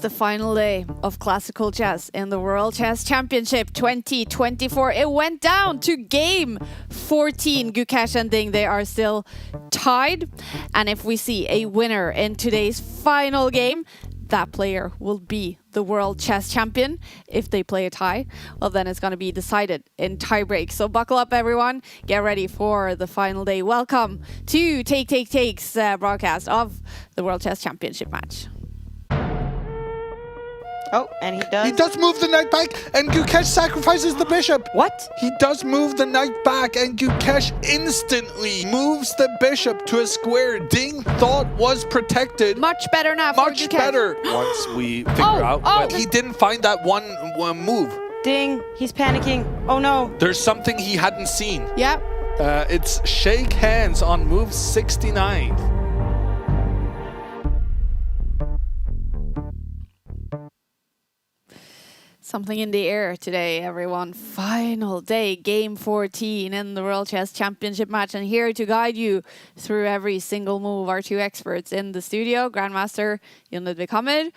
the final day of classical chess in the World Chess Championship 2024. It went down to game 14. Gukesh and Ding, they are still tied. And if we see a winner in today's final game, that player will be the World Chess Champion. If they play a tie, well, then it's going to be decided in tiebreak. So buckle up, everyone. Get ready for the final day. Welcome to Take's broadcast of the World Chess Championship match. Oh, and he does. He does move the knight back, and Gukesh sacrifices the bishop. What? He does move the knight back, and Gukesh instantly moves the bishop to a square Ding thought was protected. Much better now for Much Gukesh. better once we figure out. But he didn't find that one move. Ding, he's panicking. Oh no. There's something he hadn't seen. Yep. It's shake hands on move 69. Something in the air today, everyone. Final day, game 14 in the World Chess Championship match. And here to guide you through every single move are two experts in the studio, Grandmaster Jon Ludvig Hammer.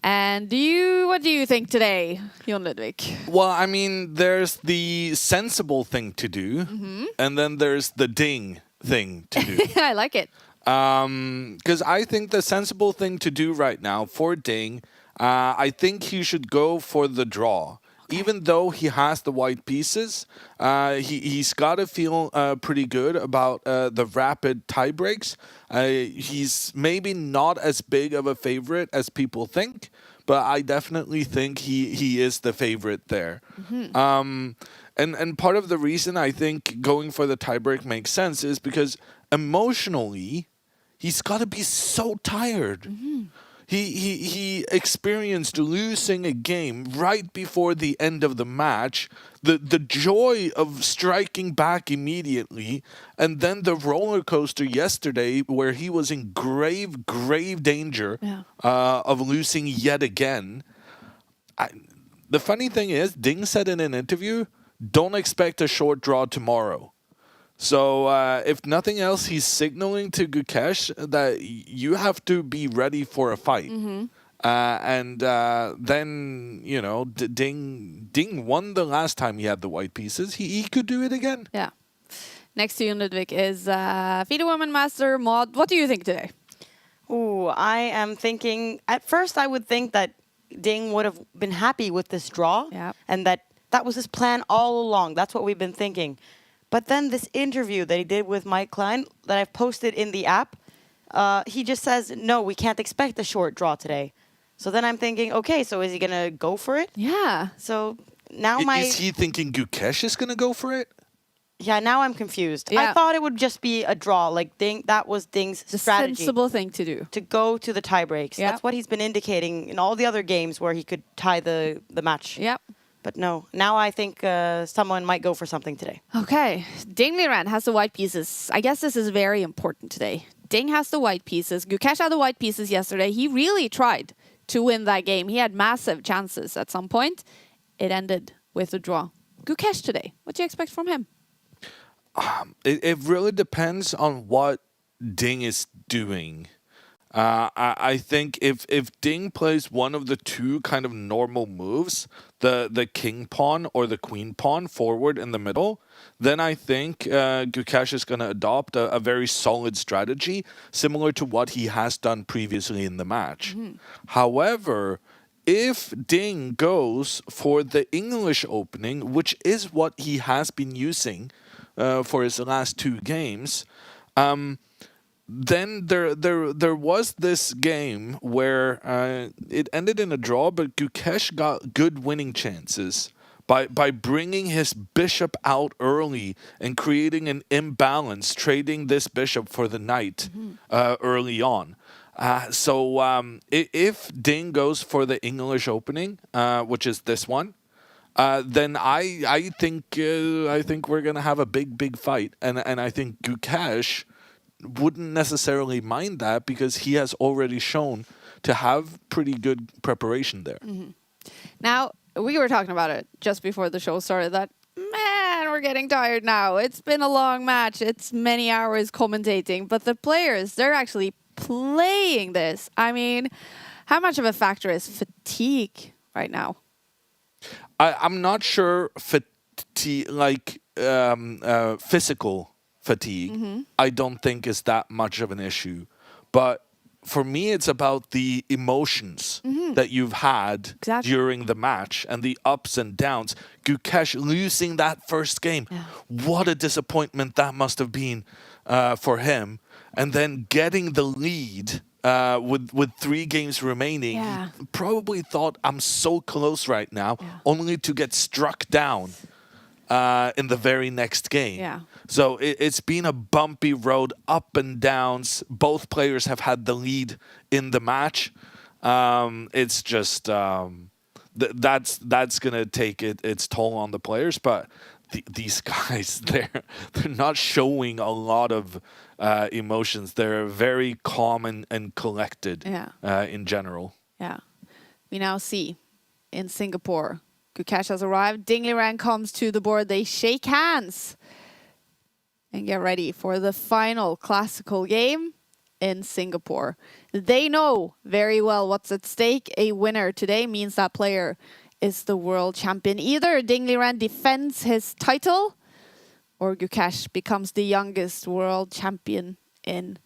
And what do you think today, Jon Ludvig? Well, I mean, there's the sensible thing to do, and then there's the Ding thing to do. I like it. Because I think the sensible thing to do right now for Ding, I think he should go for the draw. Okay. Even though he has the white pieces, he's got to feel pretty good about the rapid tie breaks. He's maybe not as big of a favorite as people think, but I definitely think he is the favorite there. And part of the reason I think going for the tiebreak makes sense is because emotionally, he's got to be so tired. He experienced losing a game right before the end of the match, the joy of striking back immediately, and then the roller coaster yesterday where he was in grave danger of losing yet again. The funny thing is, Ding said in an interview, don't expect a short draw tomorrow. So if nothing else, he's signaling to Gukesh that you have to be ready for a fight. And then, you know, Ding won the last time he had the white pieces. He could do it again. Yeah. Next to Jon Ludvig is FIDE Women Master Maud. What do you think today? Ooh, I am thinking, at first I would think that Ding would have been happy with this draw. Yeah. And that was his plan all along. That's what we've been thinking. But then this interview that he did with Mike Klein that I've posted in the app, he just says, no, we can't expect a short draw today. So then I'm thinking, okay, so is he going to go for it? Yeah. So now Is he thinking Gukesh is going to go for it? Yeah, now I'm confused. Yeah. I thought it would just be a draw. Like, that was Ding's strategy. The sensible thing to do. To go to the tie breaks. Yep. That's what he's been indicating in all the other games where he could tie the match. Yep. But no, now I think someone might go for something today. Okay, Ding Liren has the white pieces. I guess this is very important today. Ding has the white pieces. Gukesh had the white pieces yesterday. He really tried to win that game. He had massive chances at some point. It ended with a draw. Gukesh today, what do you expect from him? It really depends on what Ding is doing. I think if Ding plays one of the two kind of normal moves, the king pawn or the queen pawn forward in the middle, then I think Gukesh is going to adopt a very solid strategy, similar to what he has done previously in the match. However, if Ding goes for the English opening, which is what he has been using for his last two games, then there was this game where it ended in a draw, but Gukesh got good winning chances by bringing his bishop out early and creating an imbalance, trading this bishop for the knight early on. So if Ding goes for the English opening, which is this one, then I think we're gonna have a big fight, and I think Gukesh wouldn't necessarily mind that because he has already shown to have pretty good preparation there. Now, we were talking about it just before the show started that, man, we're getting tired now. It's been a long match. It's many hours commentating. But the players, they're actually playing this. I mean, How much of a factor is fatigue right now? I'm not sure fatigue, like physical fatigue, I don't think is that much of an issue. But for me, it's about the emotions that you've had Exactly. during the match and the ups and downs. Gukesh losing that first game. Yeah. What a disappointment that must have been for him. And then getting the lead with 3 games remaining. Yeah. He probably thought, I'm so close right now, only to get struck down in the very next game. Yeah. So it's been a bumpy road, up and downs. Both players have had the lead in the match. It's just that's gonna take its toll on the players. But these guys, they're not showing a lot of emotions. They're very calm and collected. In general. Yeah. We now see in Singapore, Gukesh has arrived. Dingley Ran comes to the board. They shake hands and get ready for the final classical game in Singapore. They know very well what's at stake. A winner today means that player is the world champion. Either Dingley Ran defends his title or Gukesh becomes the youngest world champion in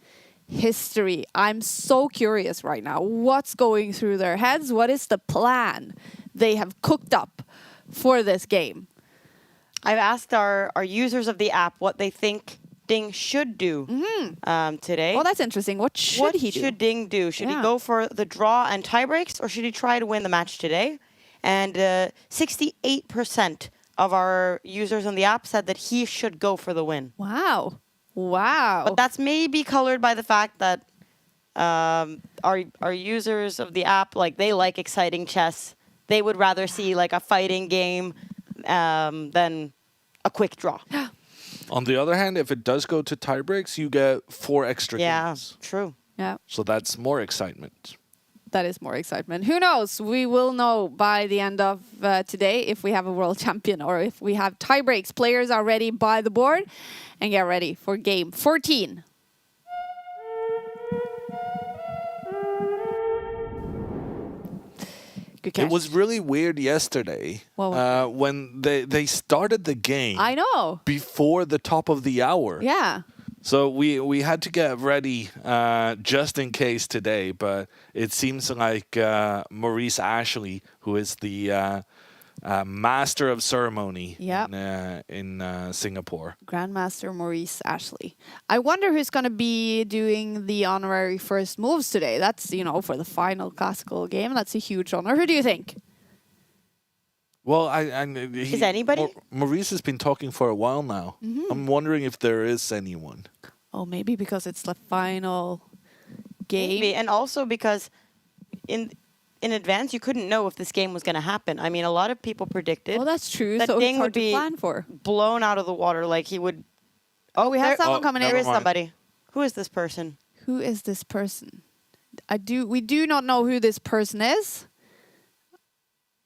history. I'm so curious right now. What's going through their heads? What is the plan they have cooked up for this game? I've asked our users of the app what they think Ding should do today. Oh, that's interesting. What should he do? What should Ding do? Should he go for the draw and tie breaks, or should he try to win the match today? And 68% of our users on the app said that he should go for the win. Wow. Wow. But that's maybe colored by the fact that our users of the app, like, they like exciting chess. They would rather see like a fighting game than a quick draw. On the other hand, if it does go to tie breaks, you get 4 extra games. Yeah, true. Yeah. So that's more excitement. That is more excitement. Who knows? We will know by the end of today if we have a world champion or if we have tie breaks. Players are ready by the board and get ready for game 14. Gukesh. It was really weird yesterday when they started the game. I know. Before the top of the hour. Yeah. So we had to get ready just in case today, but it seems like Maurice Ashley, who is the master of ceremony in Singapore. Grandmaster Maurice Ashley. I wonder who's going to be doing the honorary first moves today. That's, for the final classical game. That's a huge honor. Who do you think? Well, is anybody? Maurice has been talking for a while now. I'm wondering if there is anyone. Oh, maybe because it's the final game. Maybe. And also because in advance, you couldn't know if this game was going to happen. I mean, a lot of people predicted. Oh, that's true. That so Ding it's hard would be to plan for. blown out of the water, like he would. Oh, we have someone coming in. There is somebody. Who is this person? Who is this person? We do not know who this person is.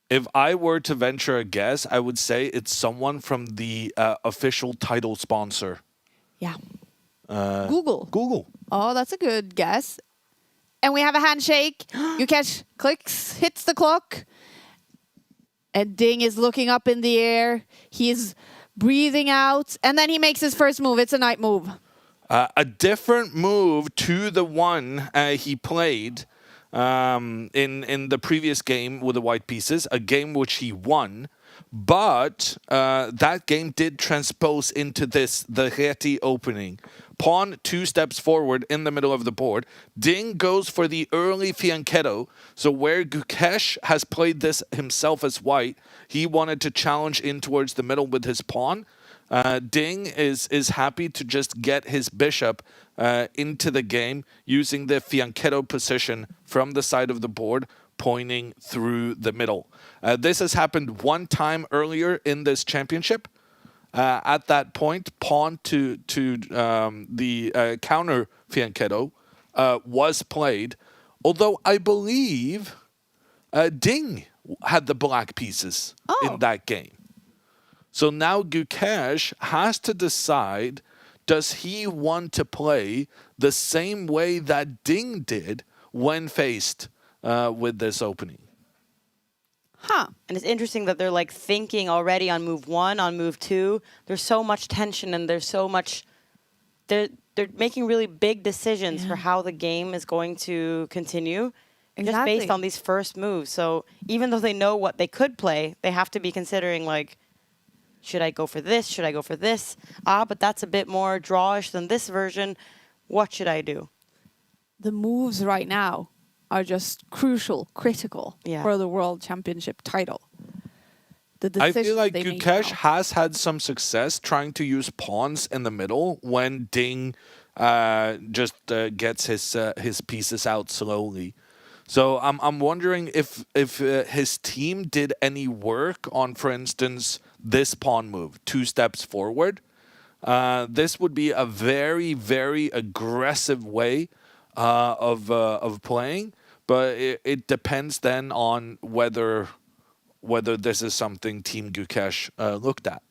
If I were to venture a guess, I would say it's someone from the official title sponsor. Yeah. Google. Google. Oh, that's a good guess. And we have a handshake. Gukesh clicks, hits the clock. And Ding is looking up in the air. He is breathing out. And then he makes his first move. It's a knight move. A different move to the one he played in the previous game with the white pieces, a game which he won. But that game did transpose into the Reti opening. Pawn 2 steps forward in the middle of the board. Ding goes for the early fianchetto. So where Gukesh has played this himself as white, he wanted to challenge in towards the middle with his pawn. Ding is happy to just get his bishop into the game using the fianchetto position from the side of the board, pointing through the middle. This has happened one time earlier in this championship. At that point, pawn to the counter fianchetto was played, although I believe Ding had the black pieces in that game. So now Gukesh has to decide, does he want to play the same way that Ding did when faced with this opening. Huh. And it's interesting that they're like thinking already on move 1, on move 2. There's so much tension and there's so much. They're making really big decisions for how the game is going to continue, just based on these first moves. So even though they know what they could play, they have to be considering like, should I go for this? Should I go for this? But that's a bit more drawish than this version. What should I do? The moves right now are just crucial, critical for the World Championship title. I feel like Gukesh has had some success trying to use pawns in the middle when Ding just gets his pieces out slowly. So I'm wondering if his team did any work on, for instance, this pawn move, 2 steps forward. This would be a very, very aggressive way of playing, but it depends then on whether this is something Team Gukesh looked at.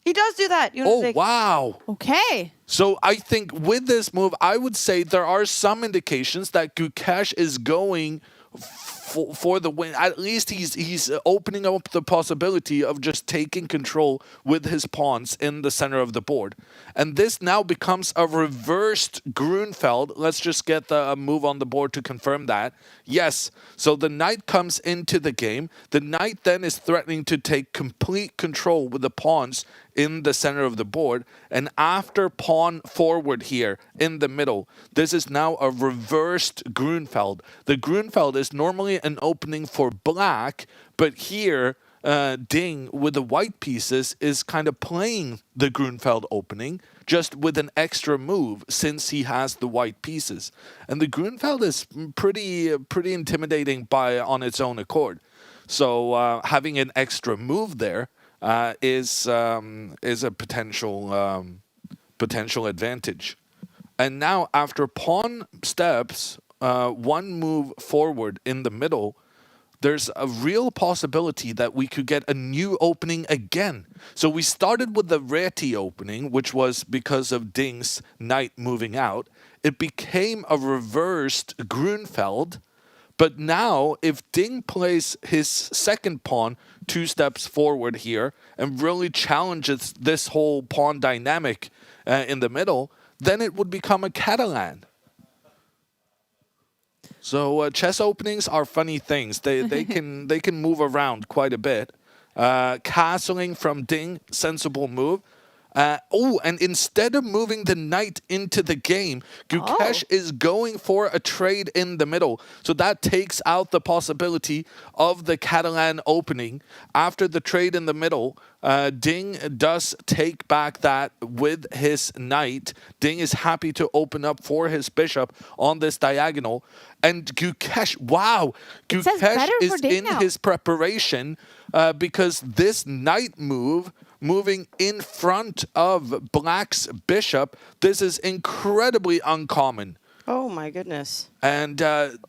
He does do that. Oh, wow. Okay. So I think with this move, I would say there are some indications that Gukesh is going for the win. At least he's opening up the possibility of just taking control with his pawns in the center of the board. And this now becomes a reversed Grunfeld. Let's just get the move on the board to confirm that. Yes, so the knight comes into the game. The knight then is threatening to take complete control with the pawns in the center of the board. And after pawn forward here in the middle, this is now a reversed Grunfeld. The Grunfeld is normally an opening for black, but here Ding with the white pieces is kind of playing the Grunfeld opening just with an extra move since he has the white pieces. And the Grunfeld is pretty intimidating on its own accord. So having an extra move there is a potential advantage. And now after pawn steps, 1 move forward in the middle, there's a real possibility that we could get a new opening again. So we started with the Reti opening, which was because of Ding's knight moving out. It became a reversed Grunfeld. But now, if Ding plays his second pawn 2 steps forward here and really challenges this whole pawn dynamic in the middle, then it would become a Catalan. So chess openings are funny things. They can move around quite a bit. Castling from Ding, sensible move. And instead of moving the knight into the game, Gukesh is going for a trade in the middle. So that takes out the possibility of the Catalan opening. After the trade in the middle, Ding does take back that with his knight. Ding is happy to open up for his bishop on this diagonal. And Gukesh, wow, Gukesh is in his preparation because this knight move, moving in front of Black's bishop, this is incredibly uncommon. Oh my goodness. And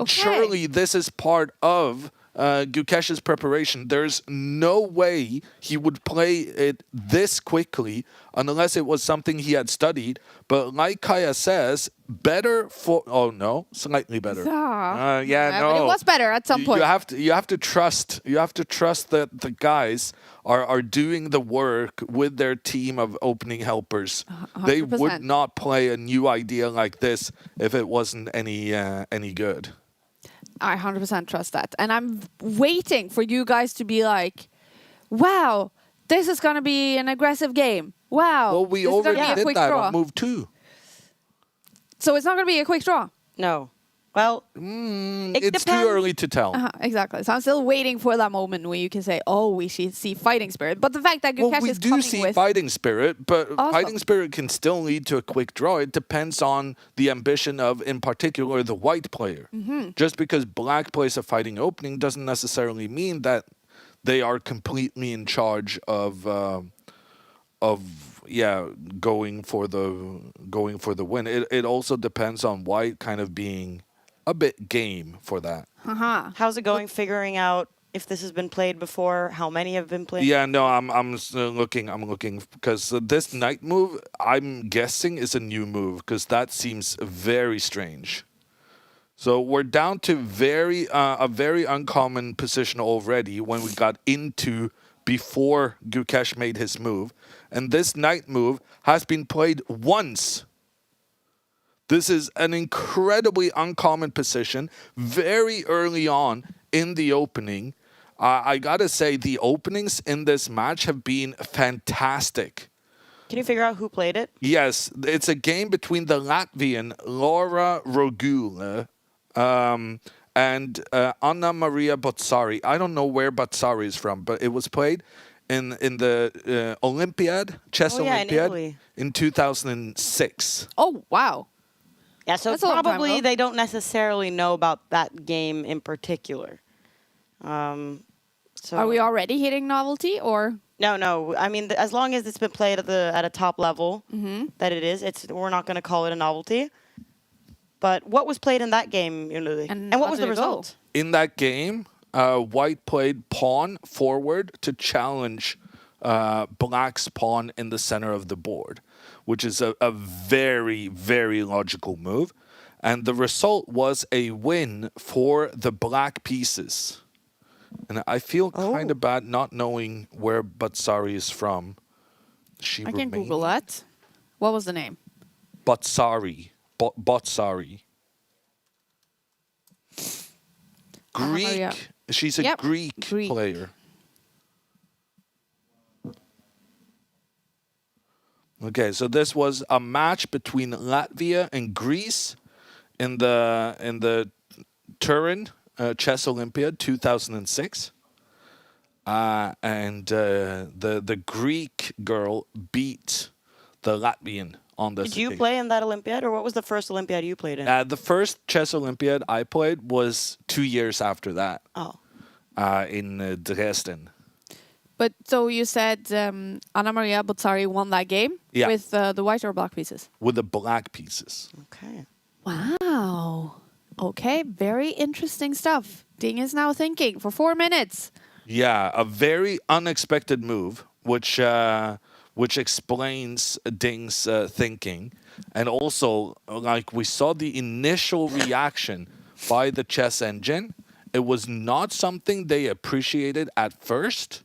surely this is part of Gukesh's preparation. There's no way he would play it this quickly unless it was something he had studied. But like Kaja says, better for... Oh, no, slightly better. No. No. But it was better at some point. You have to trust that the guys are doing the work with their team of opening helpers. 100%. They would not play a new idea like this if it wasn't any good. I 100% trust that. And I'm waiting for you guys to be like, wow, this is going to be an aggressive game. Wow. Well, we already did that on move 2. So it's not going to be a quick draw? No. Well, it's too early to tell. Exactly. So I'm still waiting for that moment where you can say, oh, we should see fighting spirit. But the fact that Gukesh is coming with... we do see fighting spirit, but fighting spirit can still lead to a quick draw. It depends on the ambition of, in particular, the white player. Mm-hmm. Just because black plays a fighting opening doesn't necessarily mean that they are completely in charge of going for the win. It also depends on white kind of being a bit game for that. How's it going figuring out if this has been played before, how many have been played? Yeah, no, I'm looking because this knight move, I'm guessing, is a new move because that seems very strange. So we're down to a very uncommon position already when we got into before Gukesh made his move. And this knight move has been played once. This is an incredibly uncommon position very early on in the opening. I gotta say, the openings in this match have been fantastic. Can you figure out who played it? Yes, it's a game between the Latvian Laura Rogula and Anna Maria Botsari. I don't know where Botsari is from, but it was played in the Olympiad, chess in Olympiad Italy. in 2006. Oh, wow. Yeah, so That's a long time probably ago. they don't necessarily know about that game in particular. So Are we already hitting novelty or? No. I mean, as long as it's been played at a top level that it is, we're not going to call it a novelty. But what was played in that game, Jon-Ludvig? And And what how was did the it go? result? In that game, White played pawn forward to challenge Black's pawn in the center of the board, which is a very, very logical move. And the result was a win for the Black pieces. And I feel kind of bad not knowing where Botsari is from. She I can Google that. What was the name? Botsari. Botsari. Greek. yeah. She's a Yep, Greek Greek. player. Okay, so this was a match between Latvia and Greece in the Turin Chess Olympiad 2006. And the Greek girl beat the Latvian on this. Did you play in that Olympiad, or what was the first Olympiad you played in? The first chess Olympiad I played was 2 years after that. Oh. In Dresden. But so you said Anna Maria Botsari won that game Yeah. with the white or black pieces? With the Black pieces. Okay. Wow. Okay, very interesting stuff. Ding is now thinking for 4 minutes. Yeah, a very unexpected move, which explains Ding's thinking. And also, like we saw the initial reaction by the chess engine, it was not something they appreciated at first.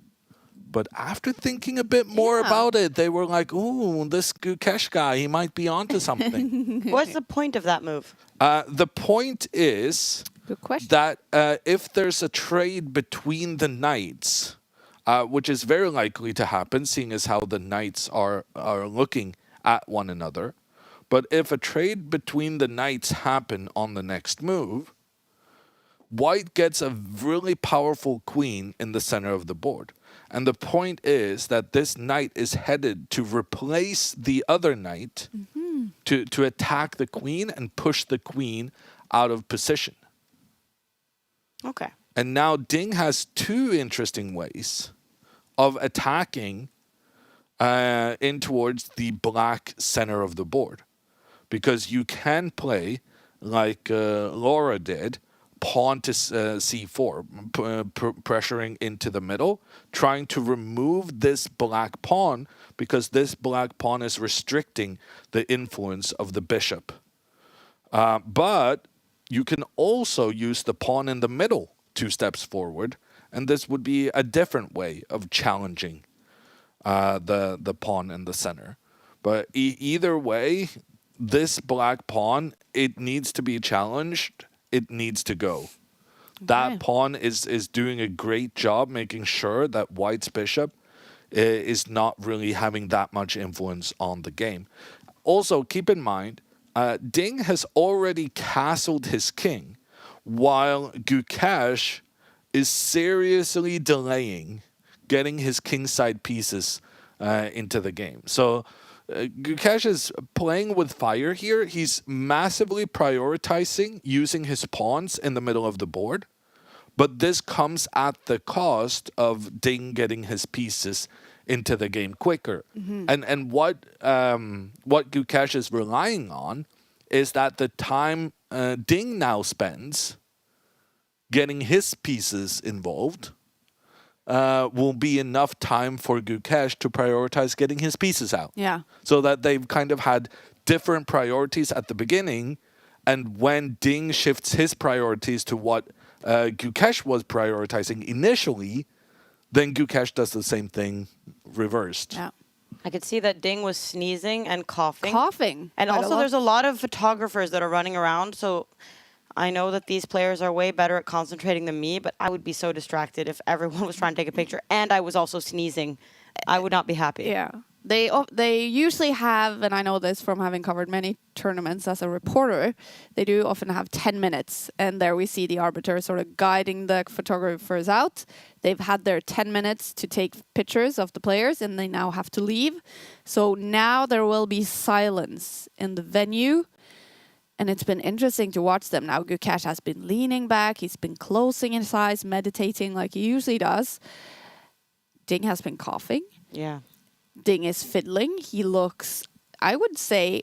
But after thinking a bit more Yeah. about it, they were like, ooh, this Gukesh guy, he might be onto something. What's the point of that move? The point is Good question. that if there's a trade between the knights, which is very likely to happen, seeing as how the knights are looking at one another, but if a trade between the knights happen on the next move, White gets a really powerful queen in the center of the board. And the point is that this knight is headed to replace the other knight to attack the queen and push the queen out of position. Okay. And now Ding has two interesting ways of attacking in towards the black center of the board. Because you can play, like Laura did, pawn to c4, pressuring into the middle, trying to remove this black pawn because this black pawn is restricting the influence of the bishop. But you can also use the pawn in the middle 2 steps forward, and this would be a different way of challenging the pawn in the center. But either way, this black pawn, it needs to be challenged. It needs to go. That pawn is doing a great job making sure that White's bishop is not really having that much influence on the game. Also, keep in mind, Ding has already castled his king, while Gukesh is seriously delaying getting his kingside pieces into the game. So Gukesh is playing with fire here. He's massively prioritizing using his pawns in the middle of the board. But this comes at the cost of Ding getting his pieces into the game quicker. And what Gukesh is relying on is that the time Ding now spends getting his pieces involved will be enough time for Gukesh to prioritize getting his pieces out. Yeah. So that they've kind of had different priorities at the beginning, And when Ding shifts his priorities to what Gukesh was prioritizing initially, then Gukesh does the same thing reversed. Yeah. I could see that Ding was sneezing and coughing. quite And a also, lot. there's a lot of photographers that are running around. So I know that these players are way better at concentrating than me, but I would be so distracted if everyone was trying to take a picture and I was also sneezing. I would not be happy. Yeah. They usually have, and I know this from having covered many tournaments as a reporter, they do often have 10 minutes. And there we see the arbiter sort of guiding the photographers out. They've had their 10 minutes to take pictures of the players and they now have to leave. So now there will be silence in the venue. And it's been interesting to watch them. Now Gukesh has been leaning back. He's been closing his eyes, meditating like he usually does. Ding has been coughing. Yeah. Ding is fiddling. He looks, I would say,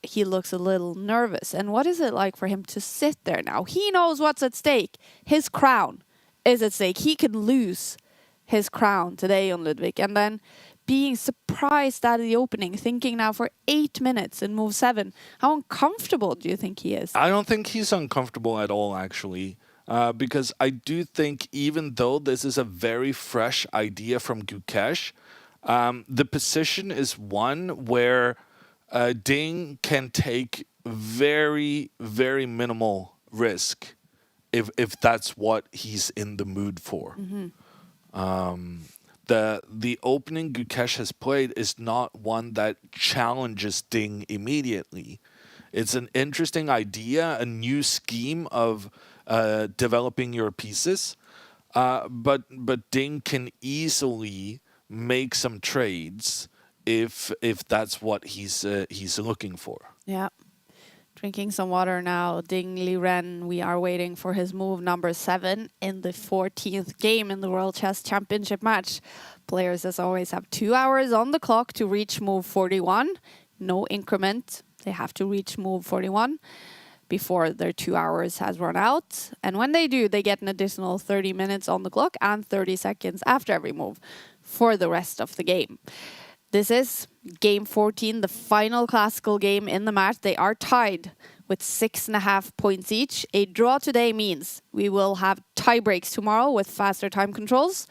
he looks a little nervous. And what is it like for him to sit there now? He knows what's at stake. His crown is at stake. He could lose his crown today on Ludvig. And then being surprised at the opening, thinking now for 8 minutes in move 7. How uncomfortable do you think he is? I don't think he's uncomfortable at all, actually. Because I do think even though this is a very fresh idea from Gukesh, the position is one where Ding can take very, very minimal risk if that's what he's in the mood for. The opening Gukesh has played is not one that challenges Ding immediately. It's an interesting idea, a new scheme of developing your pieces, but Ding can easily make some trades if that's what he's looking for. Yeah. Drinking some water now. Ding Liren, we are waiting for his move number 7 in the 14th game in the World Chess Championship match. Players, as always, have 2 hours on the clock to reach move 41. No increment. They have to reach move 41 before their 2 hours has run out. And when they do, they get an additional 30 minutes on the clock and 30 seconds after every move for the rest of the game. This is game 14, the final classical game in the match. They are tied with 6.5 points each. A draw today means we will have tie breaks tomorrow with faster time controls.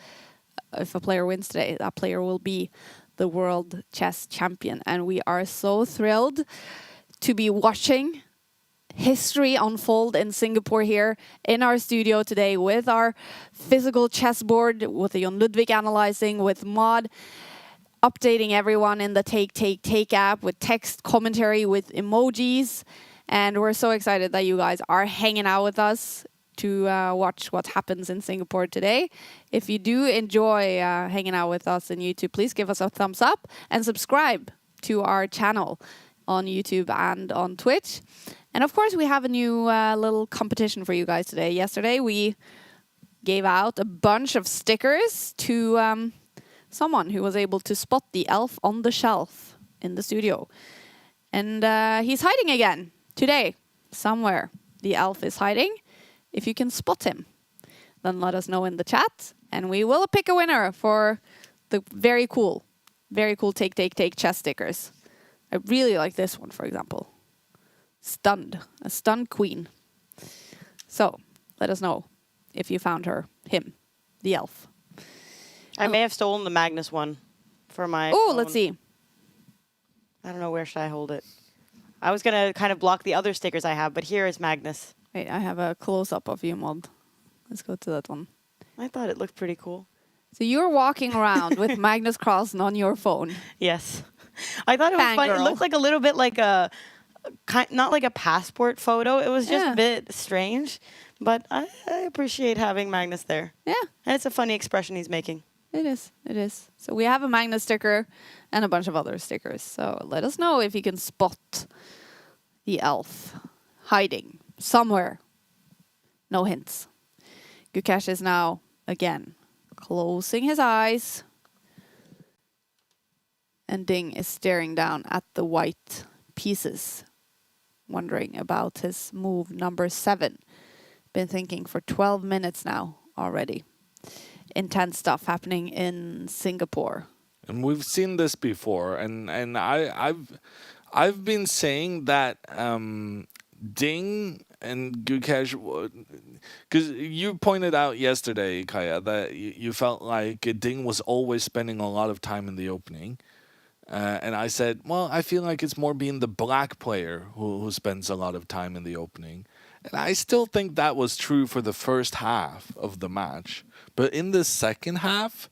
If a player wins today, that player will be the world chess champion. And we are so thrilled to be watching history unfold in Singapore here in our studio today with our physical chessboard, with the Jon Ludvig analyzing, with Maud updating everyone in the Take app with text commentary, with emojis. And we're so excited that you guys are hanging out with us to watch what happens in Singapore today. If you do enjoy hanging out with us on YouTube, please give us a thumbs up and subscribe to our channel on YouTube and on Twitch. And of course, we have a new little competition for you guys today. Yesterday, we gave out a bunch of stickers to someone who was able to spot the elf on the shelf in the studio. And he's hiding again today, somewhere. The elf is hiding. If you can spot him, then let us know in the chat. And we will pick a winner for the very cool Take chess stickers. I really like this one, for example. Stunned. A stunned queen. So, let us know if you found him, the elf. I may have stolen the Magnus one for my Oh, phone. let's see. I don't know, where should I hold it? I was going to kind of block the other stickers I have, but here is Magnus. Wait, I have a close-up of you, Maud. Let's go to that one. I thought it looked pretty cool. So you're walking around with Magnus Carlsen on your phone. Yes. I thought it was fun. It Fangirl. looked like a little bit like a, not like a passport photo. It was just Yeah. a bit strange, but I appreciate having Magnus there. Yeah, And it's a funny expression he's making. it is. It is. So we have a Magnus sticker and a bunch of other stickers. So let us know if you can spot the elf hiding somewhere. No hints. Gukesh is now, again, closing his eyes. And Ding is staring down at the white pieces, wondering about his move number 7. Been thinking for 12 minutes now already. Intense stuff happening in Singapore. And we've seen this before, and I've been saying that Ding and Gukesh, because you pointed out yesterday, Kaja, that you felt like Ding was always spending a lot of time in the opening. And I said, well, I feel like it's more being the black player who spends a lot of time in the opening. And I still think that was true for the first half of the match. But in the second half,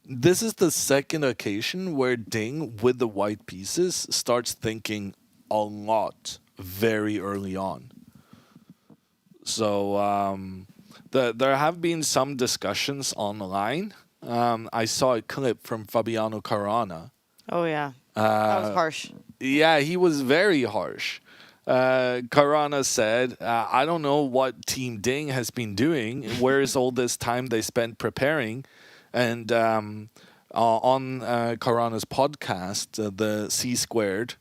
this is the second occasion where Ding, with the white pieces, starts thinking a lot very early on. So there have been some discussions online. I saw a clip from Fabiano Caruana. Oh, yeah. That was harsh. Yeah, he was very harsh. Caruana said, I don't know what Team Ding has been doing. Where is all this time they spent preparing? And on Caruana's podcast, the C Squared,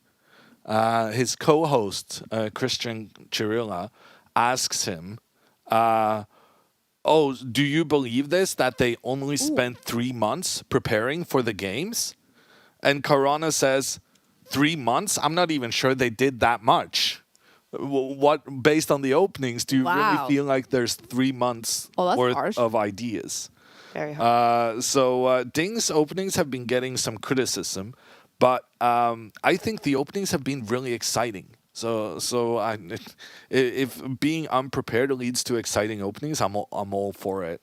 his co-host, Christian Chirilla, asks him, oh, do you believe this, that they only spent 3 months preparing for the games? And Caruana says, 3 months? I'm not even sure they did that much. What, based on the openings, do you really feel like there's 3 months worth of ideas? Very hard. So Ding's openings have been getting some criticism, but I think the openings have been really exciting. So if being unprepared leads to exciting openings, I'm all for it.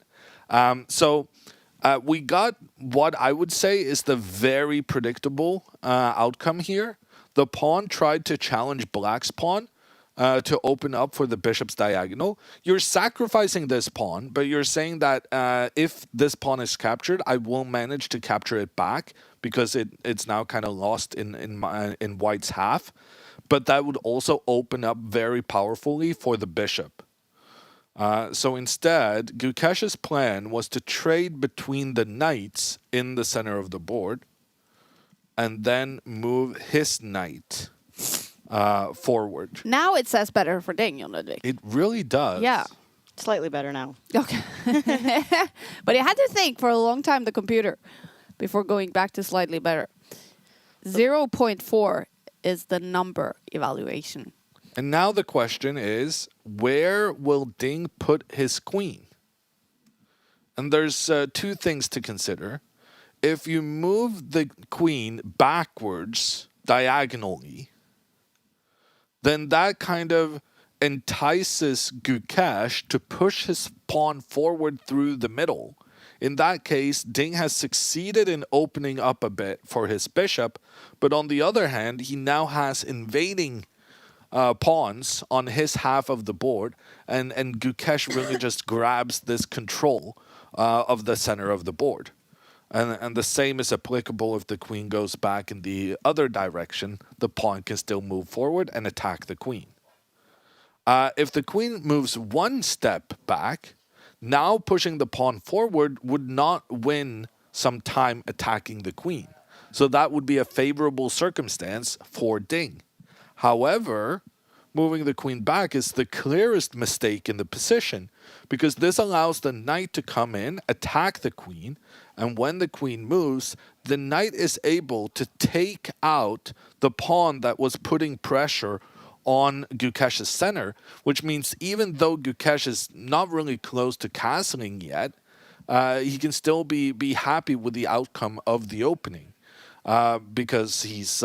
We got what I would say is the very predictable outcome here. The pawn tried to challenge Black's pawn to open up for the bishop's diagonal. You're sacrificing this pawn, but you're saying that if this pawn is captured, I will manage to capture it back because it's now kind of lost in White's half. But that would also open up very powerfully for the bishop. So instead, Gukesh's plan was to trade between the knights in the center of the board and then move his knight forward. Now it says better for Ding, Jon Ludvig. It really does. Yeah. Slightly better now. Okay. But it had to think for a long time, the computer, before going back to slightly better. 0.4 is the number evaluation. And now the question is, where will Ding put his queen? And there's two things to consider. If you move the queen backwards diagonally, then that kind of entices Gukesh to push his pawn forward through the middle. In that case, Ding has succeeded in opening up a bit for his bishop, but on the other hand, he now has invading pawns on his half of the board, and Gukesh really just grabs this control of the center of the board. And the same is applicable if the queen goes back in the other direction. The pawn can still move forward and attack the queen. If the queen moves one step back, now pushing the pawn forward would not win some time attacking the queen. So that would be a favorable circumstance for Ding. However, moving the queen back is the clearest mistake in the position because this allows the knight to come in, attack the queen, and when the queen moves, the knight is able to take out the pawn that was putting pressure on Gukesh's center, which means even though Gukesh is not really close to castling yet, he can still be happy with the outcome of the opening because he's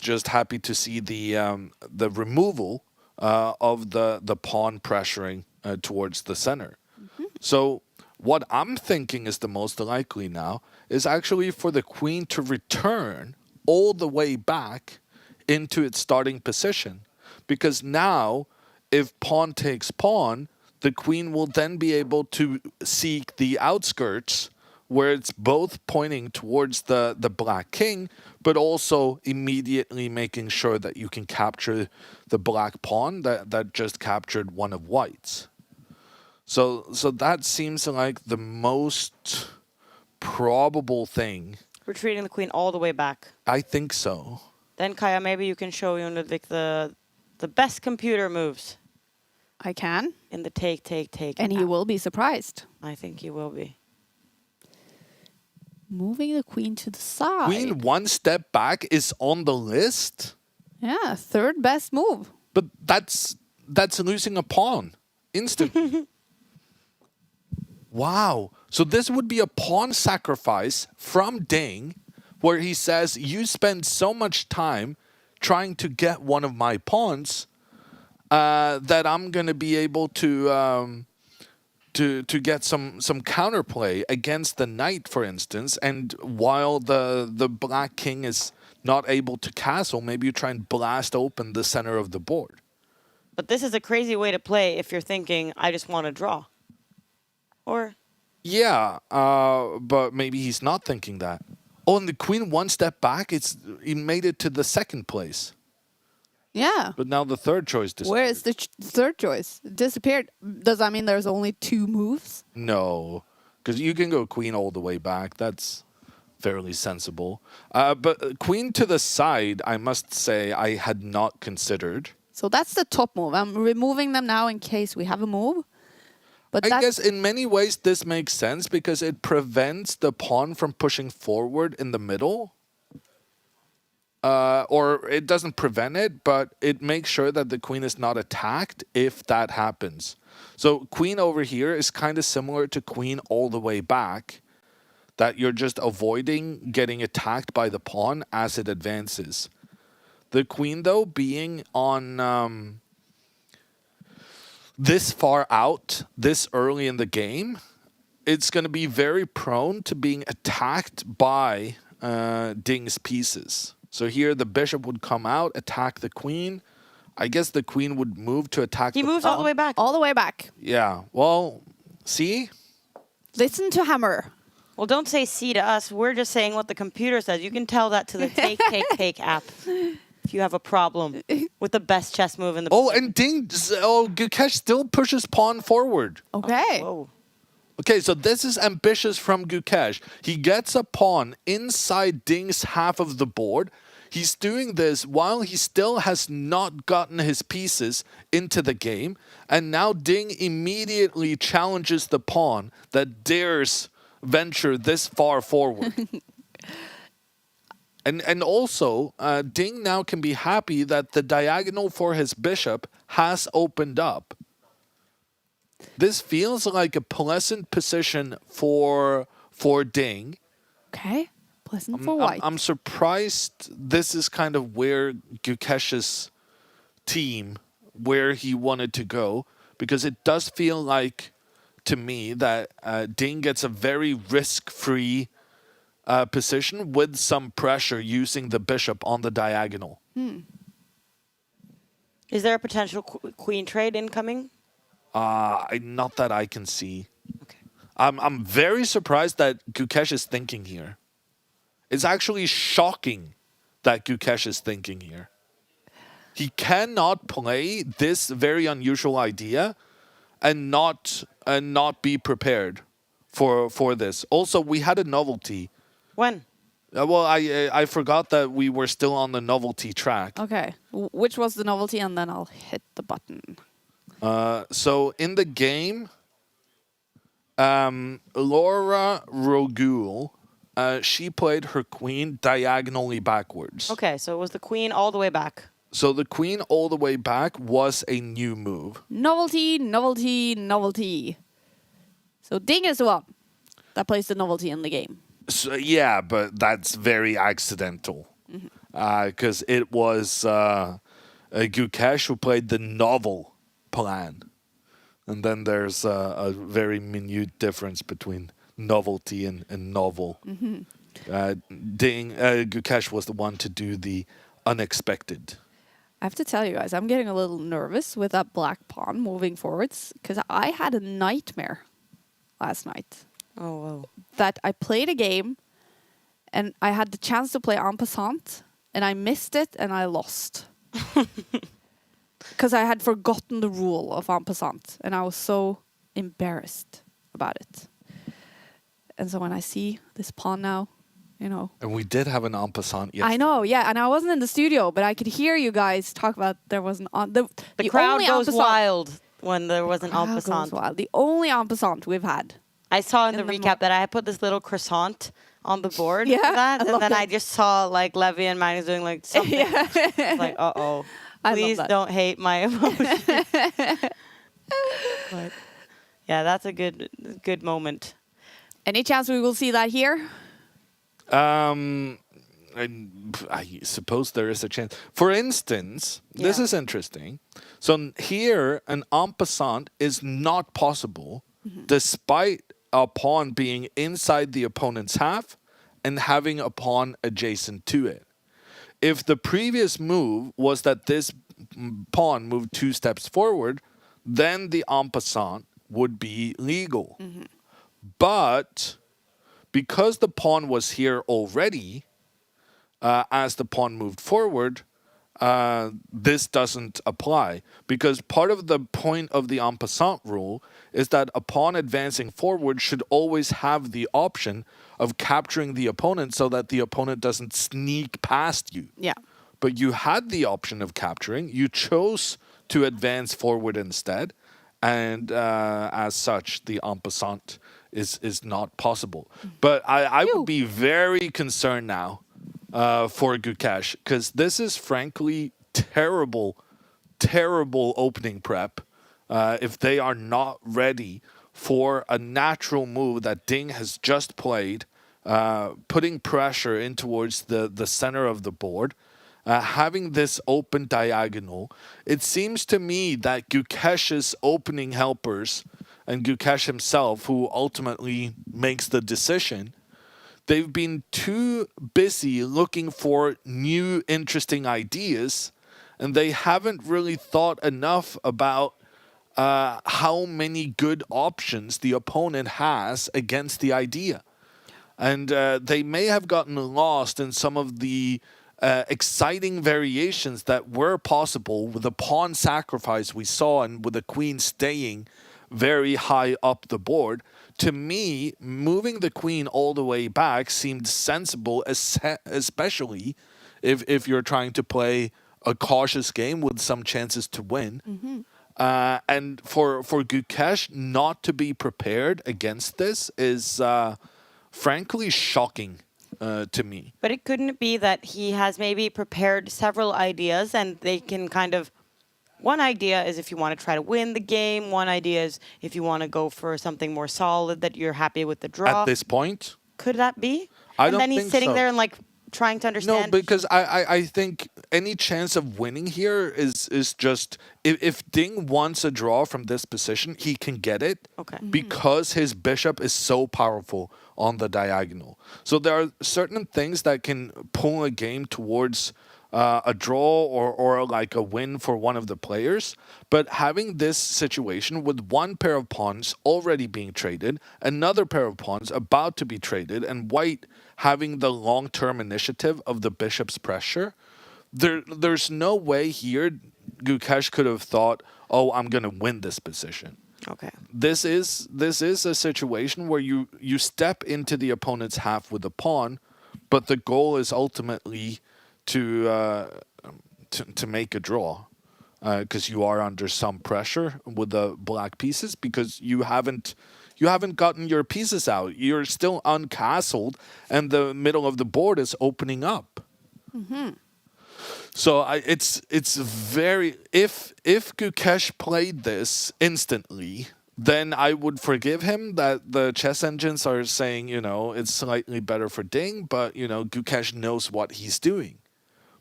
just happy to see the removal of the pawn pressuring towards the center. Mm-hmm. So what I'm thinking is the most likely now is actually for the queen to return all the way back into its starting position, because now if pawn takes pawn, the queen will then be able to seek the outskirts where it's both pointing towards the black king, but also immediately making sure that you can capture the black pawn that just captured one of white's. So that seems like the most probable thing. Retreating the queen all the way back. I think so. Then, Kaja, maybe you can show Jon Ludvig the best computer moves. I can. In the take. And he will be surprised. I think he will be. Moving the queen to the side. Queen one step back is on the list? Yeah, third best move. But that's losing a pawn instantly. Wow. So this would be a pawn sacrifice from Ding, where he says, you spend so much time trying to get one of my pawns that I'm going to be able to get some counterplay against the knight, for instance. And while the black king is not able to castle, maybe you try and blast open the center of the board. But this is a crazy way to play if you're thinking, I just want to draw. Or... Yeah, but maybe he's not thinking that. Oh, and the queen one step back, he made it to the second place. Yeah. But now the third choice disappeared. Where is the third choice? It disappeared. Does that mean there's only 2 moves? No, because you can go queen all the way back. That's fairly sensible. But queen to the side, I must say, I had not considered. So that's the top move. I'm removing them now in case we have a move. But I guess in many ways this makes sense because it prevents the pawn from pushing forward in the middle. Or it doesn't prevent it, but it makes sure that the queen is not attacked if that happens. So queen over here is kind of similar to queen all the way back, that you're just avoiding getting attacked by the pawn as it advances. The queen, though, being on this far out, this early in the game, it's going to be very prone to being attacked by Ding's pieces. So here the bishop would come out, attack the queen. I guess the queen would move to attack He moves all the way back. all the way back. Yeah, well, see? Listen to Hammer. Well, don't say see to us. We're just saying what the computer says. You can tell that to the Take app. If you have a problem with the best chess move in the... Oh, and Gukesh still pushes pawn forward. Okay. Whoa. Okay, so this is ambitious from Gukesh. He gets a pawn inside Ding's half of the board. He's doing this while he still has not gotten his pieces into the game. And now Ding immediately challenges the pawn that dares venture this far forward. And also, Ding now can be happy that the diagonal for his bishop has opened up. This feels like a pleasant position for Ding. Okay. Pleasant for white. I'm surprised this is kind of where Gukesh's team, where he wanted to go, because it does feel like, to me, that Ding gets a very risk-free position with some pressure using the bishop on the diagonal. Is there a potential queen trade incoming? Not that I can see. Okay. I'm very surprised that Gukesh is thinking here. It's actually shocking that Gukesh is thinking here. He cannot play this very unusual idea and not be prepared for this. Also, we had a novelty. When? Well, I forgot that we were still on the novelty track. Okay. Which was the novelty? And then I'll hit the button. So in the game, Laura Rogul, she played her queen diagonally backwards. Okay, so it was the queen all the way back. So the queen all the way back was a new move. Novelty, novelty, novelty. So Ding is the one that plays the novelty in the game. So, yeah, but that's very accidental. Because it was Gukesh who played the novel plan. And then there's a very minute difference between novelty and novel. Gukesh was the one to do the unexpected. I have to tell you guys, I'm getting a little nervous with that black pawn moving forwards because I had a nightmare last night. Oh, wow. That I played a game and I had the chance to play en passant and I missed it and I lost. Because I had forgotten the rule of en passant and I was so embarrassed about it. And so when I see this pawn now, you know. And we did have an en passant yesterday. I know, yeah. And I wasn't in the studio, but I could hear you guys talk about there was an The crowd only goes en passant- wild when there was an en Crowd goes passant. wild. The only en passant we've had. I saw in the In the recap that I had put this little croissant on the board Yeah, for that. I love And then that. I just saw like Levy and Magnus doing like something. Yeah. I was like, uh-oh. I love Please that. don't hate my emotion. But yeah, that's a good moment. Any chance we will see that here? I suppose there is a chance. For instance, this Yeah. is interesting. So here, an en passant is not possible despite a pawn being inside the opponent's half and having a pawn adjacent to it. If the previous move was that this pawn moved 2 steps forward, then the en passant would be legal. But because the pawn was here already, as the pawn moved forward, this doesn't apply. Because part of the point of the en passant rule is that a pawn advancing forward should always have the option of capturing the opponent so that the opponent doesn't sneak past you. Yeah. But you had the option of capturing. You chose to advance forward instead. And as such, the en passant is not possible. But I would be very concerned now for Gukesh, because this is frankly terrible opening prep if they are not ready for a natural move that Ding has just played, putting pressure in towards the center of the board, having this open diagonal. It seems to me that Gukesh's opening helpers and Gukesh himself, who ultimately makes the decision, they've been too busy looking for new, interesting ideas, and they haven't really thought enough about how many good options the opponent has against the idea. And they may have gotten lost in some of the exciting variations that were possible with the pawn sacrifice we saw and with the queen staying very high up the board. To me, moving the queen all the way back seemed sensible, especially if you're trying to play a cautious game with some chances to win. And for Gukesh not to be prepared against this is frankly shocking to me. But it couldn't be that he has maybe prepared several ideas and they can kind of. One idea is if you want to try to win the game. One idea is if you want to go for something more solid that you're happy with the draw. At this point, Could that be? I and don't then he's think sitting so. there and like trying to No, understand. because I think any chance of winning here is just if Ding wants a draw from this position, he can get it. Okay. Because his bishop is so powerful on the diagonal. So there are certain things that can pull a game towards a draw or like a win for one of the players. But having this situation with one pair of pawns already being traded, another pair of pawns about to be traded, and white having the long-term initiative of the bishop's pressure, there's no way here Gukesh could have thought, oh, I'm going to win this position. Okay. This is a situation where you step into the opponent's half with a pawn, but the goal is ultimately to make a draw, because you are under some pressure with the black pieces because you haven't gotten your pieces out. You're still uncastled, and the middle of the board is opening up. So it's very if Gukesh played this instantly, then I would forgive him that the chess engines are saying, it's slightly better for Ding, but Gukesh knows what he's doing.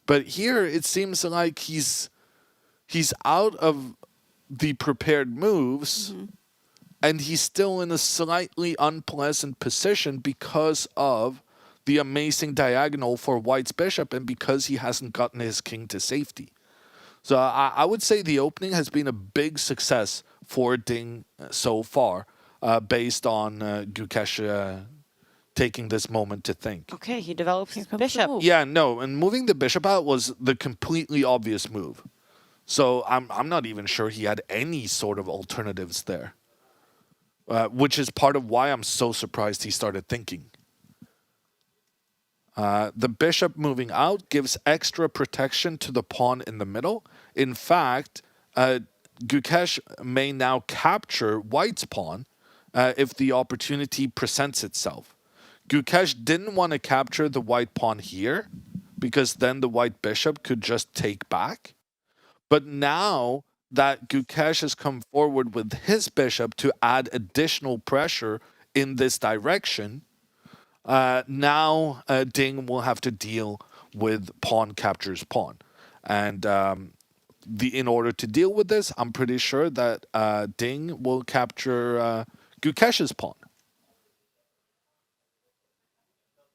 But here it seems like he's out of the prepared moves, and he's still in a slightly unpleasant position because of the amazing diagonal for white's bishop and because he hasn't gotten his king to safety. So I would say the opening has been a big success for Ding so far, based on Gukesh taking this moment to think. Okay, he develops his comes the bishop. move. Yeah, no, and moving the bishop out was the completely obvious move. So I'm not even sure he had any sort of alternatives there, which is part of why I'm so surprised he started thinking. The bishop moving out gives extra protection to the pawn in the middle. In fact, Gukesh may now capture white's pawn if the opportunity presents itself. Gukesh didn't want to capture the white pawn here because then the white bishop could just take back. But now that Gukesh has come forward with his bishop to add additional pressure in this direction, now Ding will have to deal with pawn captures pawn. And in order to deal with this, I'm pretty sure that Ding will capture Gukesh's pawn.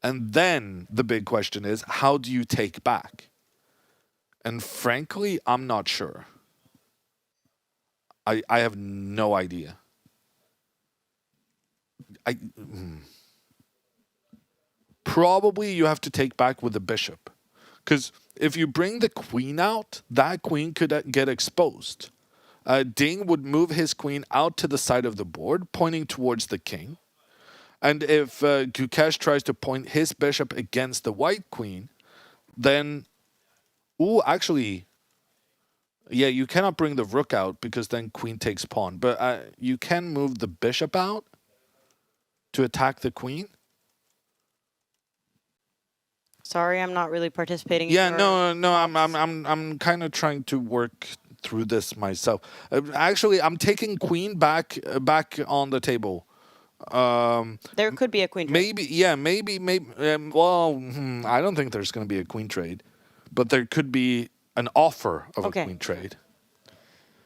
And then the big question is, how do you take back? And frankly, I'm not sure. I have no idea. Probably you have to take back with the bishop. Because if you bring the queen out, that queen could get exposed. Ding would move his queen out to the side of the board, pointing towards the king. And if Gukesh tries to point his bishop against the white queen, then... Ooh, actually... Yeah, you cannot bring the rook out because then queen takes pawn. But you can move the bishop out to attack the queen. Sorry, I'm not really participating. Yeah, no, I'm kind of trying to work through this myself. Actually, I'm taking queen back on the table. There could be a queen trade. Maybe. I don't think there's going to be a queen trade, but there could be an offer of a queen trade.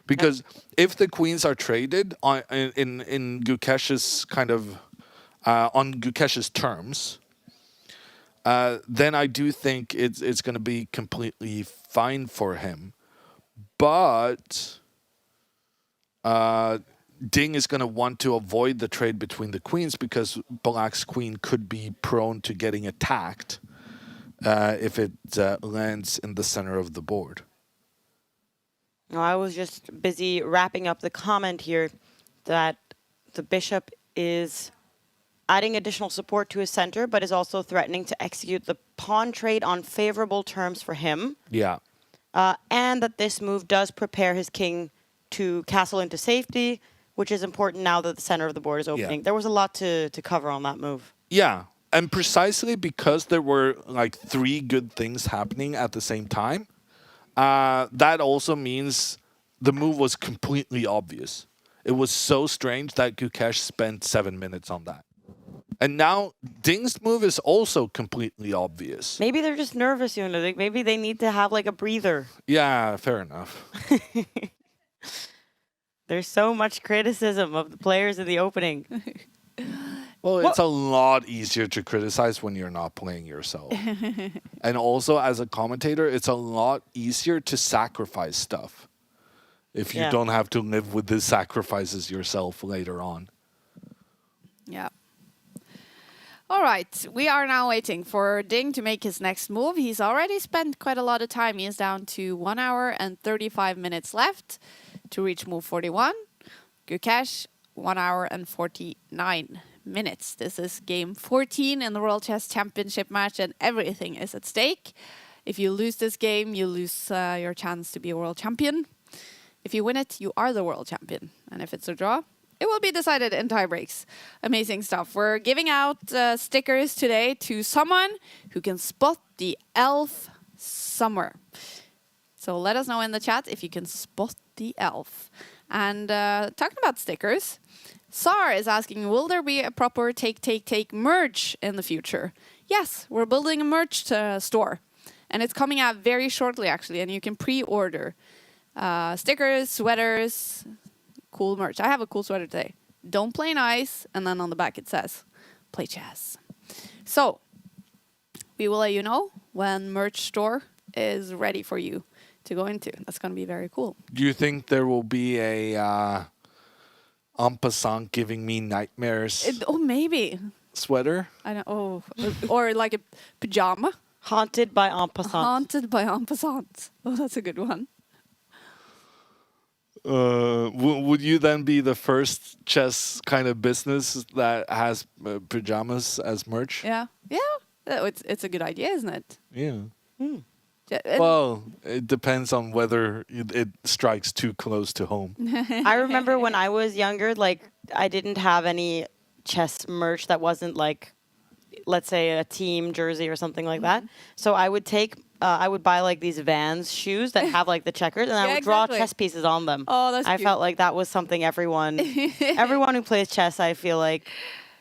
Because if the queens are traded in Gukesh's kind of on Gukesh's terms, then I do think it's going to be completely fine for him. But Ding is going to want to avoid the trade between the queens because Black's queen could be prone to getting attacked if it lands in the center of the board. No, I was just busy wrapping up the comment here that the bishop is adding additional support to his center, but is also threatening to execute the pawn trade on favorable terms for him. Yeah. And that this move does prepare his king to castle into safety, which is important now that the center of the board is opening. Yeah. There was a lot to cover on that move. Yeah. And precisely because there were like 3 good things happening at the same time, that also means the move was completely obvious. It was so strange that Gukesh spent 7 minutes on that. And now Ding's move is also completely obvious. Maybe they're just nervous, Jon Ludvig. Maybe they need to have like a breather. Yeah, fair enough. There's so much criticism of the players in the opening. Well, it's a lot easier to criticize when you're not playing yourself. And also, as a commentator, it's a lot easier to sacrifice stuff if you don't have to live with the sacrifices yourself later on. Yeah. All right, we are now waiting for Ding to make his next move. He's already spent quite a lot of time. He is down to 1 hour and 35 minutes left to reach move 41. Gukesh, 1 hour and 49 minutes. This is game 14 in the World Chess Championship match, and everything is at stake. If you lose this game, you lose your chance to be a world champion. If you win it, you are the world champion. And if it's a draw, it will be decided in tie breaks. Amazing stuff. We're giving out stickers today to someone who can spot the elf somewhere. So let us know in the chat if you can spot the elf. And talking about stickers, Sar is asking, will there be a proper take merch in the future? Yes, we're building a merch store. And it's coming out very shortly, actually. And you can pre-order stickers, sweaters, cool merch. I have a cool sweater today. Don't play nice. And then on the back it says, play chess. So we will let you know when merch store is ready for you to go into. That's going to be very cool. Do you think there will be a en passant giving me nightmares maybe. sweater? I know. Oh, or like a pajama. Haunted by en passant. Haunted by en passant. Oh, that's a good one. Would you then be the first chess kind of business that has pajamas as merch? Yeah. It's a good idea, isn't it? Yeah. Mm. Well, it depends on whether it strikes too close to home. I remember when I was younger, like I didn't have any chess merch that wasn't like let's say a team jersey or something like that. Mm-hmm. So I would buy like these Vans shoes that have like the checkers, and I Yeah, would draw exactly. chess pieces on them. Oh, that's I cute. felt like that was something everyone who plays chess, I feel like,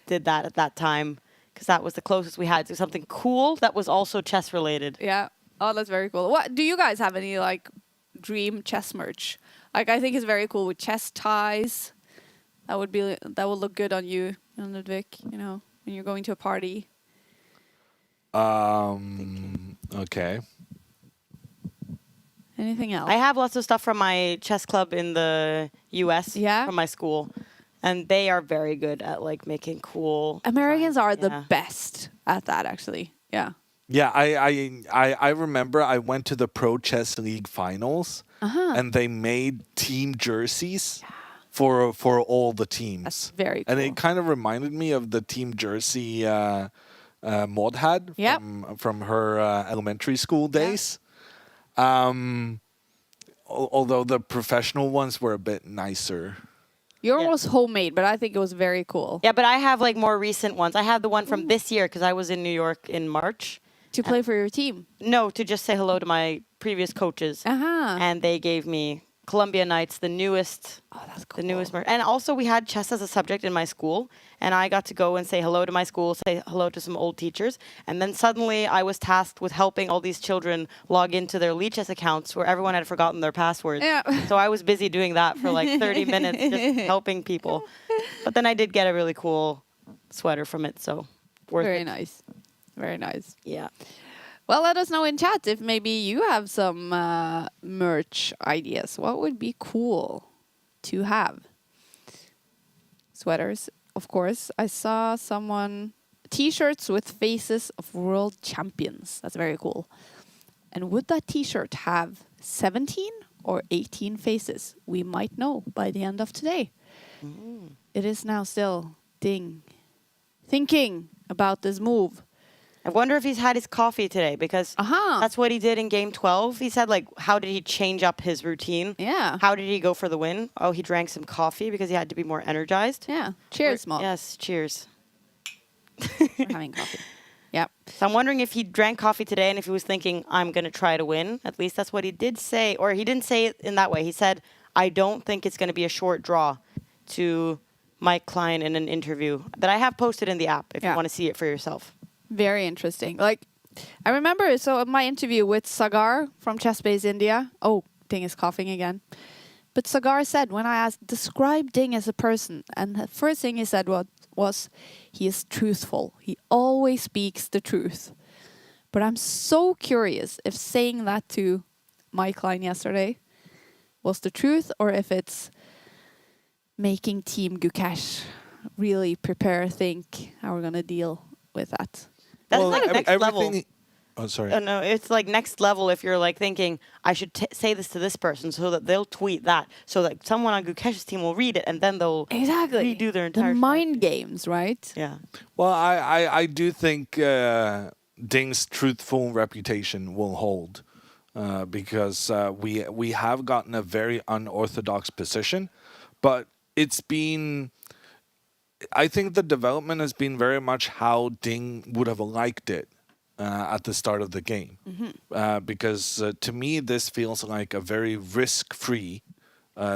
did that at that time, because that was the closest we had to something cool that was also chess related. Yeah. Oh, that's very cool. What do you guys have any like dream chess merch? Like I think it's very cool with chess ties. That would look good on you, Jon Ludvig, you know, when you're going to a party. Okay. Anything else? I have lots of stuff from my chess club in the U.S. Yeah? from my school, and they are very good at like making cool. Americans are designs. the best at that, actually. Yeah. Yeah, I remember I went to the Pro Chess League finals, and they made team jerseys for all the teams. That's very And cool. it kind of reminded me of the team jersey Maud had Yep. from her elementary school days. Although the professional ones were a bit nicer. Yours Yeah. was homemade, but I think it was very cool. Yeah, but I have like more recent ones. I have the one from this year because I was in New York in March. To play for your team. No, to just say hello to my previous coaches, and they gave me Columbia Knights, the newest. Oh, that's cool. The newest and also we had chess as a subject in my school, and I got to go and say hello to my school, say hello to some old teachers, and then suddenly I was tasked with helping all these children log into their Leechess accounts where everyone had forgotten their passwords. Yeah. So I was busy doing that for like 30 minutes, just helping people. But then I did get a really cool sweater from it, so worth Very it. nice. Very nice. Yeah. Well, let us know in chat if maybe you have some merch ideas. What would be cool to have? Sweaters, of course. I saw someone t-shirts with faces of world champions. That's very cool. And would that t-shirt have 17 or 18 faces? We might know by the end of today. It is now still Ding thinking about this move. I wonder if he's had his coffee today, because Uh-huh. that's what he did in game 12. He said, like, how did he change up his routine? Yeah. How did he go for the win? Oh, he drank some coffee because he had to be more energized. Yeah. Cheers, Mom. Yes, cheers. We're having coffee. Yep. So I'm wondering if he drank coffee today and if he was thinking, I'm going to try to win. At least that's what he did say. Or he didn't say it in that way. He said, I don't think it's going to be a short draw, to Mike Klein in an interview that I have posted in the app if you Yeah. want to see it for yourself. Very interesting. Like, I remember, so my interview with Sagar from Chess Base India. Oh, Ding is coughing again. But Sagar said, when I asked, describe Ding as a person, and the first thing he said was he is truthful. He always speaks the truth. But I'm so curious if saying that to Mike Klein yesterday was the truth, or if it's making Team Gukesh really prepare, think how we're going to deal with that. That's Well, like next level. everything. Oh, sorry. Oh, no, it's like next level if you're like thinking, I should say this to this person so that they'll tweet that, so that someone on Gukesh's team will read it, and then they'll Exactly. redo their The entire mind games, right? Yeah. Well, I do think Ding's truthful reputation will hold because we have gotten a very unorthodox position, but it's been. I think the development has been very much how Ding would have liked it at the start of the game, because to me this feels like a very risk-free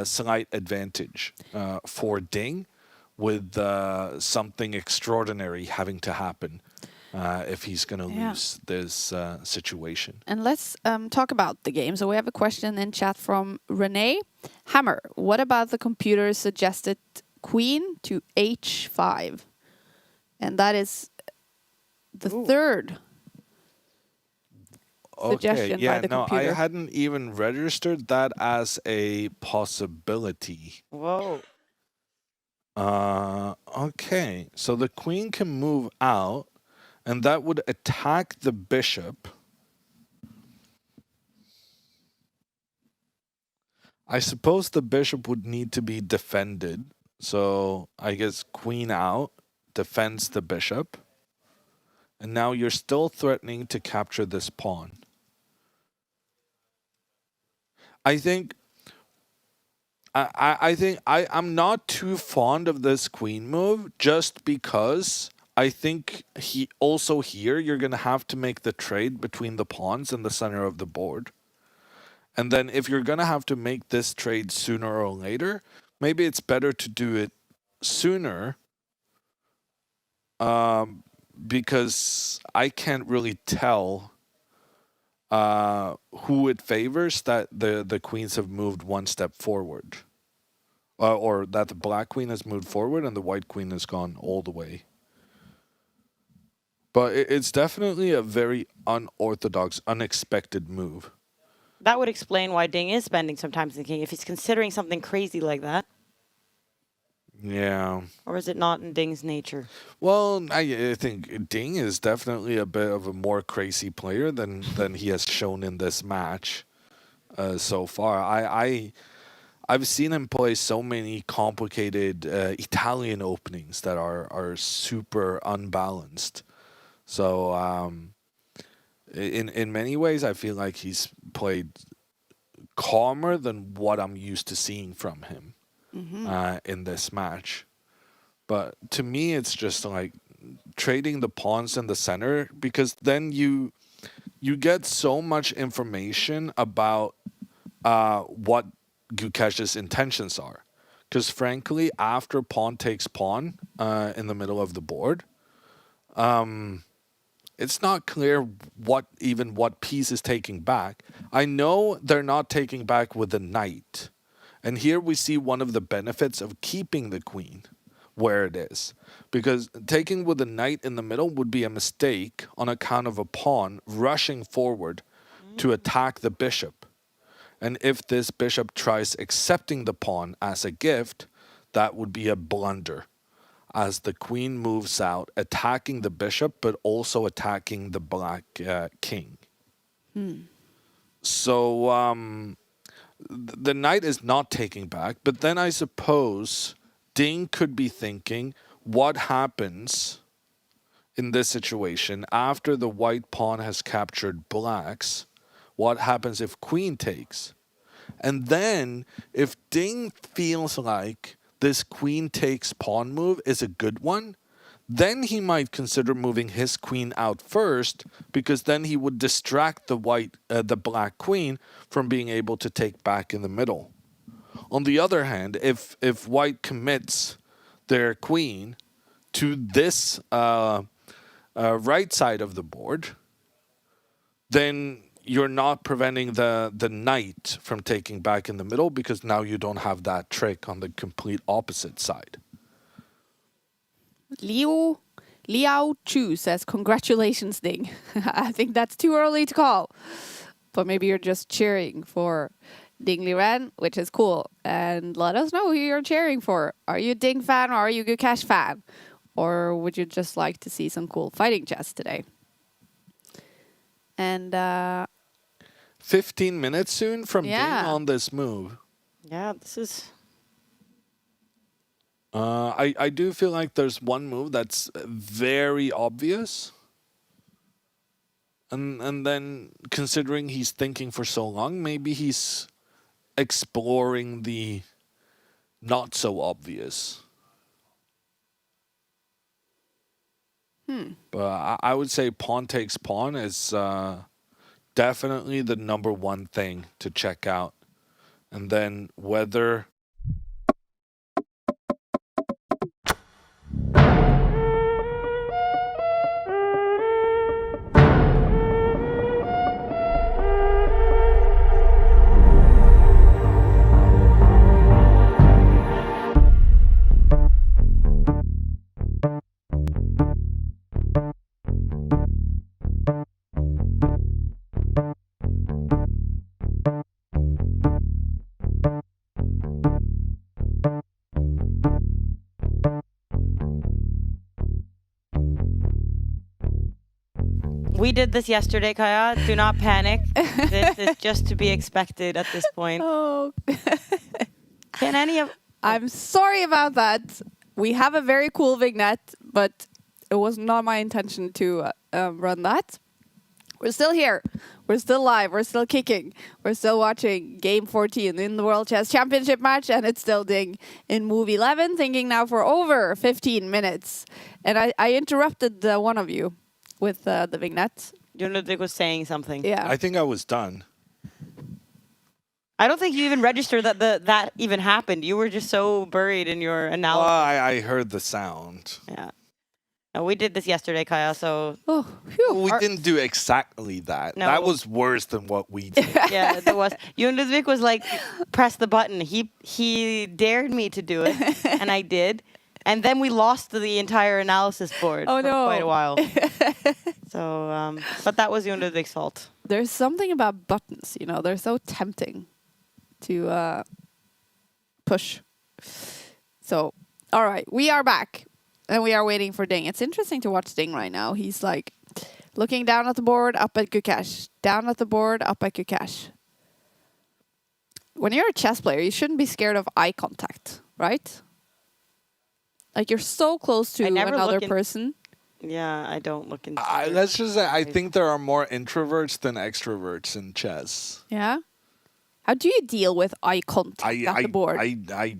slight advantage for Ding, with something extraordinary having to happen if he's going to Yeah. lose this situation. And let's talk about the game. So we have a question in chat from Renee Hammer. What about the computer suggested queen to h5? And that is the third suggestion by the computer. I hadn't even registered that as a possibility. Whoa. Okay, so the queen can move out, and that would attack the bishop. I suppose the bishop would need to be defended, so I guess queen out defends the bishop. And now you're still threatening to capture this pawn. I think I'm not too fond of this queen move, just because I think he also here you're going to have to make the trade between the pawns and the center of the board. And then if you're going to have to make this trade sooner or later, maybe it's better to do it sooner, because I can't really tell who it favors that the queens have moved one step forward. Or that the black queen has moved forward and the white queen has gone all the way. But it's definitely a very unorthodox, unexpected move. That would explain why Ding is spending some time thinking if he's considering something crazy like that. Yeah. Or is it not in Ding's nature? Well, I think Ding is definitely a bit of a more crazy player than he has shown in this match so far. I've seen him play so many complicated Italian openings that are super unbalanced. So in many ways, I feel like he's played calmer than what I'm used to seeing from him in this match. But to me, it's just like trading the pawns in the center, because then you get so much information about what Gukesh's intentions are. Because frankly, after pawn takes pawn in the middle of the board, it's not clear what piece is taking back. I know they're not taking back with the knight. And here we see one of the benefits of keeping the queen where it is. Because taking with the knight in the middle would be a mistake on account of a pawn rushing forward to attack the bishop. And if this bishop tries accepting the pawn as a gift, that would be a blunder, as the queen moves out, attacking the bishop, but also attacking the black king. So the knight is not taking back, but then I suppose Ding could be thinking, what happens in this situation after the white pawn has captured blacks? What happens if queen takes? And then if Ding feels like this queen takes pawn move is a good one, then he might consider moving his queen out first, because then he would distract the black queen from being able to take back in the middle. On the other hand, if white commits their queen to this right side of the board, then you're not preventing the knight from taking back in the middle, because now you don't have that trick on the complete opposite side. Liao Chu says, congratulations, Ding. I think that's too early to call. But maybe you're just cheering for Ding Liren, which is cool. And let us know who you're cheering for. Are you a Ding fan or are you a Gukesh fan? Or would you just like to see some cool fighting chess today? And 15 minutes soon from Ding Yeah. on this move. Yeah, this is... I do feel like there's one move that's very obvious. And then considering he's thinking for so long, maybe he's exploring the not so obvious. But I would say pawn takes pawn is definitely the number one thing to check out. And then whether... We did this yesterday, Kaja. Do not panic. This is just to be expected at this point. Oh, Can any of... I'm sorry about that. We have a very cool vignette, but it was not my intention to run that. We're still here. We're still live. We're still kicking. We're still watching Game 14 in the World Chess Championship match, and it's still Ding in move 11, thinking now for over 15 minutes. And I interrupted one of you with the vignette. Jon Ludvig was saying something. Yeah. I think I was done. I don't think you even registered that that even happened. You were just so buried in your Well, analysis. I heard the sound. Yeah. No, we did this yesterday, Kaja, so... Oh, phew. We didn't do exactly that. No. That was worse than what we did. Yeah, there was. Jon Ludvig was like, press the button. He dared me to do it, and I did. And then we lost the entire analysis board Oh, for no. quite a while. So, but that was Jon Ludvig's fault. There's something about buttons, you know, they're so tempting to push. So, all right, we are back. And we are waiting for Ding. It's interesting to watch Ding right now. He's like looking down at the board, up at Gukesh. Down at the board, up at Gukesh. When you're a chess player, you shouldn't be scared of eye contact, right? Like you're so close to I never another look in- person. Yeah, I don't look into Let's just say I think there are more introverts than extroverts in chess. Yeah. How do you deal with eye contact at the board? I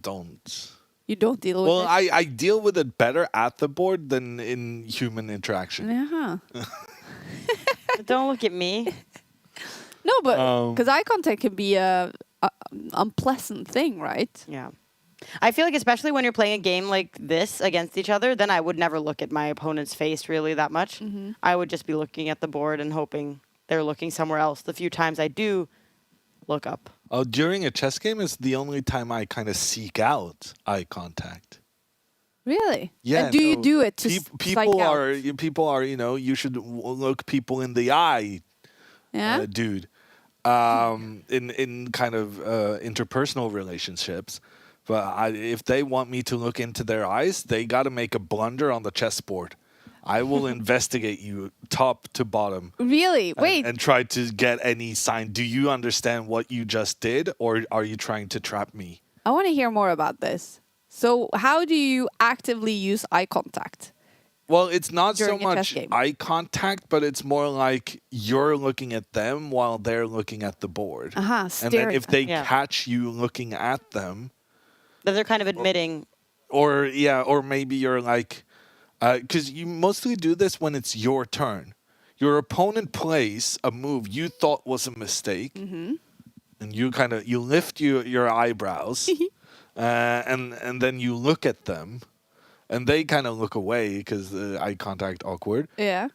don't. You don't deal with Well, it? I deal with it better at the board than in human interaction. Yeah. Don't look at me. No, but because eye contact can be a unpleasant thing, right? Yeah. I feel like especially when you're playing a game like this against each other, then I would never look at my opponent's face really that much. Mm-hmm. I would just be looking at the board and hoping they're looking somewhere else. The few times I do look up. Oh, during a chess game is the only time I kind of seek out eye contact. Really? Yeah. And do you no, do it to people out? are you should look people in the eye, Yeah. dude. In kind of interpersonal relationships. But if they want me to look into their eyes, they got to make a blunder on the chessboard. I will investigate you top to bottom. Really? Wait. And try to get any sign. Do you understand what you just did, or are you trying to trap me? I want to hear more about this. So, how do you actively use eye contact? Well, it's not During so a chess much game. eye contact, but it's more like you're looking at them while they're looking at the board. Uh-huh, And then staring if at they Yeah. catch you looking at them, That they're kind of admitting. or maybe you're like, because you mostly do this when it's your turn. Your opponent plays a move you thought was a mistake, Mm-hmm. and you lift your eyebrows, and then you look at them, and they kind of look away because the eye contact awkward. Yeah.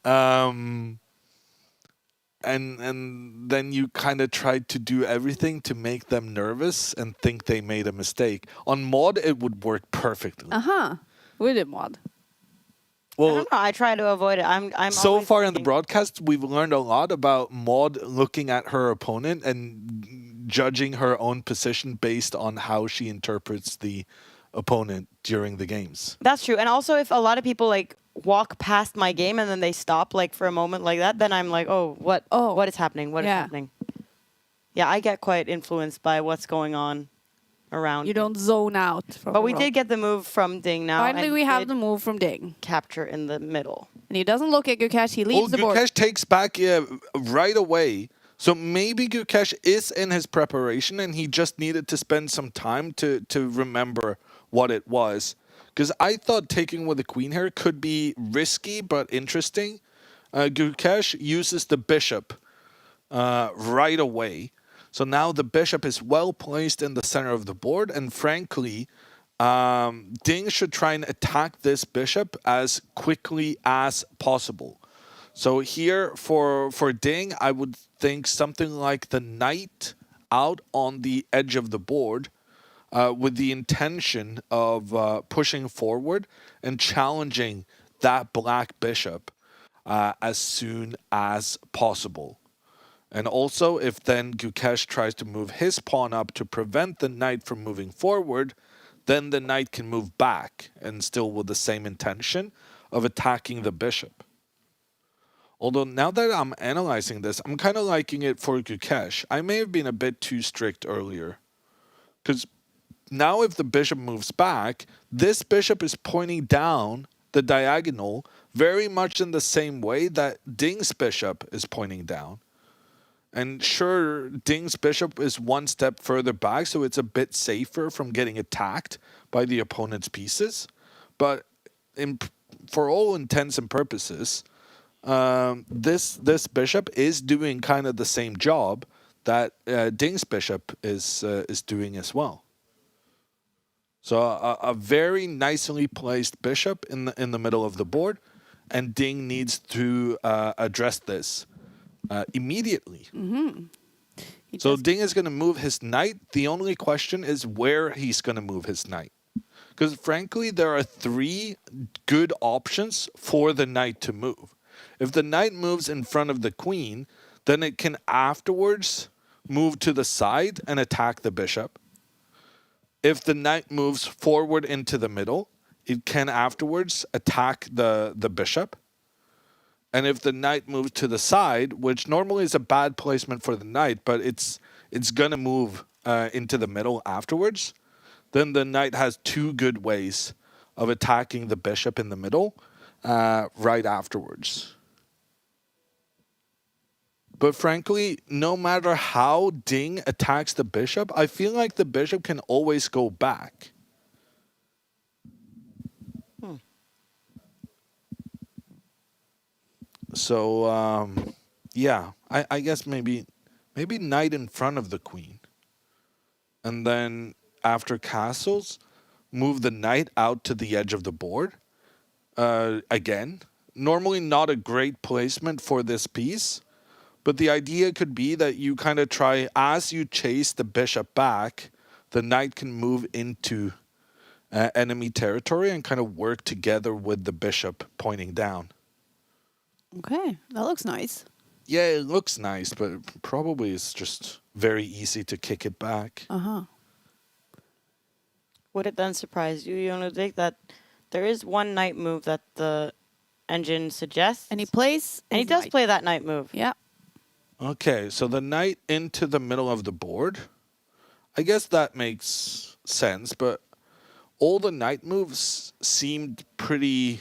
And then you kind of try to do everything to make them nervous and think they made a mistake. On Maud, it would work perfectly. Uh-huh. With it, Maud. I Well, don't know. I try to avoid it. I'm so always far in the thinking- broadcast, we've learned a lot about Maud looking at her opponent and judging her own position based on how she interprets the opponent during the games. That's true. And also, if a lot of people like walk past my game and then they stop like for a moment like that, then I'm like, what is happening? What is Yeah. happening? Yeah, I get quite influenced by what's going on around. You don't zone out. From But the we rope. did get the move from Ding now. Finally, and we he have did the move from Ding. capture in the middle. And he doesn't look at Gukesh. He leaves the board. Gukesh takes back right away. So maybe Gukesh is in his preparation and he just needed to spend some time to remember what it was. Because I thought taking with the queen here could be risky but interesting. Gukesh uses the bishop right away. So now the bishop is well placed in the center of the board. And frankly, Ding should try and attack this bishop as quickly as possible. So here for Ding, I would think something like the knight out on the edge of the board with the intention of pushing forward and challenging that black bishop as soon as possible. And also, if then Gukesh tries to move his pawn up to prevent the knight from moving forward, then the knight can move back and still with the same intention of attacking the bishop. Although now that I'm analyzing this, I'm kind of liking it for Gukesh. I may have been a bit too strict earlier. Because now if the bishop moves back, this bishop is pointing down the diagonal very much in the same way that Ding's bishop is pointing down. And sure, Ding's bishop is one step further back, so it's a bit safer from getting attacked by the opponent's pieces. But for all intents and purposes, this bishop is doing kind of the same job that Ding's bishop is doing as well. So a very nicely placed bishop in the middle of the board, and Ding needs to address this immediately. So Ding is going to move his knight. The only question is where he's going to move his knight. Because frankly, there are 3 good options for the knight to move. If the knight moves in front of the queen, then it can afterwards move to the side and attack the bishop. If the knight moves forward into the middle, it can afterwards attack the bishop. And if the knight moves to the side, which normally is a bad placement for the knight, but it's going to move into the middle afterwards, then the knight has 2 good ways of attacking the bishop in the middle right afterwards. But frankly, no matter how Ding attacks the bishop, I feel like the bishop can always go back. So, yeah, I guess maybe knight in front of the queen. And then after castles, move the knight out to the edge of the board. Again, normally not a great placement for this piece. But the idea could be that you kind of try, as you chase the bishop back, the knight can move into enemy territory and kind of work together with the bishop pointing down. Okay, that looks nice. Yeah, it looks nice, but probably it's just very easy to kick it back. Would it then surprise you, Jon Ludvig, that there is one knight move that the engine suggests? And he plays. And he his does knight. play that knight move. Yeah. Okay, so the knight into the middle of the board. I guess that makes sense, but all the knight moves seemed pretty...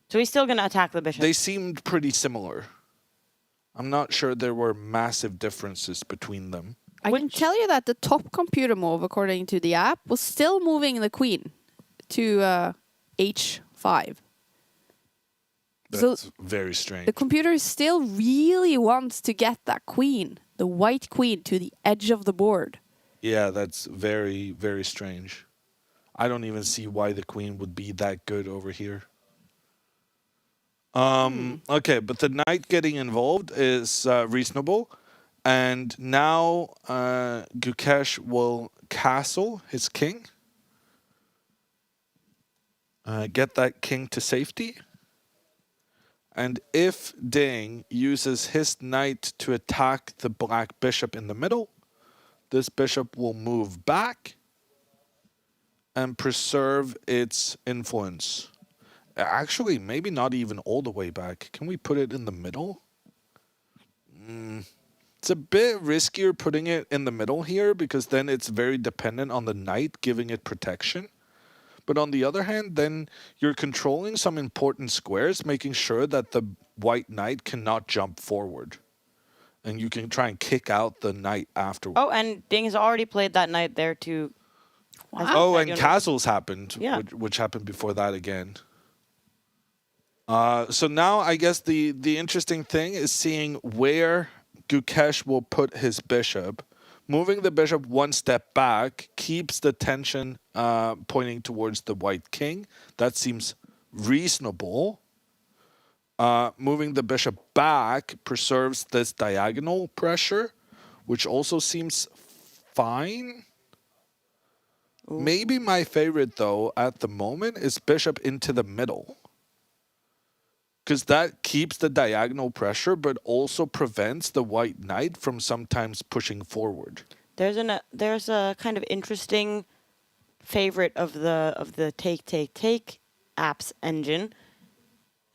So he's still going to attack the bishop. They seemed pretty similar. I'm not sure there were massive differences between them. I can tell you that the top computer move, according to the app, was still moving the queen to h5. That's very strange. The computer still really wants to get that queen, the white queen, to the edge of the board. Yeah, that's very, very strange. I don't even see why the queen would be that good over here. Okay, but the knight getting involved is reasonable. And now Gukesh will castle his king. Get that king to safety. And if Ding uses his knight to attack the black bishop in the middle, this bishop will move back and preserve its influence. Actually, maybe not even all the way back. Can we put it in the middle? It's a bit riskier putting it in the middle here because then it's very dependent on the knight giving it protection. But on the other hand, then you're controlling some important squares, making sure that the white knight cannot jump forward. And you can try and kick out the knight afterwards. Oh, and Ding has already played that knight there to... Wow. Oh, and castles happened, Yeah. which happened before that again. So now I guess the interesting thing is seeing where Gukesh will put his bishop. Moving the bishop one step back keeps the tension pointing towards the white king. That seems reasonable. Moving the bishop back preserves this diagonal pressure, which also seems fine. Ooh. Maybe my favorite, though, at the moment is bishop into the middle. Because that keeps the diagonal pressure, but also prevents the white knight from sometimes pushing forward. There's a kind of interesting favorite of the take apps engine,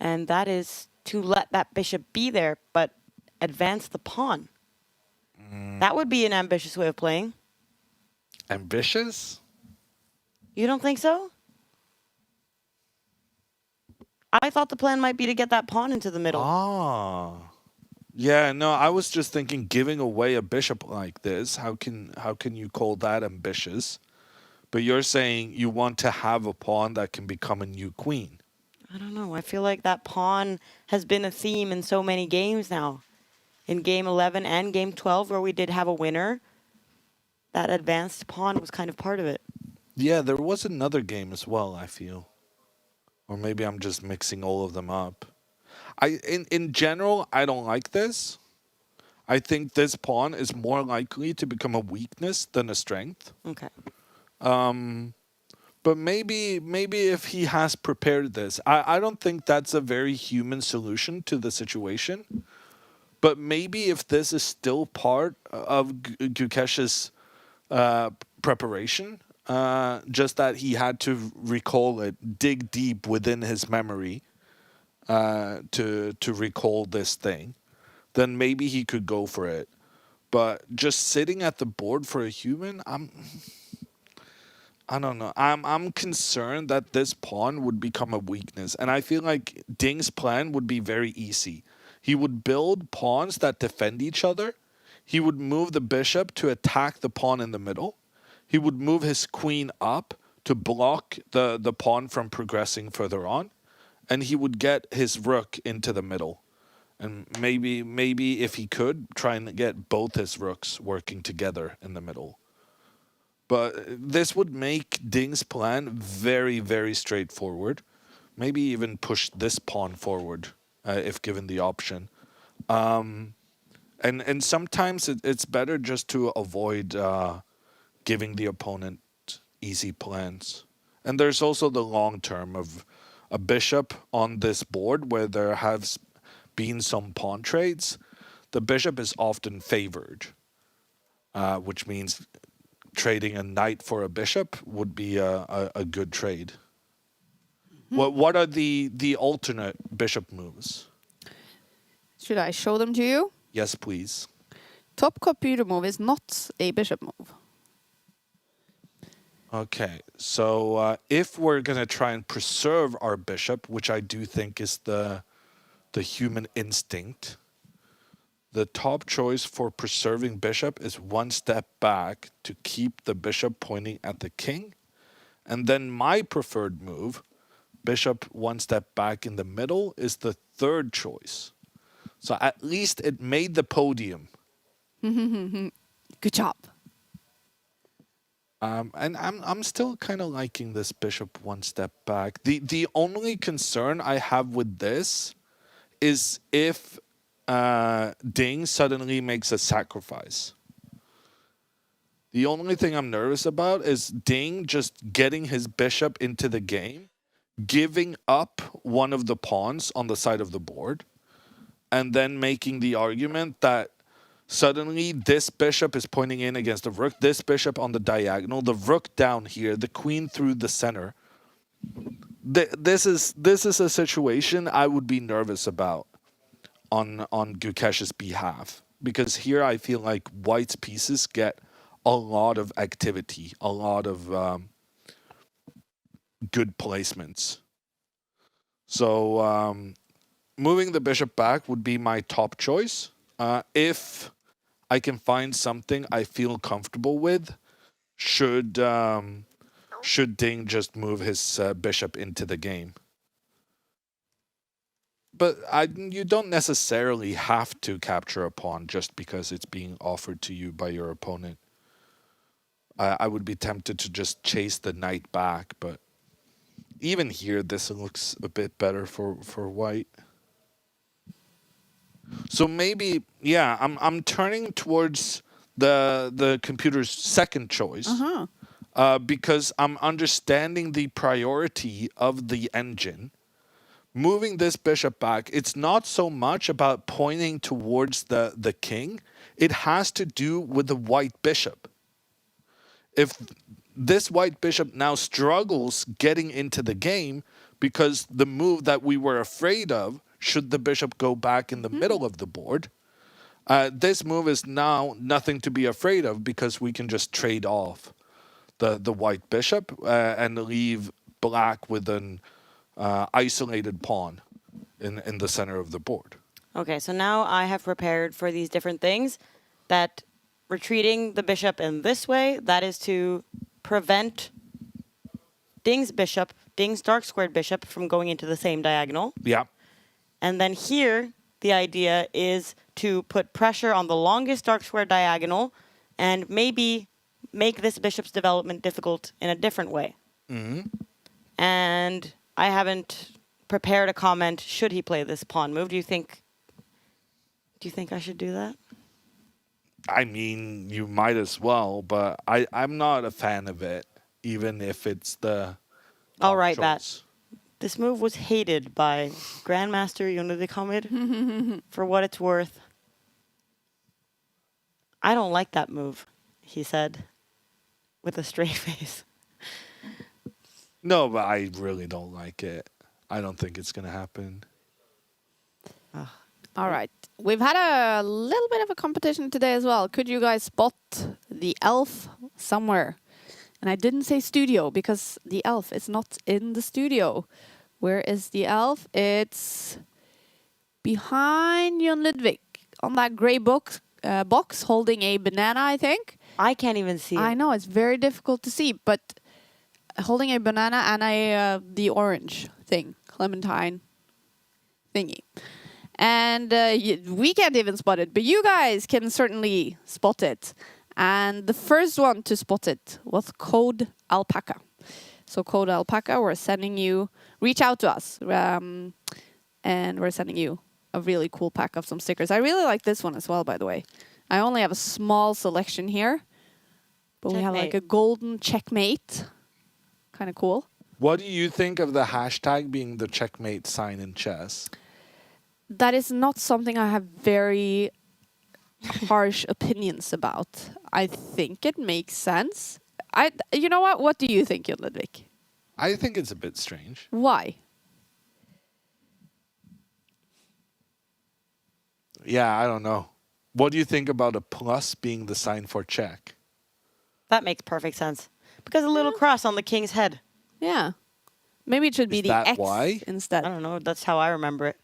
and that is to let that bishop be there, but advance the pawn. That would be an ambitious way of playing. Ambitious? You don't think so? I thought the plan might be to get that pawn into the middle. Ah. Yeah, no, I was just thinking giving away a bishop like this, how can you call that ambitious? But you're saying you want to have a pawn that can become a new queen. I don't know. I feel like that pawn has been a theme in so many games now. In game 11 and game 12, where we did have a winner, that advanced pawn was kind of part of it. Yeah, there was another game as well, I feel. Or maybe I'm just mixing all of them up. In general, I don't like this. I think this pawn is more likely to become a weakness than a strength. Okay. But maybe if he has prepared this, I don't think that's a very human solution to the situation. But maybe if this is still part of Gukesh's preparation, just that he had to recall it, dig deep within his memory to recall this thing, then maybe he could go for it. But just sitting at the board for a human, I don't know. I'm concerned that this pawn would become a weakness, and I feel like Ding's plan would be very easy. He would build pawns that defend each other. He would move the bishop to attack the pawn in the middle. He would move his queen up to block the pawn from progressing further on, and he would get his rook into the middle. And maybe if he could, try and get both his rooks working together in the middle. But this would make Ding's plan very, very straightforward. Maybe even push this pawn forward if given the option. And sometimes it's better just to avoid giving the opponent easy plans. And there's also the long term of a bishop on this board where there has been some pawn trades. The bishop is often favored, which means trading a knight for a bishop would be a good trade. What are the alternate bishop moves? Should I show them to you? Yes, please. Top computer move is not a bishop move. Okay, so if we're going to try and preserve our bishop, which I do think is the human instinct, the top choice for preserving bishop is one step back to keep the bishop pointing at the king. And then my preferred move, bishop one step back in the middle, is the third choice. So at least it made the podium. Good job. And I'm still kind of liking this bishop one step back. The only concern I have with this is if Ding suddenly makes a sacrifice. The only thing I'm nervous about is Ding just getting his bishop into the game, giving up one of the pawns on the side of the board, and then making the argument that suddenly this bishop is pointing in against the rook, this bishop on the diagonal, the rook down here, the queen through the center. This is a situation I would be nervous about on Gukesh's behalf, because here I feel like White's pieces get a lot of activity, a lot of good placements. So moving the bishop back would be my top choice. If I can find something I feel comfortable with, should Ding just move his bishop into the game. But you don't necessarily have to capture a pawn just because it's being offered to you by your opponent. I would be tempted to just chase the knight back, but even here, this looks a bit better for White. So maybe, yeah, I'm turning towards the computer's second choice because I'm understanding the priority of the engine. Moving this bishop back, it's not so much about pointing towards the king. It has to do with the white bishop. If this white bishop now struggles getting into the game because the move that we were afraid of, should the bishop go back in the middle of the board, this move is now nothing to be afraid of because we can just trade off the white bishop and leave black with an isolated pawn in the center of the board. Okay, so now I have prepared for these different things. That retreating the bishop in this way, that is to prevent Ding's dark squared bishop, from going into the same diagonal. Yeah. And then here, the idea is to put pressure on the longest dark square diagonal and maybe make this bishop's development difficult in a different way. And I haven't prepared a comment, should he play this pawn move? Do you think I should do that? I mean, you might as well, but I'm not a fan of it, even if it's the All right, choice. Matt. This move was hated by Grandmaster Jon Ludvig Hammer. For what it's worth, I don't like that move, he said, with a straight face. No, but I really don't like it. I don't think it's going to happen. All right. We've had a little bit of a competition today as well. Could you guys spot the elf somewhere? And I didn't say studio because the elf is not in the studio. Where is the elf? It's behind Jon Ludvig on that gray box holding a banana, I think. I can't even see I it. know, it's very difficult to see, but holding a banana and the orange thing, clementine thingy. And we can't even spot it, but you guys can certainly spot it. And the first one to spot it was Code Alpaca. So Code Alpaca, we're sending you, reach out to us, and we're sending you a really cool pack of some stickers. I really like this one as well, by the way. I only have a small selection here, but we have like a golden checkmate. Kind of cool. What do you think of the hashtag being the checkmate sign in chess? That is not something I have very harsh opinions about. I think it makes sense. You know what? What do you think, Jon Ludvig? I think it's a bit strange. Why? Yeah, I don't know. What do you think about a plus being the sign for check? That makes perfect sense. Because a little cross on the king's head. Yeah. Maybe it should be Is the that X why? instead. I don't know. That's how I remember it.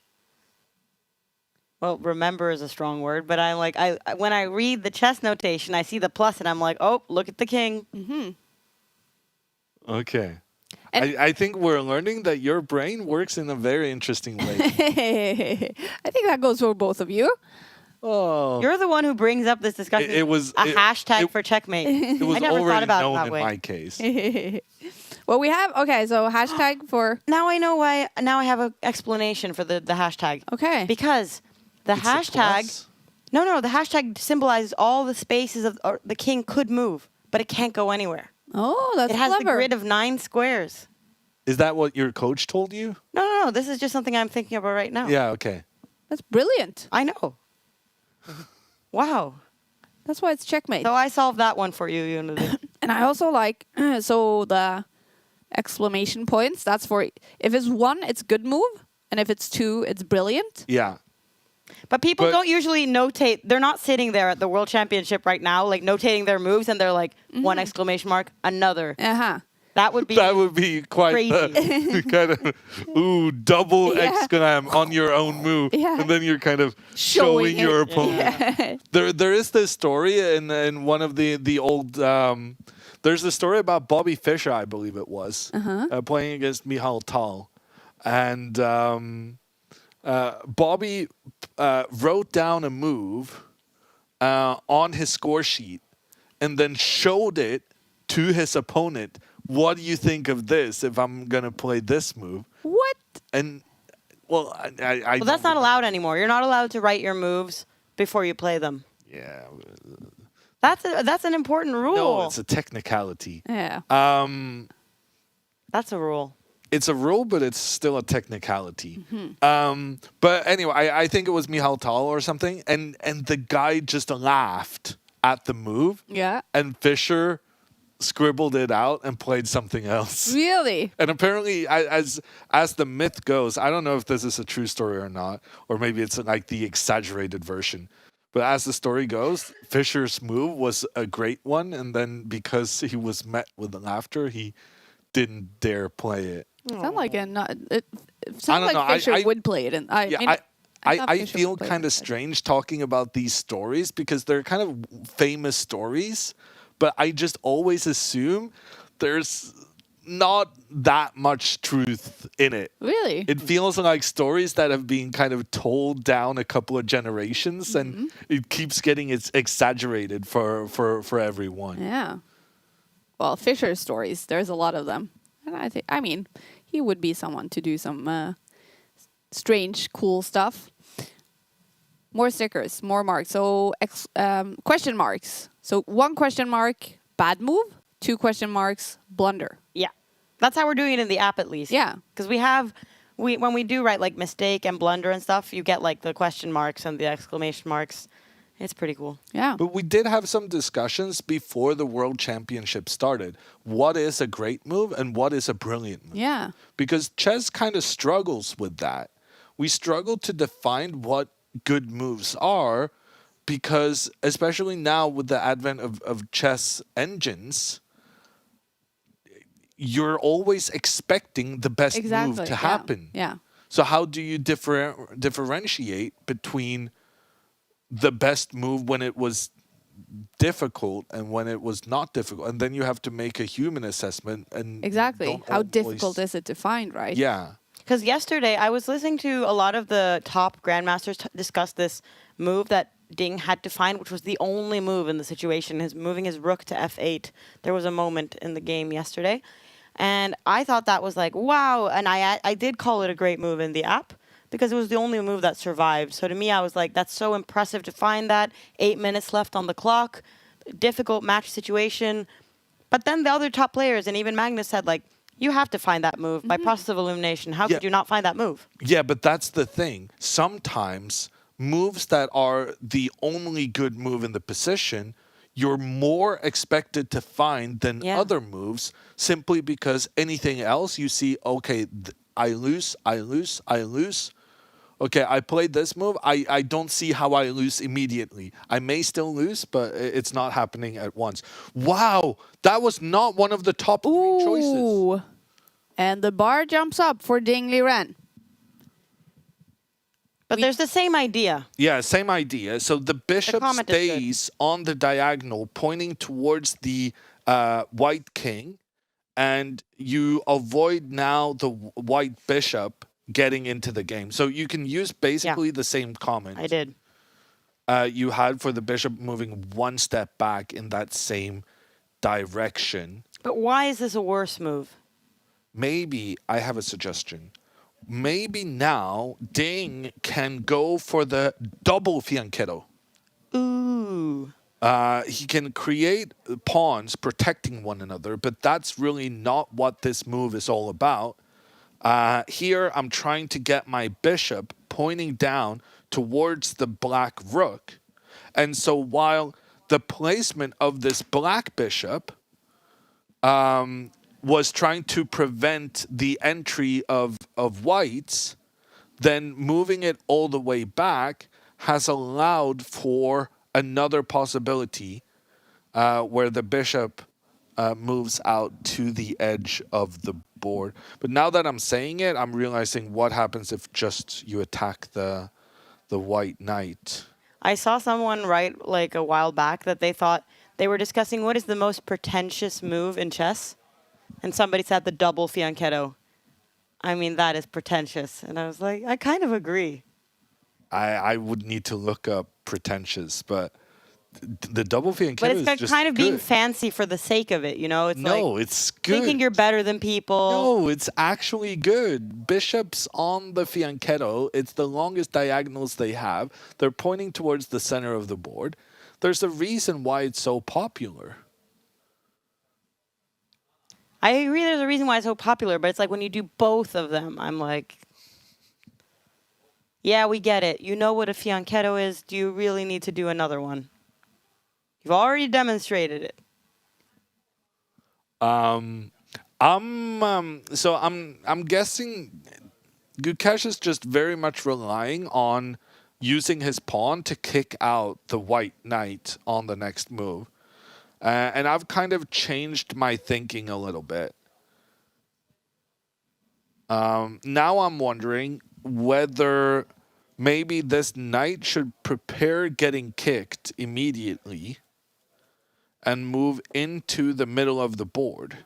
Well, remember is a strong word, but I when I read the chess notation, I see the plus and I'm like, oh, look at the king. Okay. And- I think we're learning that your brain works in a very interesting way. I think that goes for both of you. Oh. You're the one who brings up this discussion. It was a hashtag for checkmate. It was I never already thought about it known that in way. my case. Well, we have, okay, so hashtag for, Now I know why. Now I have an explanation for the hashtag. okay. Because the It's a hashtag. plus? No, the hashtag symbolizes all the spaces of or the king could move, but it can't go anywhere. Oh, that's It has clever. the grid of 9 squares. Is that what your coach told you? No. This is just something I'm thinking about right now. Yeah, okay. That's brilliant. I know. Wow. That's why it's checkmate. So I solved that one for you, Jon. And I also like, so the exclamation points, that's for, if it's 1, it's good move. And if it's 2, it's brilliant. Yeah. But people But- don't usually notate. They're not sitting there at the World Championship right now, like notating their moves, and they're like, one exclamation mark, another. Uh-huh. That would be. That would be quite the kind of, double Yeah. exclam on your own move. Yeah. And then you're kind of Showing showing your it. opponent. There is this story in one of the old, there's a story about Bobby Fischer, I believe it was, playing against Michal Tal. And Bobby wrote down a move on his score sheet and then showed it to his opponent. What do you think of this if I'm going to play this move? What? And, well, I Well, that's not allowed anymore. You're not allowed to write your moves before you play them. Yeah. That's an important rule. No, it's a technicality. Yeah. That's a rule. It's a rule, but it's still a technicality. But anyway, I think it was Michal Tal or something, and the guy just laughed at the move, Yeah. and Fischer scribbled it out and played something else. Really? And apparently, as the myth goes, I don't know if this is a true story or not, or maybe it's like the exaggerated version. But as the story goes, Fischer's move was a great one, and then because he was met with laughter, he didn't dare play it. Sound like it I sound don't like know. Fischer would play it. And Yeah, thought I Fischer feel would play kind it. of strange talking about these stories because they're kind of famous stories, but I just always assume there's not that much truth in it. Really? It feels like stories that have been kind of told down a couple of generations, and it keeps getting exaggerated for everyone. Yeah. Well, Fischer's stories, there's a lot of them. And I mean, he would be someone to do some strange, cool stuff. More stickers, more marks. So, question marks. So, 1 question mark, bad move. 2 question marks, blunder. Yeah. That's how we're doing it in the app, at least. Yeah. Because when we do write like mistake and blunder and stuff, you get like the question marks and the exclamation marks. It's pretty cool. Yeah. But we did have some discussions before the World Championship started. What is a great move and what is a brilliant move? Yeah. Because chess kind of struggles with that. We struggle to define what good moves are because, especially now with the advent of chess engines, you're always expecting the best Exactly. move to yeah. happen. Yeah. So how do you differentiate between the best move when it was difficult and when it was not difficult? And then you have to make a human assessment. And Exactly. don't How always- difficult is it to find, right? Yeah. Because yesterday I was listening to a lot of the top grandmasters discuss this move that Ding had to find, which was the only move in the situation, moving his rook to f8. There was a moment in the game yesterday. And I thought that was like, wow. And I did call it a great move in the app because it was the only move that survived. So to me, I was like, that's so impressive to find that. 8 minutes left on the clock. Difficult match situation. But then the other top players, and even Magnus said, like, you have to find that move by process of elimination. How could you not find that move? Yeah, but that's the thing. Sometimes moves that are the only good move in the position, you're more expected to find than other moves simply because anything else you see, okay, I lose. Okay, I played this move. I don't see how I lose immediately. I may still lose, but it's not happening at once. Wow, that was not one of the top 3 choices. Ooh. And the bar jumps up for Ding Liren. But there's the same idea. Yeah, same idea. So the bishop comment is good. stays on the diagonal, pointing towards the white king, and you avoid now the white bishop getting into the game. So you can use basically the same comment I did. you had for the bishop moving 1 step back in that same direction. But why is this a worse move? Maybe I have a suggestion. Maybe now Ding can go for the double fianchetto. Ooh. He can create pawns protecting one another, but that's really not what this move is all about. Here, I'm trying to get my bishop pointing down towards the black rook. And so while the placement of this black bishop was trying to prevent the entry of whites, then moving it all the way back has allowed for another possibility where the bishop moves out to the edge of the board. But now that I'm saying it, I'm realizing what happens if just you attack the white knight. I saw someone write like a while back that they thought they were discussing what is the most pretentious move in chess. And somebody said the double fianchetto. I mean, that is pretentious. And I was like, I kind of agree. I would need to look up pretentious, but the double fianchetto But is it's just kind of being good. fancy for the sake of it, you know? It's No, like it's good. thinking you're better than people. No, it's actually good. Bishops on the fianchetto, it's the longest diagonals they have. They're pointing towards the center of the board. There's a reason why it's so popular. I agree there's a reason why it's so popular, but it's like when you do both of them, I'm like, yeah, we get it. You know what a fianchetto is. Do you really need to do another one? You've already demonstrated it. I'm guessing Gukesh is just very much relying on using his pawn to kick out the white knight on the next move. And I've kind of changed my thinking a little bit. Now I'm wondering whether maybe this knight should prepare getting kicked immediately and move into the middle of the board.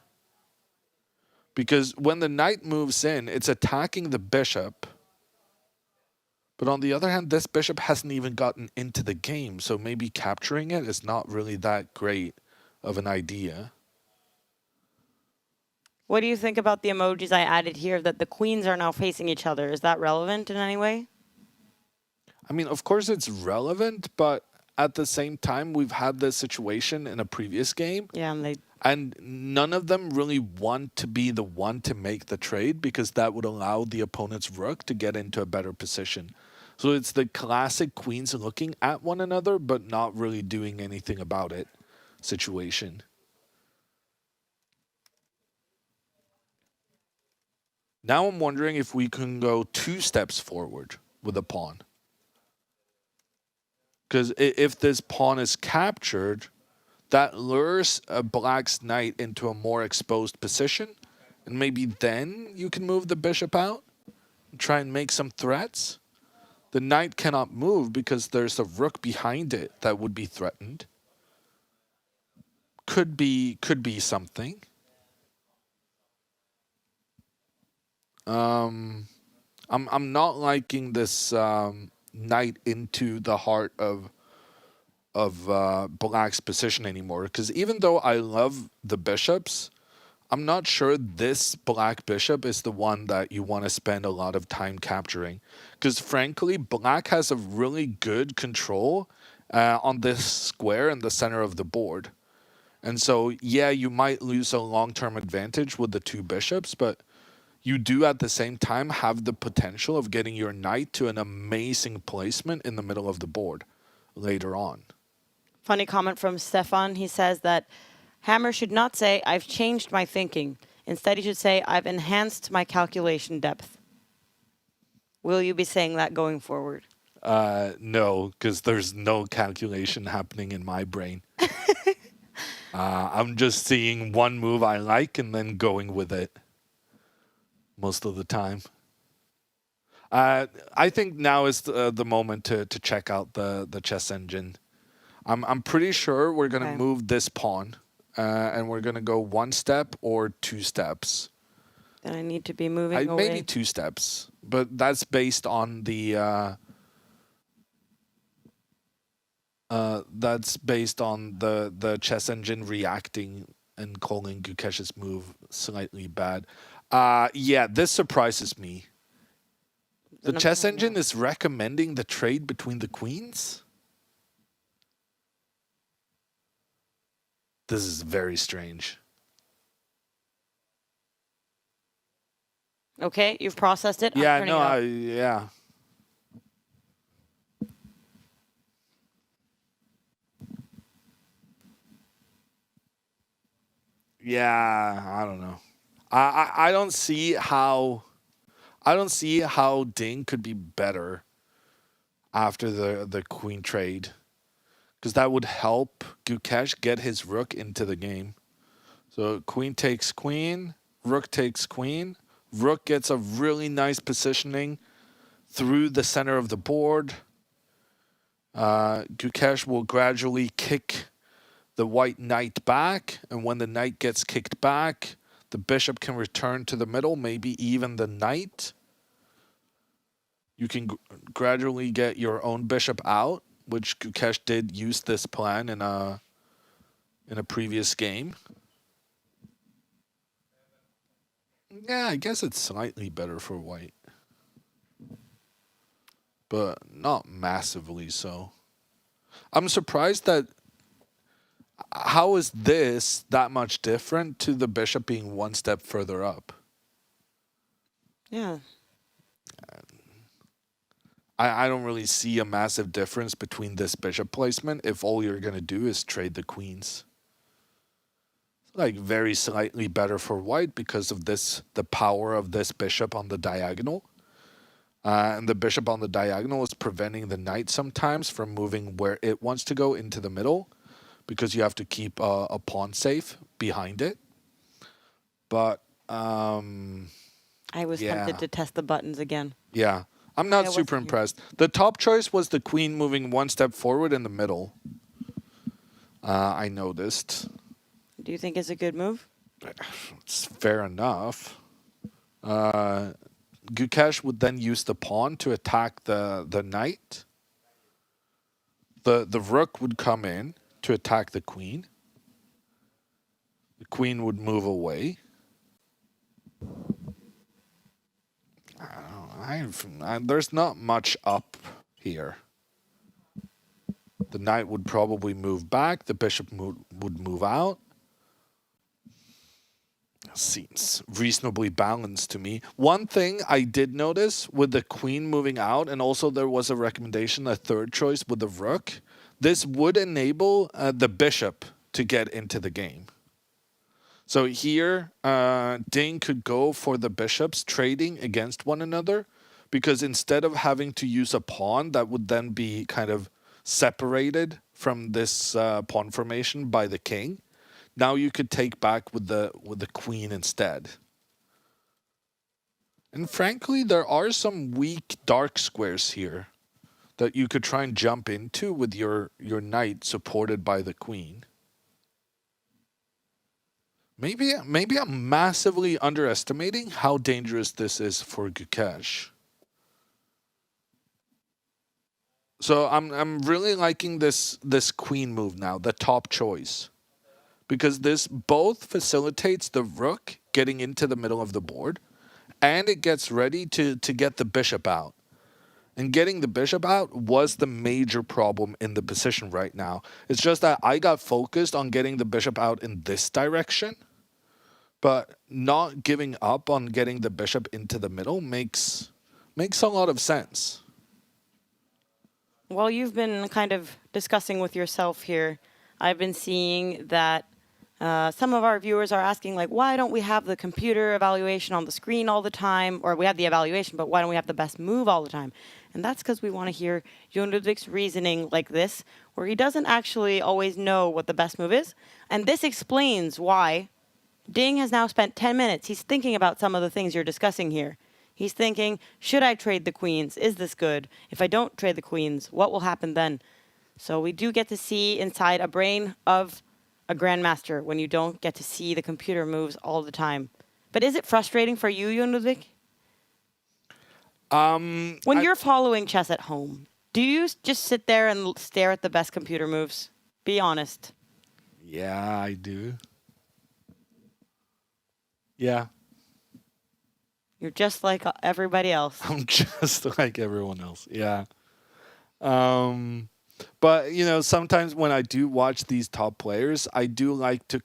Because when the knight moves in, it's attacking the bishop. But on the other hand, this bishop hasn't even gotten into the game, so maybe capturing it is not really that great of an idea. What do you think about the emojis I added here that the queens are now facing each other? Is that relevant in any way? I mean, of course it's relevant, but at the same time, we've had this situation in a previous game. Yeah, And none of them really want to be the one to make the trade because that would allow the opponent's rook to get into a better position. So it's the classic queens looking at one another but not really doing anything about it situation. Now I'm wondering if we can go 2 steps forward with a pawn. Because if this pawn is captured, that lures a black's knight into a more exposed position. And maybe then you can move the bishop out and try and make some threats. The knight cannot move because there's a rook behind it that would be threatened. Could be something. I'm not liking this knight into the heart of black's position anymore, because even though I love the bishops, I'm not sure this black bishop is the one that you want to spend a lot of time capturing, because frankly black has a really good control on this square in the center of the board, and so yeah, you might lose a long-term advantage with the 2 bishops, but you do at the same time have the potential of getting your knight to an amazing placement in the middle of the board later on. funny comment from Stefan. He says that Hammer should not say, "I've changed my thinking." Instead, he should say, "I've enhanced my calculation depth." Will you be saying that going forward? No, because there's no calculation happening in my brain. I'm just seeing one move I like and then going with it most of the time. I think now is the moment to check out the chess engine. I'm pretty sure we're going to move this pawn, and we're going to go 1 step or 2 steps. Then I need to be moving away. Maybe 2 steps, but that's based on the chess engine reacting and calling Gukesh's move slightly bad. Yeah, this surprises me. The chess engine is recommending the trade between the queens? This is very strange. Okay, you've processed it. Yeah, I'm turning it off. yeah. Yeah, I don't know. I don't see how Ding could be better after the queen trade, because that would help Gukesh get his rook into the game. So queen takes queen, rook takes queen. Rook gets a really nice positioning through the center of the board. Gukesh will gradually kick the white knight back, and when the knight gets kicked back, the bishop can return to the middle, maybe even the knight. You can gradually get your own bishop out, which Gukesh did use this plan in a previous game. Yeah, I guess it's slightly better for white, but not massively so. I'm surprised that how is this that much different to the bishop being 1 step further up? Yeah. I don't really see a massive difference between this bishop placement if all you're going to do is trade the queens. It's like very slightly better for white because of this, the power of this bishop on the diagonal. And the bishop on the diagonal is preventing the knight sometimes from moving where it wants to go into the middle, because you have to keep a pawn safe behind it. But I I was tempted to test the buttons again. Yeah. I'm not I super wasn't impressed. The top choice was the queen moving one step forward in the middle. I noticed. Do you think it's a good move? It's fair enough. Gukesh would then use the pawn to attack the knight. The rook would come in to attack the queen. The queen would move away. There's not much up here. The knight would probably move back. The bishop would move out. Seems reasonably balanced to me. One thing I did notice with the queen moving out, and also there was a recommendation, a third choice with the rook. This would enable the bishop to get into the game. So here, Ding could go for the bishops trading against one another, because instead of having to use a pawn that would then be kind of separated from this pawn formation by the king, now you could take back with the queen instead. And frankly, there are some weak dark squares here that you could try and jump into with your knight supported by the queen. Maybe I'm massively underestimating how dangerous this is for Gukesh. So I'm really liking this queen move now, the top choice. Because this both facilitates the rook getting into the middle of the board, and it gets ready to get the bishop out. And getting the bishop out was the major problem in the position right now. It's just that I got focused on getting the bishop out in this direction, but not giving up on getting the bishop into the middle makes a lot of sense. Well, you've been kind of discussing with yourself here. I've been seeing that some of our viewers are asking, like, why don't we have the computer evaluation on the screen all the time? Or we have the evaluation, but why don't we have the best move all the time? And that's because we want to hear Jon Ludvig's reasoning like this, where he doesn't actually always know what the best move is. And this explains why Ding has now spent 10 minutes. He's thinking about some of the things you're discussing here. He's thinking, should I trade the queens? Is this good? If I don't trade the queens, what will happen then? So we do get to see inside a brain of a grandmaster when you don't get to see the computer moves all the time. But is it frustrating for you, Jon Ludvig? When you're following chess at home, do you just sit there and stare at the best computer moves? Be honest. Yeah, I do. Yeah. You're just like everybody else. I'm just like everyone else. Yeah. But, sometimes when I do watch these top players, I do like to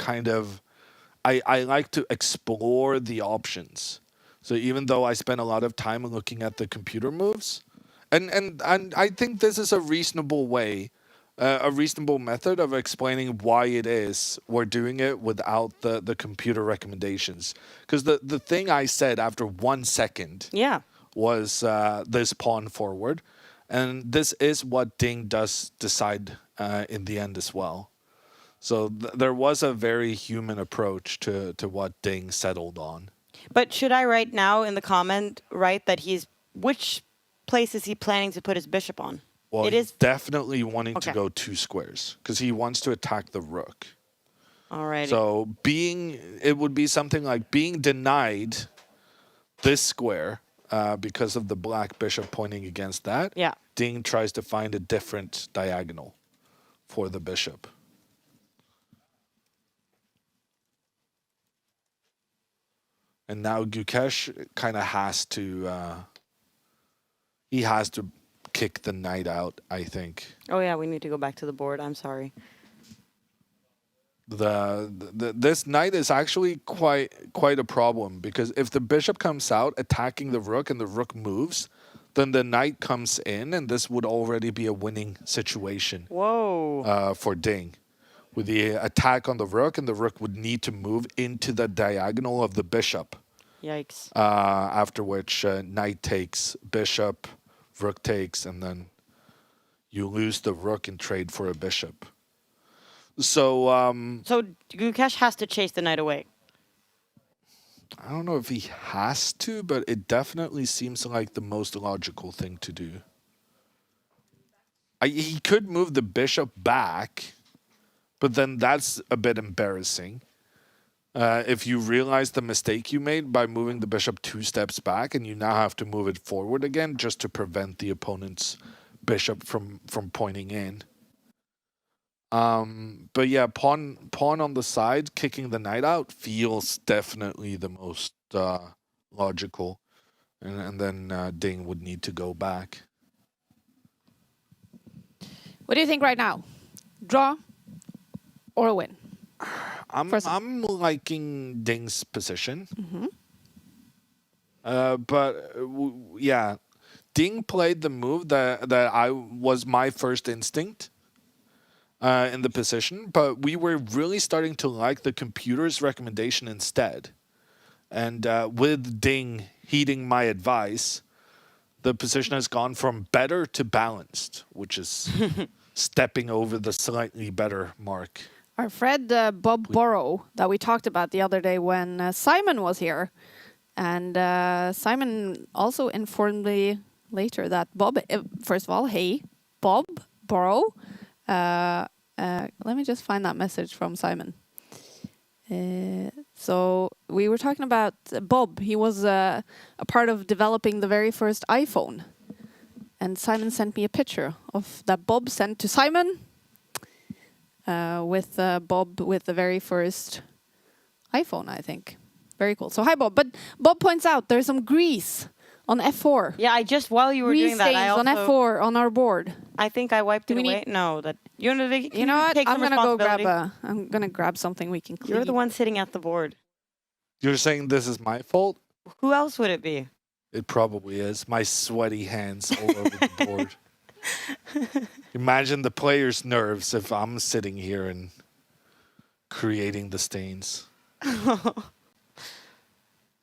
I like to explore the options. So even though I spend a lot of time looking at the computer moves, and I think this is a reasonable way, a reasonable method of explaining why it is we're doing it without the computer recommendations. Because the thing I said after 1 second was this pawn forward. And this is what Ding does decide in the end as well. So there was a very human approach to what Ding settled on. But should I write now in the comment, that which place is he planning to put his bishop on? Well, he's definitely wanting to go 2 squares because he wants to attack the rook. All right. So it would be something like being denied this square because of the black bishop pointing against that. Yeah. Ding tries to find a different diagonal for the bishop. And now Gukesh kind of has to kick the knight out, I think. Oh yeah, we need to go back to the board. I'm sorry. This knight is actually quite a problem, because if the bishop comes out attacking the rook and the rook moves, then the knight comes in, and this would already be a winning situation. Whoa. For Ding. With the attack on the rook, and the rook would need to move into the diagonal of the bishop. Yikes. After which knight takes, bishop, rook takes, and then you lose the rook and trade for a bishop. So So Gukesh has to chase the knight away. I don't know if he has to, but it definitely seems like the most logical thing to do. He could move the bishop back, but then that's a bit embarrassing. If you realize the mistake you made by moving the bishop 2 steps back and you now have to move it forward again just to prevent the opponent's bishop from pointing in. But yeah, pawn on the side, kicking the knight out feels definitely the most logical. And then Ding would need to go back. What do you think right now? Draw or a win? I'm liking Ding's position. But yeah, Ding played the move that I was my first instinct in the position, but we were really starting to like the computer's recommendation instead. And with Ding heeding my advice, the position has gone from better to balanced, which is stepping over the slightly better mark. Our friend Bob Borrow that we talked about the other day when Simon was here. And Simon also informed me later that Bob, first of all, hey, Bob Borrow. Let me just find that message from Simon. So we were talking about Bob. He was a part of developing the very first iPhone. And Simon sent me a picture of that Bob sent to Simon with Bob with the very first iPhone, I think. Very cool. So hi, Bob. But Bob points out there's some grease on F4. Yeah, I just, while you were Grease doing that, I stains on also... F4 on our board. I think I wiped Do it we away. need- No, that... You know what? I'm gonna gonna go grab I'm gonna grab something we can clean. You're the one sitting at the board. You're saying this is my fault? Who else would it be? It probably is. My sweaty hands all over the board. Imagine the player's nerves if I'm sitting here and creating the stains.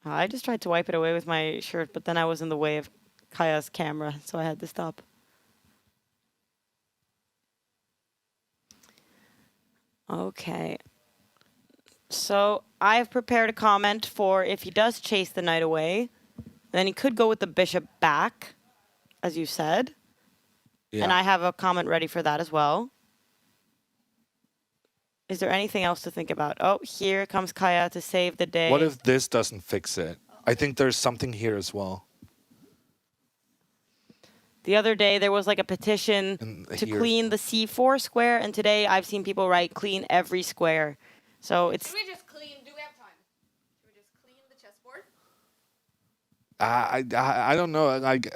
I just tried to wipe it away with my shirt, but then I was in the way of Kaja's camera, so I had to stop. Okay. So I've prepared a comment for if he does chase the knight away, then he could go with the bishop back, as you said. Yeah. And I have a comment ready for that as well. Is there anything else to think about? Oh, here comes Kaja to save the day. What if this doesn't fix it? I think there's something here as well. The other day there was like a petition to here. clean the C4 square, and today I've seen people write clean every square. So it's... Should we just clean? Do we have time? Should we just clean the chessboard? I don't know. Like,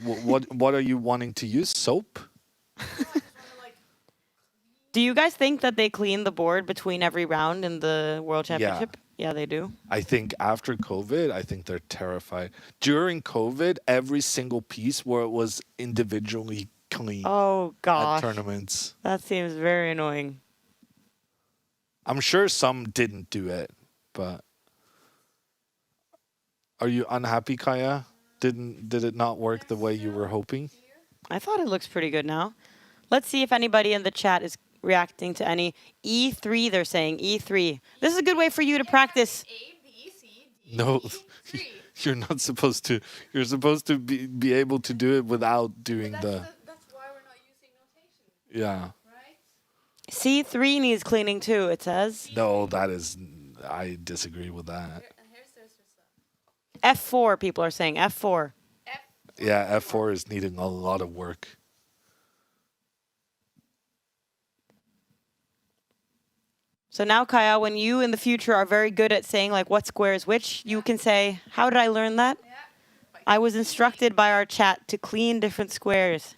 what are you wanting to use? Soap? Do you guys think that they clean the board between every round in the World Championship? Yeah, they do. I think after COVID, I think they're terrified. During COVID, every single piece where it was individually clean Oh, at gosh. tournaments. That seems very annoying. I'm sure some didn't do it, but are you unhappy, Kaja? Did it not work the way you were hoping? I thought it looks pretty good now. Let's see if anybody in the chat is reacting to any E3. They're saying E3. This is a good way for you to practice. A, B, C, D, No, E, 3. you're not supposed to. You're supposed to be able to do it without doing That's why we're not using notation, Yeah. right? C3 needs cleaning too, it says. No, that is. I disagree with that. And here's there's F4, people are saying. F4. Yeah, F4 is needing a lot of work. So now, Kaja, when you in the future are very good at saying like what square is which, you can say, how did I learn that? I was instructed by our chat to clean different squares.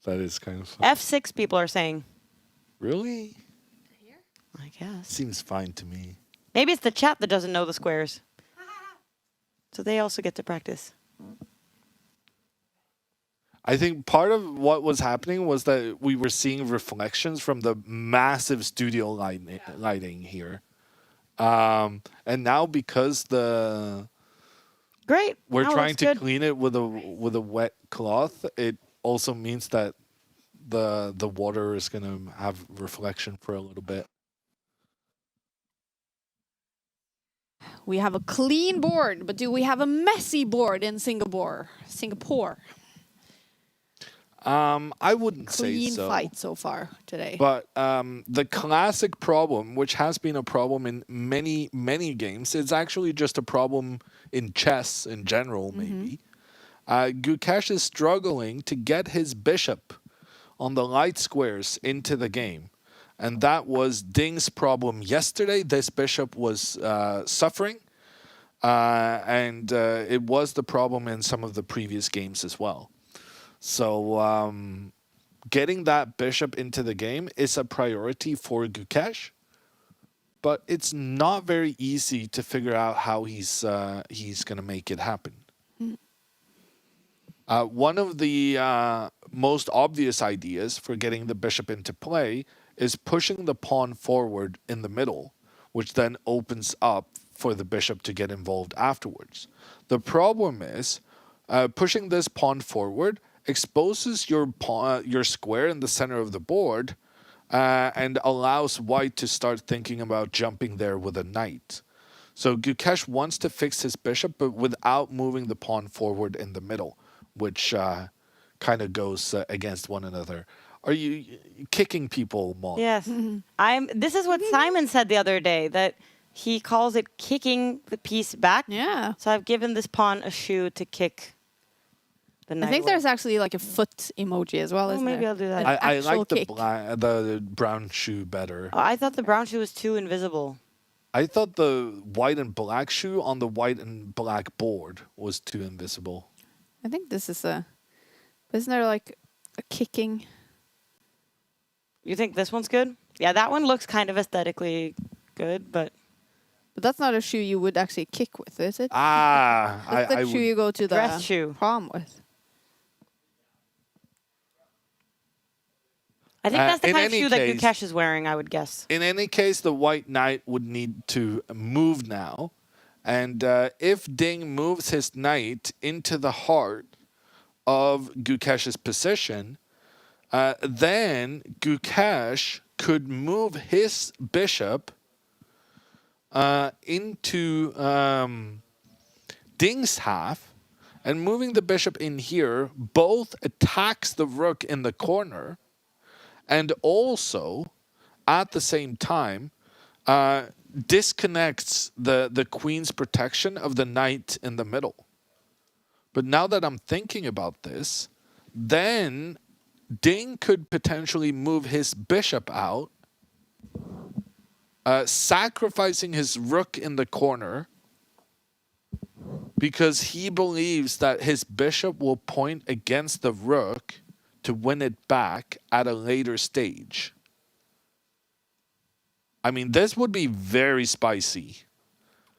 That is kind of fun. F6, people are saying. Really? I guess. Seems fine to me. Maybe it's the chat that doesn't know the squares. So they also get to practice. I think part of what was happening was that we were seeing reflections from the massive studio lighting here. And now because Great. we're Now it trying looks to good. clean it with a wet cloth, it also means that the water is going to have reflection for a little bit. We have a clean board, but do we have a messy board in Singapore? I wouldn't say Clean so. fight so far today. But the classic problem, which has been a problem in many, many games, it's actually just a problem in chess in general, maybe. Gukesh is struggling to get his bishop on the light squares into the game. And that was Ding's problem yesterday. This bishop was suffering. And it was the problem in some of the previous games as well. So getting that bishop into the game is a priority for Gukesh. But it's not very easy to figure out how he's going to make it happen. One of the most obvious ideas for getting the bishop into play is pushing the pawn forward in the middle, which then opens up for the bishop to get involved afterwards. The problem is pushing this pawn forward exposes your square in the center of the board and allows white to start thinking about jumping there with a knight. So Gukesh wants to fix his bishop, but without moving the pawn forward in the middle, which kind of goes against one another. Are you kicking people, Maud? Yes. This is what Simon said the other day, that he calls it kicking the piece back. Yeah. So I've given this pawn a shoe to kick the knight I think away. there's actually like a foot emoji as well, isn't maybe there? I'll do that. An I actual like kick. the brown shoe better. Oh, I thought the brown shoe was too invisible. I thought the white and black shoe on the white and black board was too invisible. I think this is isn't there like a kicking? You think this one's good? Yeah, that one looks kind of aesthetically good, but But that's not a shoe you would actually kick with, is it? That's That's the shoe you go to the Dress shoe. prom with. I think that's the in kind of any shoe case- that Gukesh is wearing, I would guess. In any case, the white knight would need to move now. And if Ding moves his knight into the heart of Gukesh's position, then Gukesh could move his bishop into Ding's half. And moving the bishop in here both attacks the rook in the corner and also, at the same time, disconnects the queen's protection of the knight in the middle. But now that I'm thinking about this, then Ding could potentially move his bishop out, sacrificing his rook in the corner because he believes that his bishop will point against the rook to win it back at a later stage. I mean, this would be very spicy.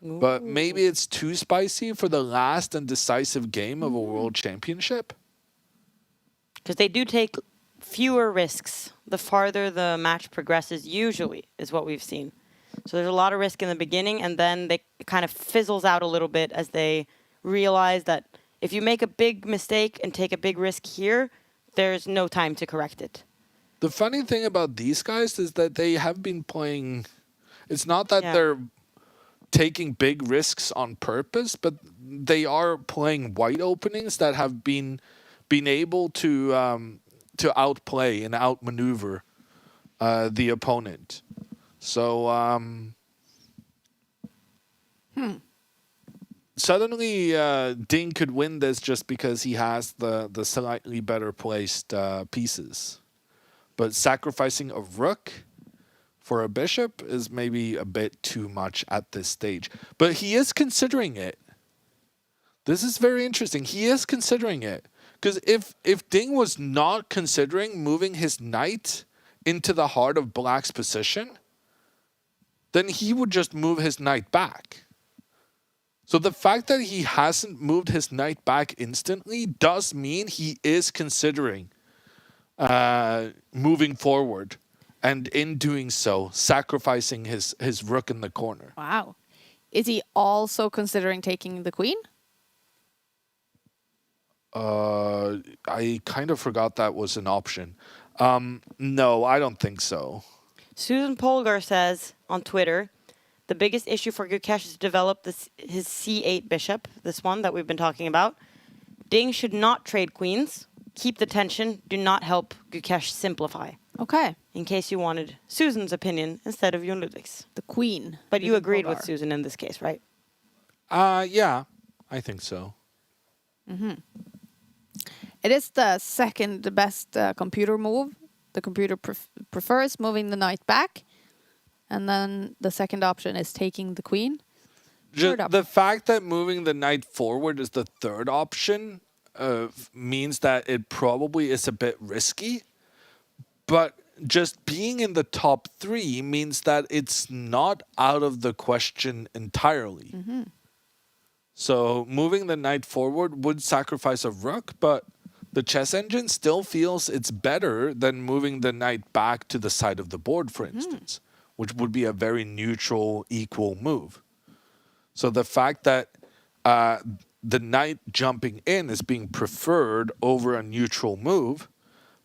But maybe it's too spicy for the last and decisive game of a world championship. Because they do take fewer risks the farther the match progresses, usually, is what we've seen. So there's a lot of risk in the beginning, and then it kind of fizzles out a little bit as they realize that if you make a big mistake and take a big risk here, there's no time to correct it. The funny thing about these guys is that they have been playing... It's not that they're taking big risks on purpose, but they are playing white openings that have been able to outplay and outmaneuver the opponent. So suddenly Ding could win this just because he has the slightly better placed pieces. But sacrificing a rook for a bishop is maybe a bit too much at this stage. But he is considering it. This is very interesting. He is considering it. Because if Ding was not considering moving his knight into the heart of black's position, then he would just move his knight back. So the fact that he hasn't moved his knight back instantly does mean he is considering moving forward, and in doing so, sacrificing his rook in the corner. Wow. Is he also considering taking the queen? I kind of forgot that was an option. No, I don't think so. Susan Polgar says on Twitter The biggest issue for Gukesh is to develop his c8 bishop, this one that we've been talking about. Ding should not trade queens. Keep the tension. Do not help Gukesh simplify. Okay. In case you wanted Susan's opinion instead of Jon Ludvig's. The queen. But you agreed with Susan in this case, right? Yeah, I think so. It is the second best computer move. The computer prefers moving the knight back. And then the second option is taking the queen. The fact that moving the knight forward is the third option means that it probably is a bit risky. But just being in the top 3 means that it's not out of the question entirely. So moving the knight forward would sacrifice a rook, but the chess engine still feels it's better than moving the knight back to the side of the board, for instance, which would be a very neutral, equal move. So the fact that the knight jumping in is being preferred over a neutral move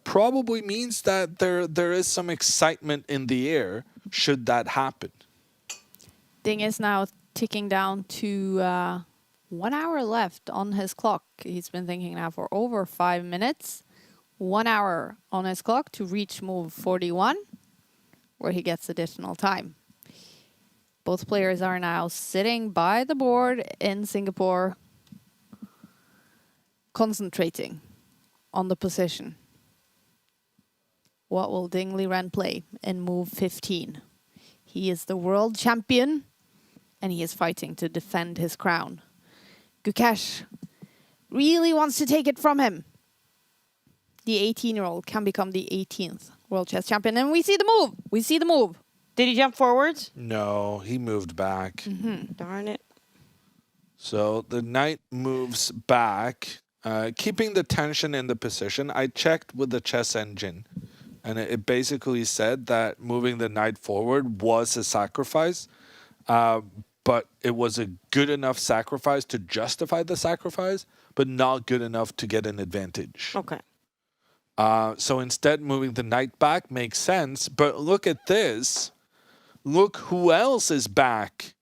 probably means that there is some excitement in the air should that happen. Ding is now ticking down to 1 hour left on his clock. He's been thinking now for over 5 minutes. 1 hour on his clock to reach move 41, where he gets additional time. Both players are now sitting by the board in Singapore, concentrating on the position. What will Ding Liren play in move 15? He is the world champion, and he is fighting to defend his crown. Gukesh really wants to take it from him. The 18-year-old can become the 18th world chess champion, and we see the move. We see the move. Did he jump forwards? No, he moved back. Darn it. So the knight moves back, keeping the tension in the position. I checked with the chess engine, and it basically said that moving the knight forward was a sacrifice, but it was a good enough sacrifice to justify the sacrifice, but not good enough to get an advantage. Okay. So instead, moving the knight back makes sense, but look at this. Look who else is back.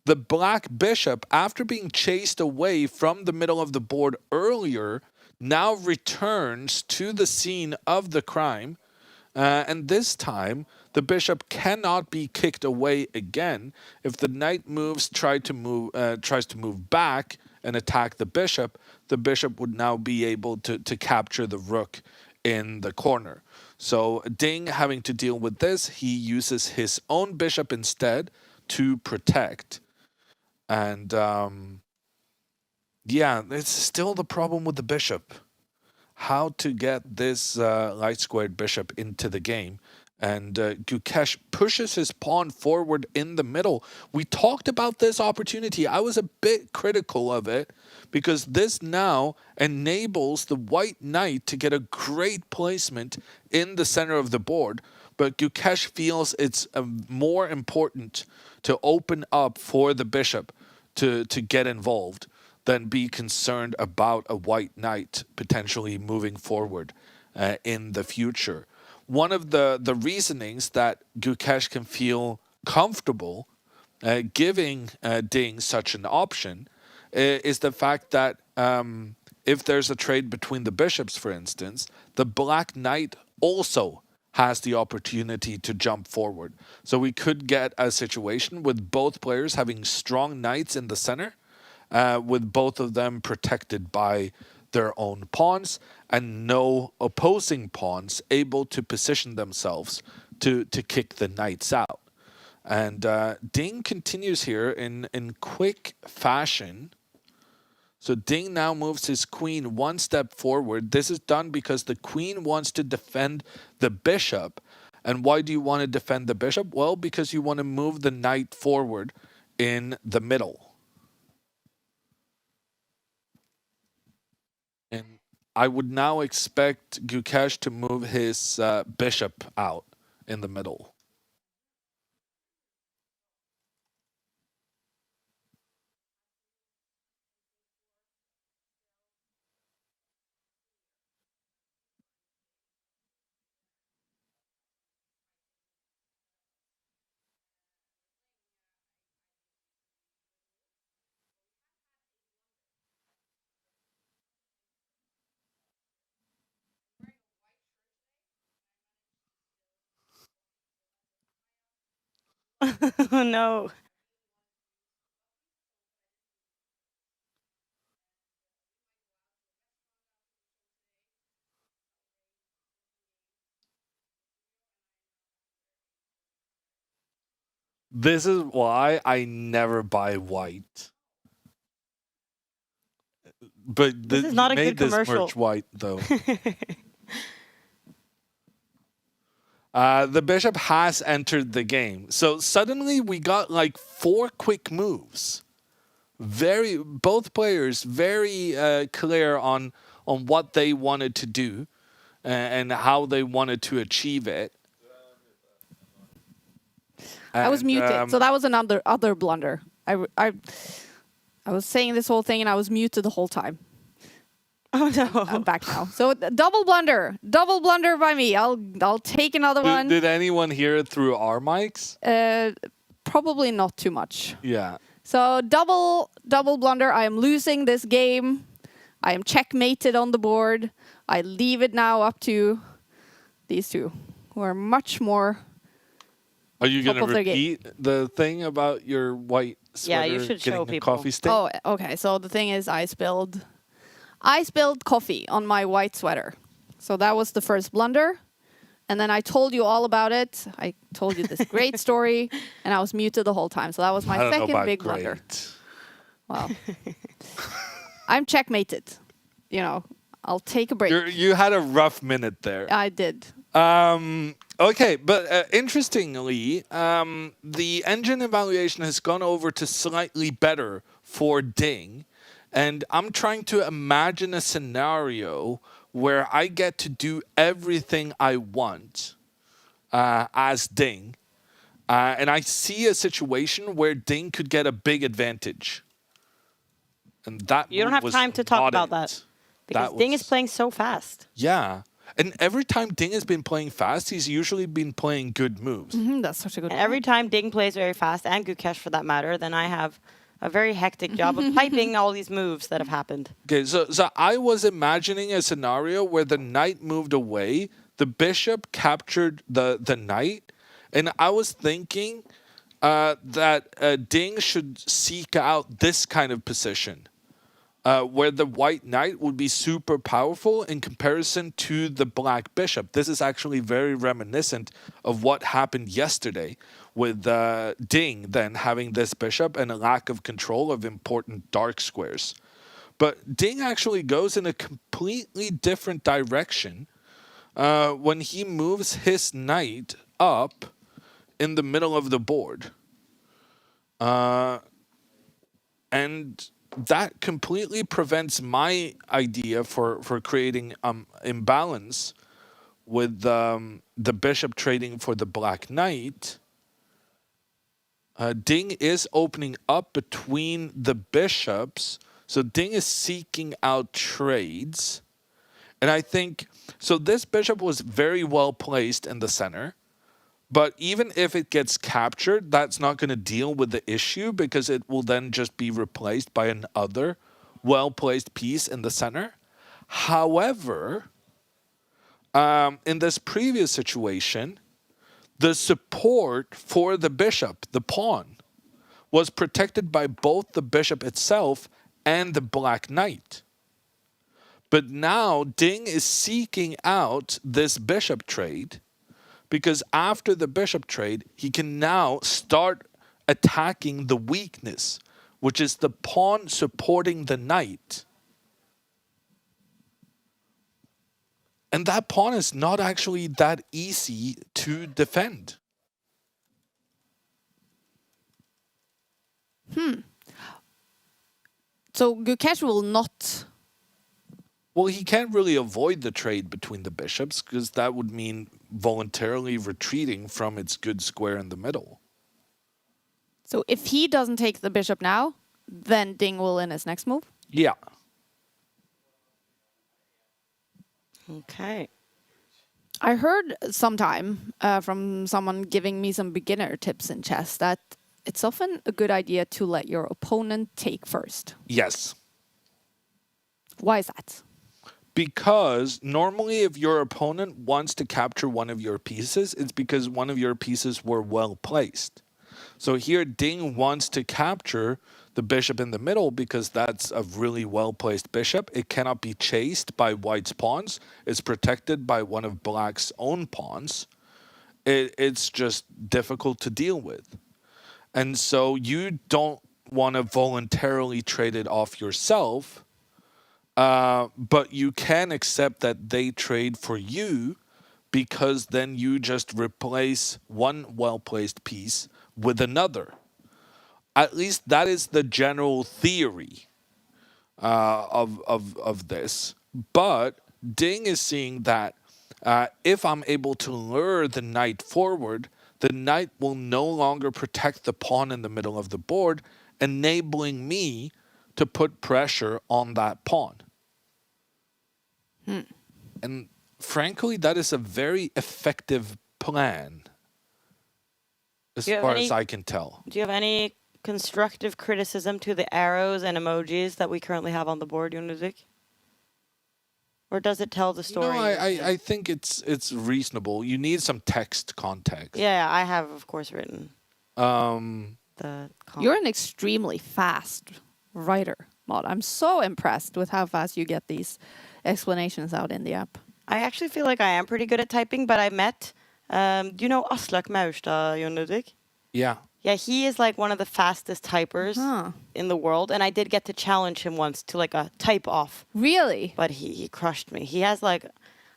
The black bishop, after being chased away from the middle of the board earlier, now returns to the scene of the crime. And this time, the bishop cannot be kicked away again. If the knight tries to move back and attack the bishop would now be able to capture the rook in the corner. So Ding, having to deal with this, he uses his own bishop instead to protect. And yeah, it's still the problem with the bishop. How to get this light squared bishop into the game. And Gukesh pushes his pawn forward in the middle. We talked about this opportunity. I was a bit critical of it because this now enables the white knight to get a great placement in the center of the board. But Gukesh feels it's more important to open up for the bishop to get involved than be concerned about a white knight potentially moving forward in the future. One of the reasonings that Gukesh can feel comfortable giving Ding such an option is the fact that if there's a trade between the bishops, for instance, the black knight also has the opportunity to jump forward. So we could get a situation with both players having strong knights in the center, with both of them protected by their own pawns and no opposing pawns able to position themselves to kick the knights out. And Ding continues here in quick fashion. So Ding now moves his queen one step forward. This is done because the queen wants to defend the bishop. And why do you want to defend the bishop? Well, because you want to move the knight forward in the middle. And I would now expect Gukesh to move his bishop out in the middle. Oh no. This is why I never buy white. But This is not a made good this commercial. merch white though. The bishop has entered the game. So suddenly we got like 4 quick moves. Both players very clear on what they wanted to do and how they wanted to achieve it. I was And, muted, so that was another other blunder. I was saying this whole thing and I was muted the whole time. Oh no. I'm back now. So double blunder by me. I'll take another one. Did anyone hear it through our mics? Probably not too much. Yeah. So double blunder. I am losing this game. I am checkmated on the board. I leave it now up to these two, who are much more. Are you going Top to of their game. repeat the thing about your white sweater Yeah, you should getting show a people. coffee stain? Oh, okay. So the thing is, I spilled coffee on my white sweater. So that was the first blunder. And then I told you all about it. I told you this great story, and I was muted the whole time. So that was my I don't know second about big great. blunder. Well, I'm checkmated. You know, I'll take a break. You had a rough minute there. I did. Okay, but interestingly, the engine evaluation has gone over to slightly better for Ding. And I'm trying to imagine a scenario where I get to do everything I want as Ding. And I see a situation where Ding could get a big advantage. And that You don't move have was time to talk not about it. that. Because That Ding was- is playing so fast. Yeah. And every time Ding has been playing fast, he's usually been playing good moves. That's such a good And one. every time Ding plays very fast, and Gukesh for that matter, then I have a very hectic job of typing all these moves that have happened. Okay, so I was imagining a scenario where the knight moved away, the bishop captured the knight, and I was thinking that Ding should seek out this kind of position, where the white knight would be super powerful in comparison to the black bishop. This is actually very reminiscent of what happened yesterday with Ding then having this bishop and a lack of control of important dark squares. But Ding actually goes in a completely different direction when he moves his knight up in the middle of the board. And that completely prevents my idea for creating imbalance with the bishop trading for the black knight. Ding is opening up between the bishops. So Ding is seeking out trades. And I think, so this bishop was very well placed in the center. But even if it gets captured, that's not going to deal with the issue because it will then just be replaced by another well-placed piece in the center. However, in this previous situation, the support for the bishop, the pawn, was protected by both the bishop itself and the black knight. But now Ding is seeking out this bishop trade because after the bishop trade, he can now start attacking the weakness, which is the pawn supporting the knight. And that pawn is not actually that easy to defend. So Gukesh will not. Well, he can't really avoid the trade between the bishops because that would mean voluntarily retreating from its good square in the middle. So if he doesn't take the bishop now, then Ding will in his next move. Yeah. Okay. I heard sometime from someone giving me some beginner tips in chess that it's often a good idea to let your opponent take first. Yes. Why is that? Because normally if your opponent wants to capture one of your pieces, it's because one of your pieces were well placed. So here Ding wants to capture the bishop in the middle because that's a really well-placed bishop. It cannot be chased by white's pawns. It's protected by one of black's own pawns. It's just difficult to deal with. And so you don't want to voluntarily trade it off yourself, but you can accept that they trade for you because then you just replace one well-placed piece with another. At least that is the general theory of this. But Ding is seeing that if I'm able to lure the knight forward, the knight will no longer protect the pawn in the middle of the board, enabling me to put pressure on that pawn. And frankly, that is a very effective plan, as far as I can tell. Do you have any constructive criticism to the arrows and emojis that we currently have on the board, Jon Ludvig? Or does it tell the story? No, I think it's reasonable. You need some text context. Yeah, I have, of course, written the You're an extremely fast writer, Maud. I'm so impressed with how fast you get these explanations out in the app. I actually feel like I am pretty good at typing, but I met, do you know Aslak Maurstad, Jon Ludvig? Yeah. Yeah, he is like one of the fastest typers in the world, and I did get to challenge him once to like a type off. Really? But he crushed me. He has like,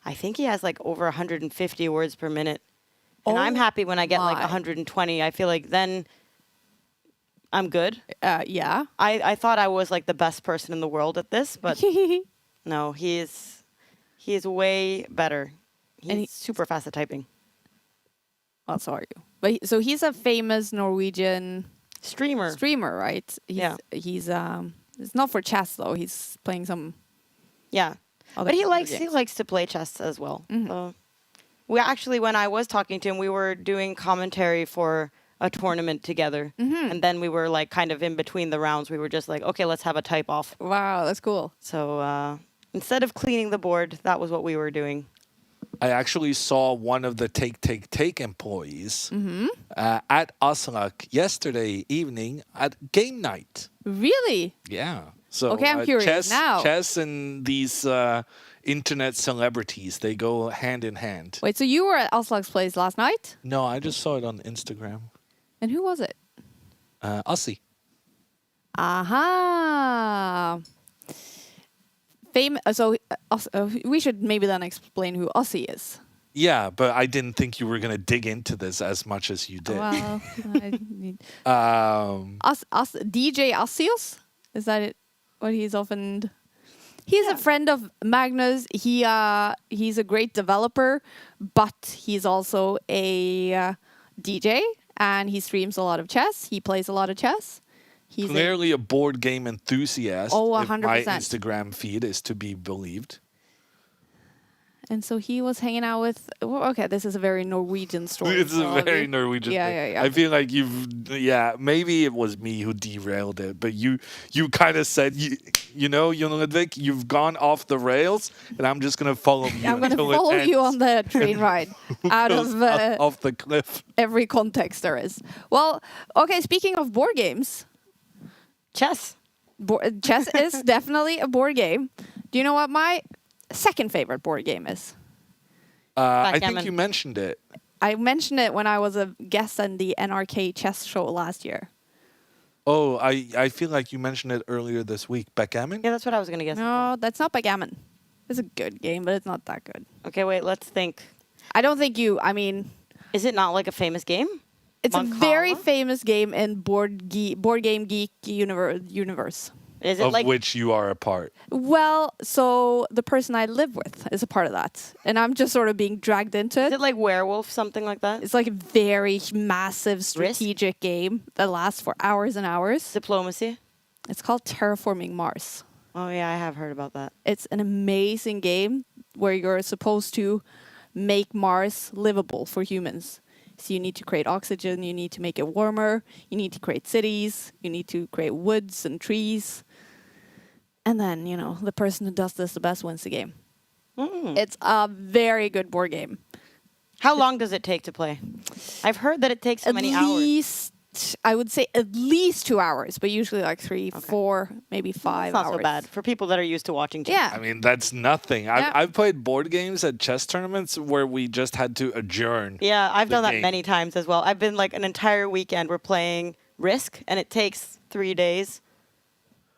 I think he has like over 150 words per minute. And I'm happy when I get like 120. I feel like then I'm good. Yeah. I thought I was like the best person in the world at this, but no, he is way better. He's super fast at typing. Well, so are you. But so he's a famous Norwegian streamer, right? He's yeah. It's not for chess though. He's playing some. Yeah, but he likes to play chess as well. Mm-hmm. So we actually, when I was talking to him, we were doing commentary for a tournament together, and then we were like kind of in between the rounds. We were just like, okay, let's have a type off. Wow, that's cool. So instead of cleaning the board, that was what we were doing. I actually saw one of the Take employees at Aslak yesterday evening at game night. Really? Yeah. So okay, I'm curious now. Chess and these internet celebrities, they go hand in hand. Wait, so you were at Aslak's place last night? No, I just saw it on Instagram. And who was it? Aussie. Aha. We should maybe then explain who Aussie is. Yeah, but I didn't think you were going to dig into this as much as you did. Well, DJ Assios? Is that it? What he's often... He's a friend of Magnus. He's a great developer, but he's also a DJ, and he streams a lot of chess. He plays a lot of chess. He's clearly a board game enthusiast. Oh, 100%. If my Instagram feed is to be believed. And so he was hanging out with... Okay, this is a very Norwegian story. It's a very Norwegian thing. Yeah. I feel like maybe it was me who derailed it, but you kind of said, you know, Jon Ludvig, you've gone off the rails, and I'm just going to follow you. I'm going to follow you on the train ride out of off the cliff. Every context there is. Well, okay, speaking of board games... Chess. Chess is definitely a board game. Do you know what my second favorite board game is? I think you mentioned it. I mentioned it when I was a guest on the NRK chess show last year. Oh, I feel like you mentioned it earlier this week. Backgammon? Yeah, that's what I was going to guess. No, that's not backgammon. It's a good game, but it's not that good. Okay, wait, let's think. I don't think Is it not like a famous game? It's a very famous game in Board Game Geek universe. Is it of which you are a part? Well, so the person I live with is a part of that. And I'm just sort of being dragged into it. Is it like Werewolf, something like that? It's like a very massive strategic game that lasts for hours and hours. Diplomacy? It's called Terraforming Mars. Oh, yeah, I have heard about that. It's an amazing game where you're supposed to make Mars livable for humans. So you need to create oxygen, you need to make it warmer, you need to create cities, you need to create woods and trees. And then, the person who does this the best wins the game. It's a very good board game. How long does it take to play? I've heard that it takes so many hours. At least I would say at least 2 hours, but usually like 3, 4, maybe 5 It's not hours. so bad for people that are used to watching chess. Yeah. I mean, that's nothing. I've played board games at chess tournaments where we just had to adjourn. Yeah, I've the done that game. many times as well. I've been like an entire weekend we're playing Risk, and it takes 3 days.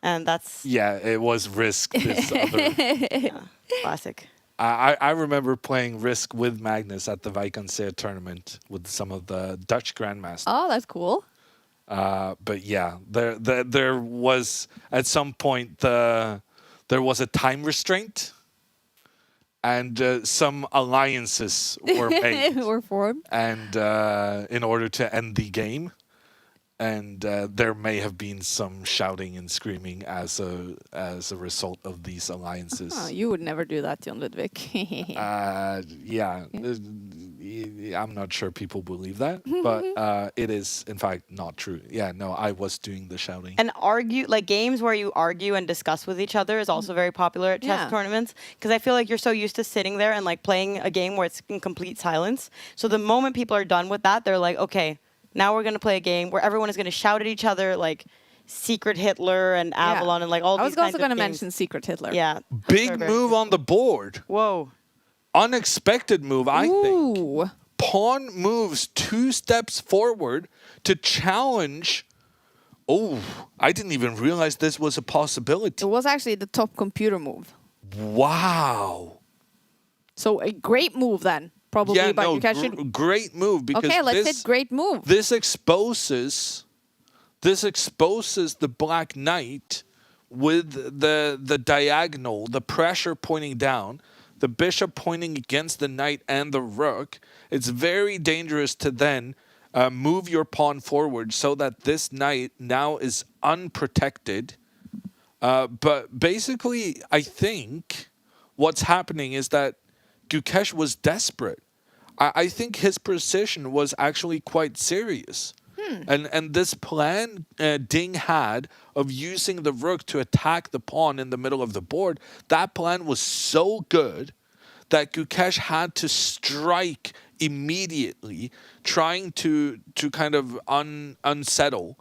And that's Yeah, it was Risk. This other. classic. I remember playing Risk with Magnus at the Vikonsir tournament with some of the Dutch grandmasters. Oh, that's cool. But yeah, there was at some point there was a time restraint, and some alliances were made, Or formed. and in order to end the game, and there may have been some shouting and screaming as a result of these alliances. Oh, you would never do that, Jon Ludvig. Yeah, I'm not sure people believe that, but it is in fact not true. Yeah, no, I was doing the shouting. And games where you argue and discuss with each other is also very popular at chess Yeah. tournaments, because I feel like you're so used to sitting there and like playing a game where it's in complete silence. So the moment people are done with that, they're like, okay, now we're going to play a game where everyone is going to shout at each other like Secret Hitler and Avalon and like all I these was kinds also of going to games. mention Secret Hitler. Yeah. Big They're very move good. on the board. Whoa. Unexpected move, I think. Ooh. Pawn moves 2 steps forward to challenge. Oh, I didn't even realize this was a possibility. It was actually the top computer move. Wow. So a great move then, probably. Yeah, but no, you guys should. great move because Okay, let's this, hit great move. this exposes the Black Knight with the diagonal, the pressure pointing down, the bishop pointing against the knight and the rook. It's very dangerous to then move your pawn forward so that this knight now is unprotected. But basically, I think what's happening is that Gukesh was desperate. I think his position was actually quite serious. And this plan Ding had of using the rook to attack the pawn in the middle of the board, that plan was so good that Gukesh had to strike immediately, trying to kind of unsettle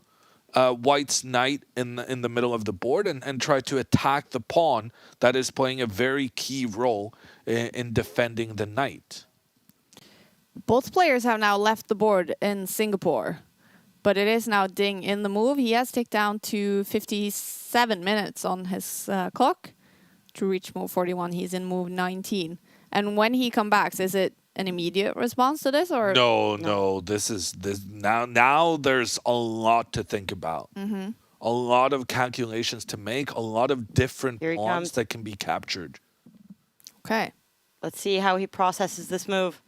White's knight in the middle of the board and try to attack the pawn that is playing a very key role in defending the knight. Both players have now left the board in Singapore, but it is now Ding in the move. He has ticked down to 57 minutes on his clock to reach move 41. He's in move 19. And when he comes back, is it an immediate response to this, or No. This now. There's a lot to think about. Mm-hmm. A lot of calculations to make. A lot of different Here he pawns comes. that can be captured. Okay, Let's see how he processes this move.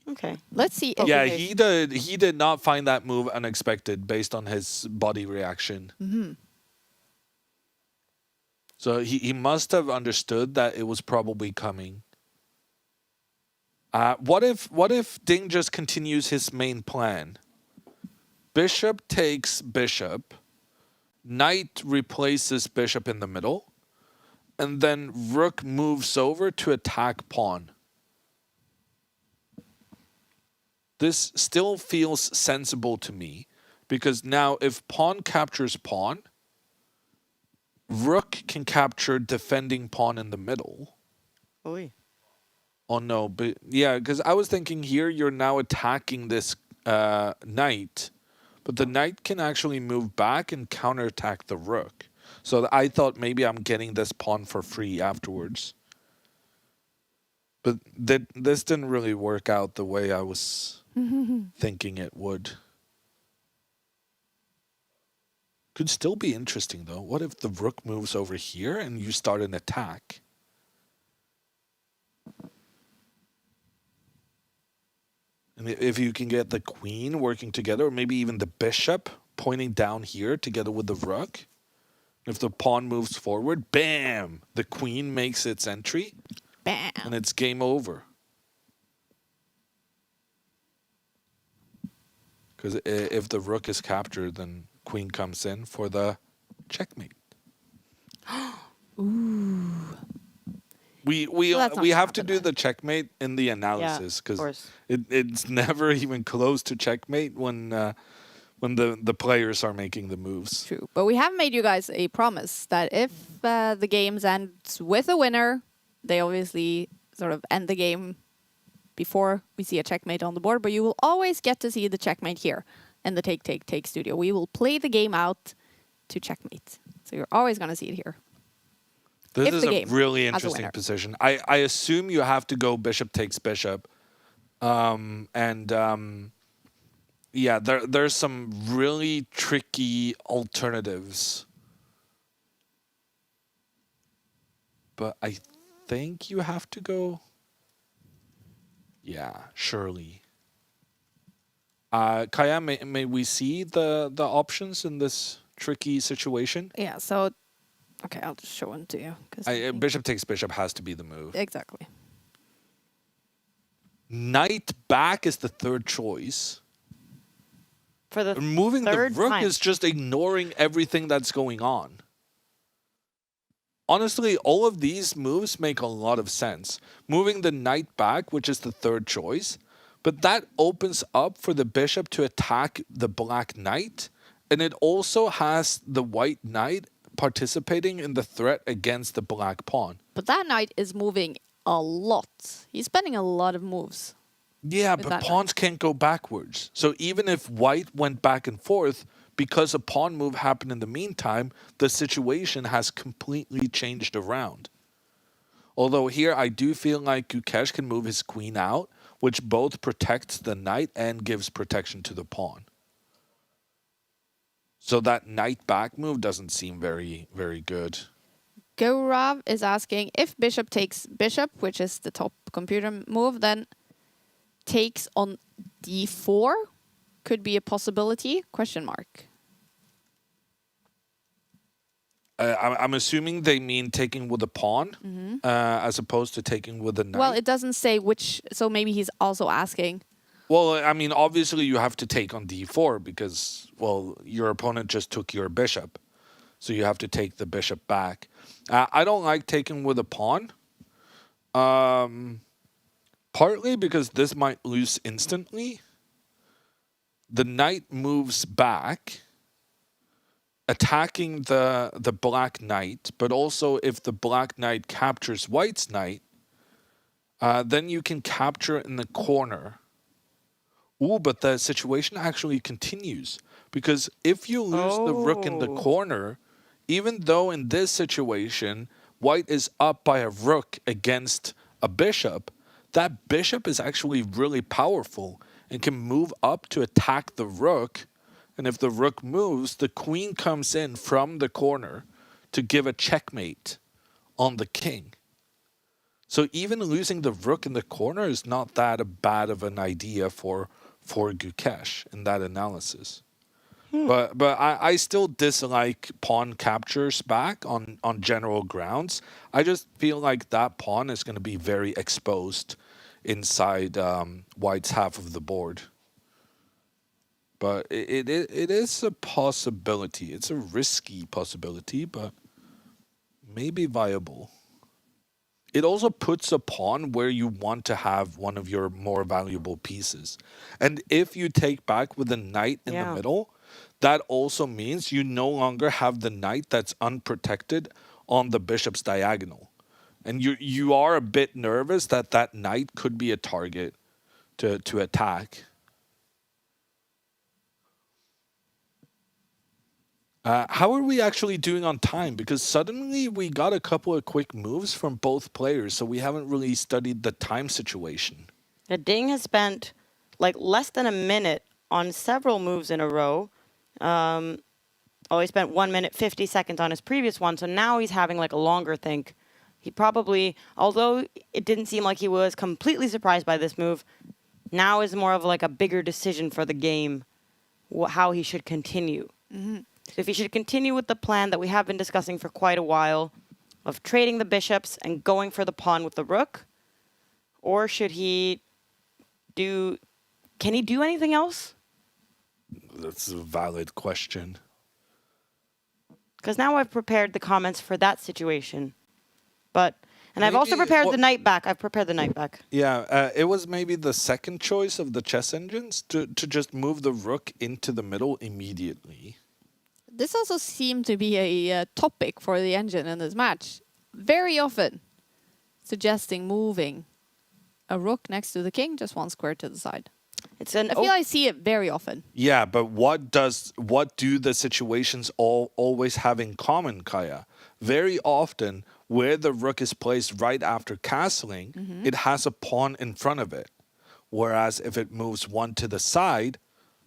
Okay. let's see. If Yeah, it- he did not find that move unexpected based on his body reaction. Mm-hmm. So he must have understood that it was probably coming. What if Ding just continues his main plan? Bishop takes bishop, knight replaces bishop in the middle, and then rook moves over to attack pawn. This still feels sensible to me because now if pawn captures pawn, rook can capture defending pawn in the middle. Oy. Oh no, but yeah, because I was thinking here you're now attacking this knight, but the knight can actually move back and counterattack the rook. So I thought maybe I'm getting this pawn for free afterwards. But this didn't really work out the way I was thinking it would. Could still be interesting though. What if the rook moves over here and you start an attack? And if you can get the queen working together, or maybe even the bishop pointing down here together with the rook. If the pawn moves forward, bam! The queen makes its entry, Bam. and it's game over. Because if the rook is captured, then queen comes in for the checkmate. Ooh. We Well, that's not have to happened do then. the checkmate in the analysis of because course. it's never even close to checkmate when when the players are making the moves. True. But we have made you guys a promise that if the games ends with a winner, they obviously sort of end the game before we see a checkmate on the board, but you will always get to see the checkmate here in the Take studio. We will play the game out to checkmate. So you're always going to see it here. This is a really interesting position. I assume you have to go bishop takes bishop. Yeah, there's some really tricky alternatives. But I think you have to go... Yeah, surely. Kaja, may we see the options in this tricky situation? Yeah, so... Okay, I'll just show them to you. Bishop takes bishop has to be the move. Exactly. Knight back is the third choice. For the moving the rook time. is just ignoring everything that's going on. Honestly, all of these moves make a lot of sense. Moving the knight back, which is the third choice, but that opens up for the bishop to attack the black knight, and it also has the white knight participating in the threat against the black pawn. But that knight is moving a lot. He's spending a lot of moves. Yeah, but pawns can't go backwards. So even if white went back and forth, because a pawn move happened in the meantime, the situation has completely changed around. Although here I do feel like Gukesh can move his queen out, which both protects the knight and gives protection to the pawn. So that knight back move doesn't seem very, very good. Gaurav is asking, if bishop takes bishop, which is the top computer move, then takes on d4 could be a possibility? Question mark. I'm assuming they mean taking with a pawn as opposed to taking with a knight. Well, it doesn't say which, so maybe he's also asking. Well, I mean, obviously you have to take on d4 because, well, your opponent just took your bishop. So you have to take the bishop back. I don't like taking with a pawn. Partly because this might lose instantly. The knight moves back, attacking the black knight. But also if the black knight captures white's knight, then you can capture it in the corner. Ooh, but the situation actually continues. Because if you lose the rook in the corner, even though in this situation, white is up by a rook against a bishop, that bishop is actually really powerful and can move up to attack the rook. And if the rook moves, the queen comes in from the corner to give a checkmate on the king. So even losing the rook in the corner is not that bad of an idea for Gukesh in that analysis. But I still dislike pawn captures back on general grounds. I just feel like that pawn is going to be very exposed inside white's half of the board. But it is a possibility. It's a risky possibility, but maybe viable. It also puts a pawn where you want to have one of your more valuable pieces. And if you take back with a knight in the middle, that also means you no longer have the knight that's unprotected on the bishop's diagonal. And you are a bit nervous that that knight could be a target to attack. How are we actually doing on time? Because suddenly we got a couple of quick moves from both players, so we haven't really studied the time situation. Ding has spent like less than a minute on several moves in a row. He spent 1 minute 50 seconds on his previous one, so now he's having like a longer think. He probably, although it didn't seem like he was completely surprised by this move, now is more of like a bigger decision for the game, how he should continue. So if he should continue with the plan that we have been discussing for quite a while of trading the bishops and going for the pawn with the rook, or should he can he do anything else? That's a valid question. Because now I've prepared the comments for that situation. But And I've also Maybe prepared what- the knight back. I've prepared the knight back. Yeah, it was maybe the second choice of the chess engines to just move the rook into the middle immediately. This also seemed to be a topic for the engine in this match. Very often suggesting moving a rook next to the king, just one square to the side. It's an I feel I see it very often. Yeah, but what do the situations always have in common, Kaja? Very often, where the rook is placed right after castling, it has a pawn in front of it. Whereas if it moves one to the side,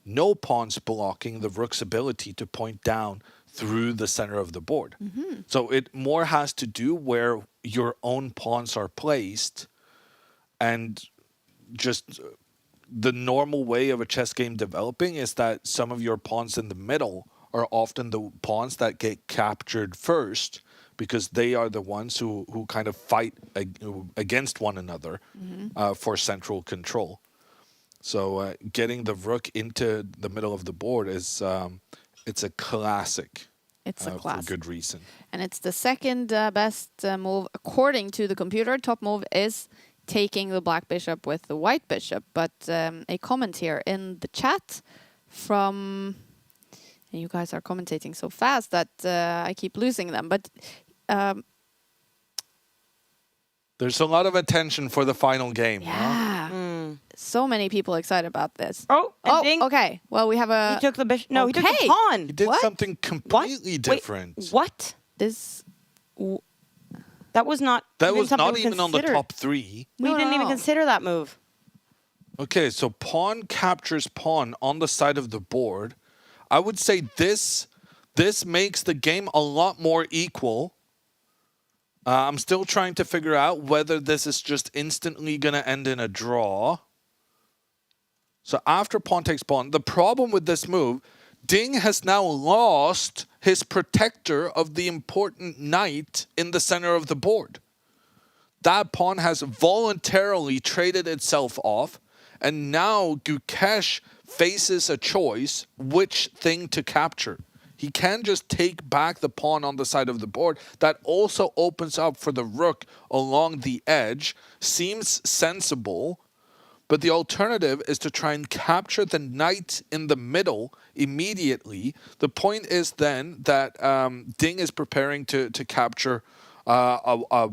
no pawns blocking the rook's ability to point down through the center of the board. So it more has to do where your own pawns are placed, and just the normal way of a chess game developing is that some of your pawns in the middle are often the pawns that get captured first, because they are the ones who kind of fight against one another for central control. So getting the rook into the middle of the board is it's a classic. It's a classic. For good reason. And it's the second best move according to the computer. Top move is taking the black bishop with the white bishop. But a comment here in the chat from... And you guys are commentating so fast that I keep losing them. But there's a lot of attention for the final game. yeah, so many people excited about this. Oh, and ding. Okay. Well, we have a... He took the bishop. No, he took Okay. the pawn. He did What? something completely different. Wait, what? This... That was not. That even was something not we even on the considered. top three. We No, didn't even no. consider that move. Okay, so pawn captures pawn on the side of the board. I would say this makes the game a lot more equal. I'm still trying to figure out whether this is just instantly going to end in a draw. So after pawn takes pawn, the problem with this move, Ding has now lost his protector of the important knight in the center of the board. That pawn has voluntarily traded itself off, and now Gukesh faces a choice which thing to capture. He can just take back the pawn on the side of the board. That also opens up for the rook along the edge. Seems sensible. But the alternative is to try and capture the knight in the middle immediately. The point is then that Ding is preparing to capture a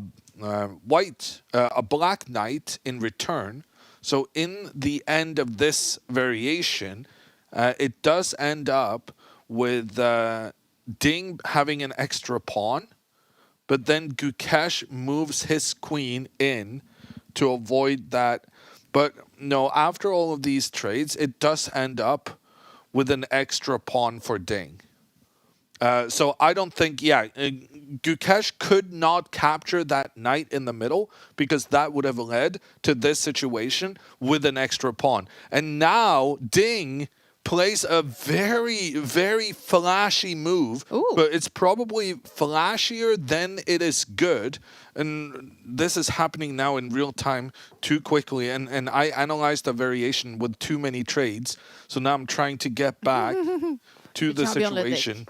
black knight in return. So in the end of this variation, it does end up with Ding having an extra pawn, but then Gukesh moves his queen in to avoid that. But no, after all of these trades, it does end up with an extra pawn for Ding. So I don't think, Gukesh could not capture that knight in the middle, because that would have led to this situation with an extra pawn. And now Ding plays a very, very flashy move. Ooh. But it's probably flashier than it is good. And this is happening now in real time too quickly. And I analyzed the variation with too many trades. So now I'm trying to get back to the Jon Ludvig. situation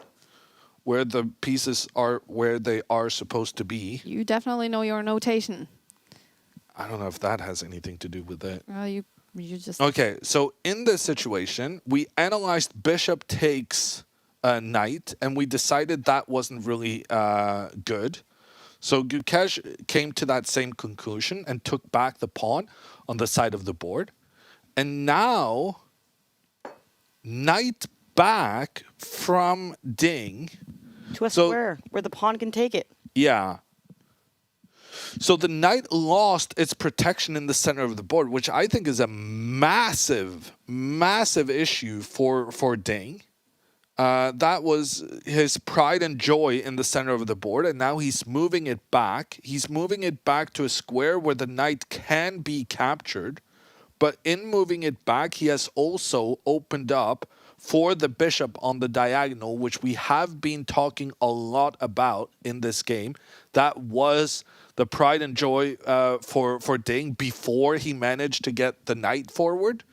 where the pieces are where they are supposed to be. You definitely know your notation. I don't know if that has anything to do with it. Well, you just... Okay, so in this situation, we analyzed bishop takes knight, and we decided that wasn't really good. So Gukesh came to that same conclusion and took back the pawn on the side of the board. And now, knight back from Ding. To a So- square where the pawn can take it. Yeah. So the knight lost its protection in the center of the board, which I think is a massive, massive issue for Ding. That was his pride and joy in the center of the board, and now he's moving it back. He's moving it back to a square where the knight can be captured. But in moving it back, he has also opened up for the bishop on the diagonal, which we have been talking a lot about in this game. That was the pride and joy for Ding before he managed to get the knight forward.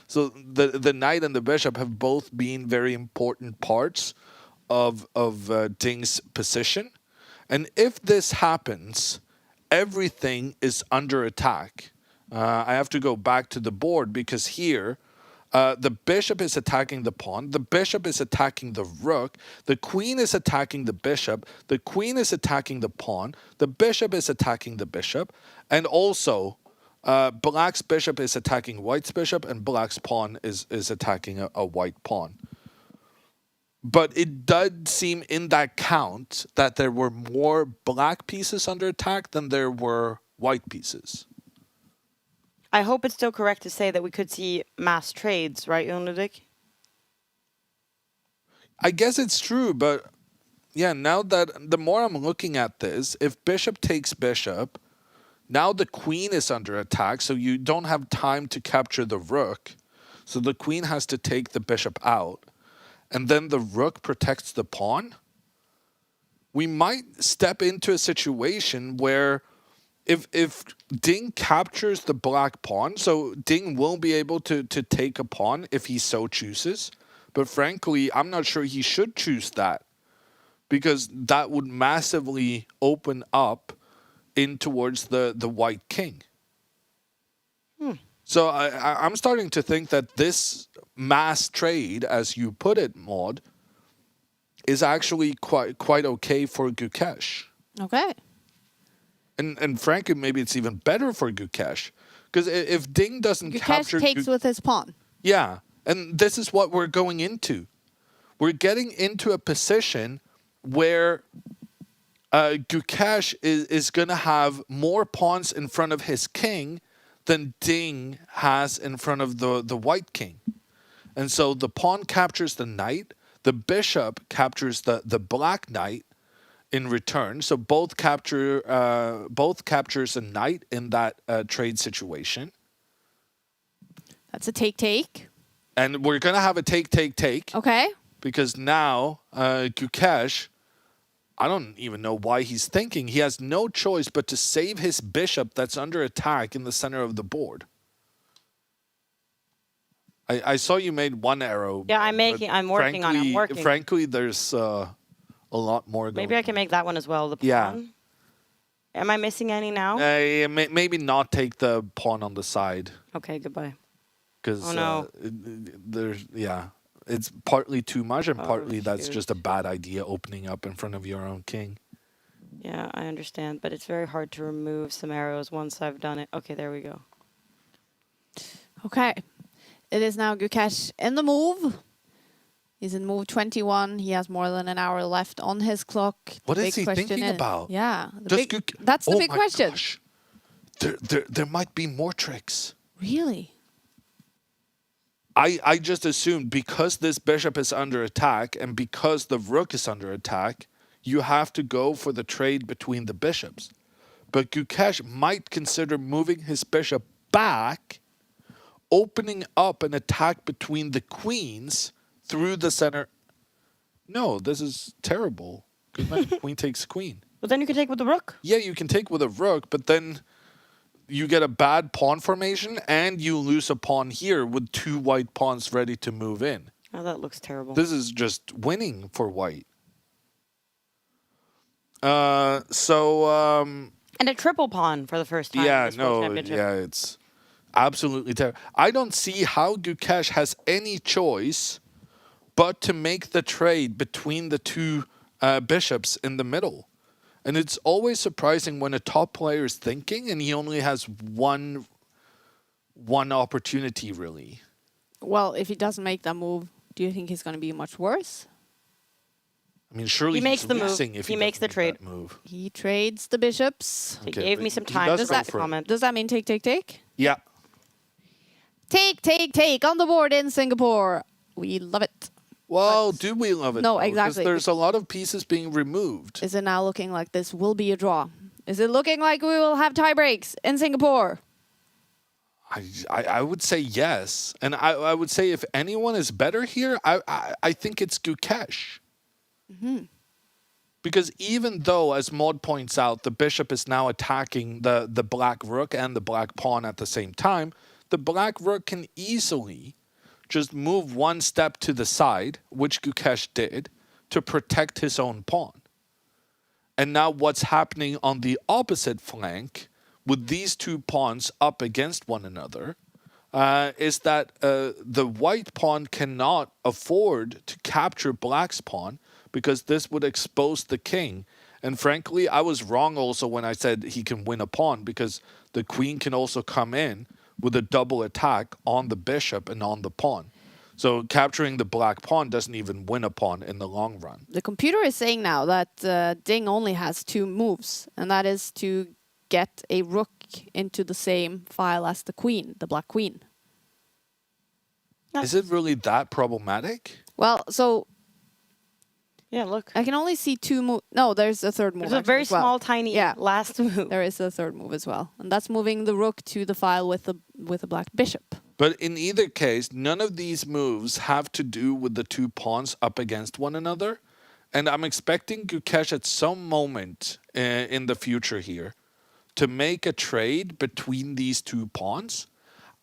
So the knight and the bishop have both been very important parts of Ding's position. And if this happens, everything is under attack. I have to go back to the board because here the bishop is attacking the pawn, the bishop is attacking the rook, the queen is attacking the bishop, the queen is attacking the pawn, the bishop is attacking the bishop, and also black's bishop is attacking white's bishop, and black's pawn is attacking a white pawn. But it did seem in that count that there were more black pieces under attack than there were white pieces. I hope it's still correct to say that we could see mass trades, right, Jon Ludvig? I guess it's true, but yeah, now that the more I'm looking at this, if bishop takes bishop, now the queen is under attack, so you don't have time to capture the rook. So the queen has to take the bishop out. And then the rook protects the pawn. We might step into a situation where if Ding captures the black pawn, so Ding will be able to take a pawn if he so chooses. But frankly, I'm not sure he should choose that, because that would massively open up in towards the white king. So I'm starting to think that this mass trade, as you put it, Maud, is actually quite okay for Gukesh. Okay. And frankly, maybe it's even better for Gukesh, because if Ding doesn't capture... Gukesh takes with his pawn. Yeah, and this is what we're going into. We're getting into a position where Gukesh is going to have more pawns in front of his king than Ding has in front of the white king. And so the pawn captures the knight, the bishop captures the black knight in return. So both captures a knight in that trade situation. That's a take. And we're going to have a take. Okay. Because now Gukesh, I don't even know why he's thinking. He has no choice but to save his bishop that's under attack in the center of the board. I saw you made one arrow. Yeah, I'm working on it. I'm working. Frankly, there's a lot more going. Maybe I can make that one as well, the pawn. Yeah. Am I missing any now? Maybe not take the pawn on the side. Okay, goodbye. Because oh, no. It's partly too much, and partly that's just a bad idea, opening up in front of your own king. Yeah, I understand, but it's very hard to remove some arrows once I've done it. Okay, there we go. Okay. It is now Gukesh in the move. He's in move 21. He has more than an hour left on his clock. What is he thinking about? Yeah. That's the big question. Gosh. There might be more tricks. Really? I just assumed because this bishop is under attack and because the rook is under attack, you have to go for the trade between the bishops. But Gukesh might consider moving his bishop back, opening up an attack between the queens through the center. No, this is terrible. Good night. Queen takes queen. But then you can take with the rook. Yeah, you can take with a rook, but then you get a bad pawn formation and you lose a pawn here with two white pawns ready to move in. Oh, that looks terrible. This is just winning for white. And a triple pawn for the first time. Yeah, in this World no, Championship. yeah, it's absolutely terrible. I don't see how Gukesh has any choice but to make the trade between the two bishops in the middle. And it's always surprising when a top player is thinking and he only has one opportunity, really. Well, if he doesn't make that move, do you think he's going to be much worse? I mean, surely he makes the move. If he makes the trade. Move. He trades the bishops. He gave me some time. Does that mean take? Yeah. Take on the board in Singapore. We love it. Well, do we love it? No, though? exactly. There's a lot of pieces being removed. Is it now looking like this will be a draw? Is it looking like we will have tie breaks in Singapore? I would say yes. And I would say if anyone is better here, I think it's Gukesh. Mm-hmm. Because even though, as Maud points out, the bishop is now attacking the black rook and the black pawn at the same time, the black rook can easily just move one step to the side, which Gukesh did, to protect his own pawn. And now what's happening on the opposite flank with these two pawns up against one another is that the white pawn cannot afford to capture black's pawn because this would expose the king. And frankly, I was wrong also when I said he can win a pawn because the queen can also come in with a double attack on the bishop and on the pawn. So capturing the black pawn doesn't even win a pawn in the long run. The computer is saying now that Ding only has 2 moves, and that is to get a rook into the same file as the queen, the black queen. Is it really that problematic? Well, so Yeah, look. I can only see 2 moves. No, there's a third move. There's a very as well. small, tiny last move. There is a third move as well, and that's moving the rook to the file with the black bishop. But in either case, none of these moves have to do with the two pawns up against one another. And I'm expecting Gukesh at some moment in the future here to make a trade between these two pawns.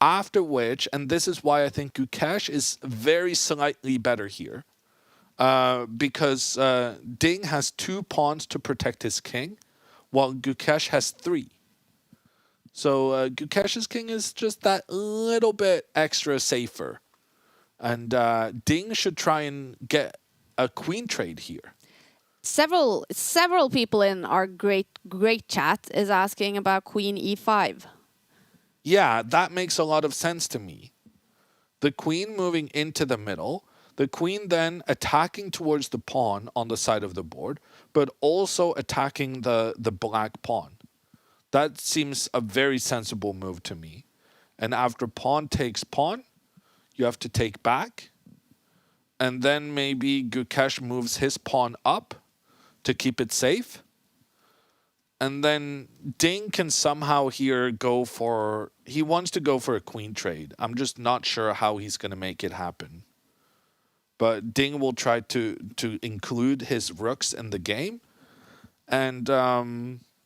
After which, and this is why I think Gukesh is very slightly better here, because Ding has 2 pawns to protect his king, while Gukesh has 3. So Gukesh's king is just that little bit extra safer. And Ding should try and get a queen trade here. Several people in our great chat is asking about queen e5. Yeah, that makes a lot of sense to me. The queen moving into the middle, the queen then attacking towards the pawn on the side of the board, but also attacking the black pawn. That seems a very sensible move to me. And after pawn takes pawn, you have to take back. And then maybe Gukesh moves his pawn up to keep it safe. And then Ding can somehow here go for... He wants to go for a queen trade. I'm just not sure how he's going to make it happen. But Ding will try to include his rooks in the game. And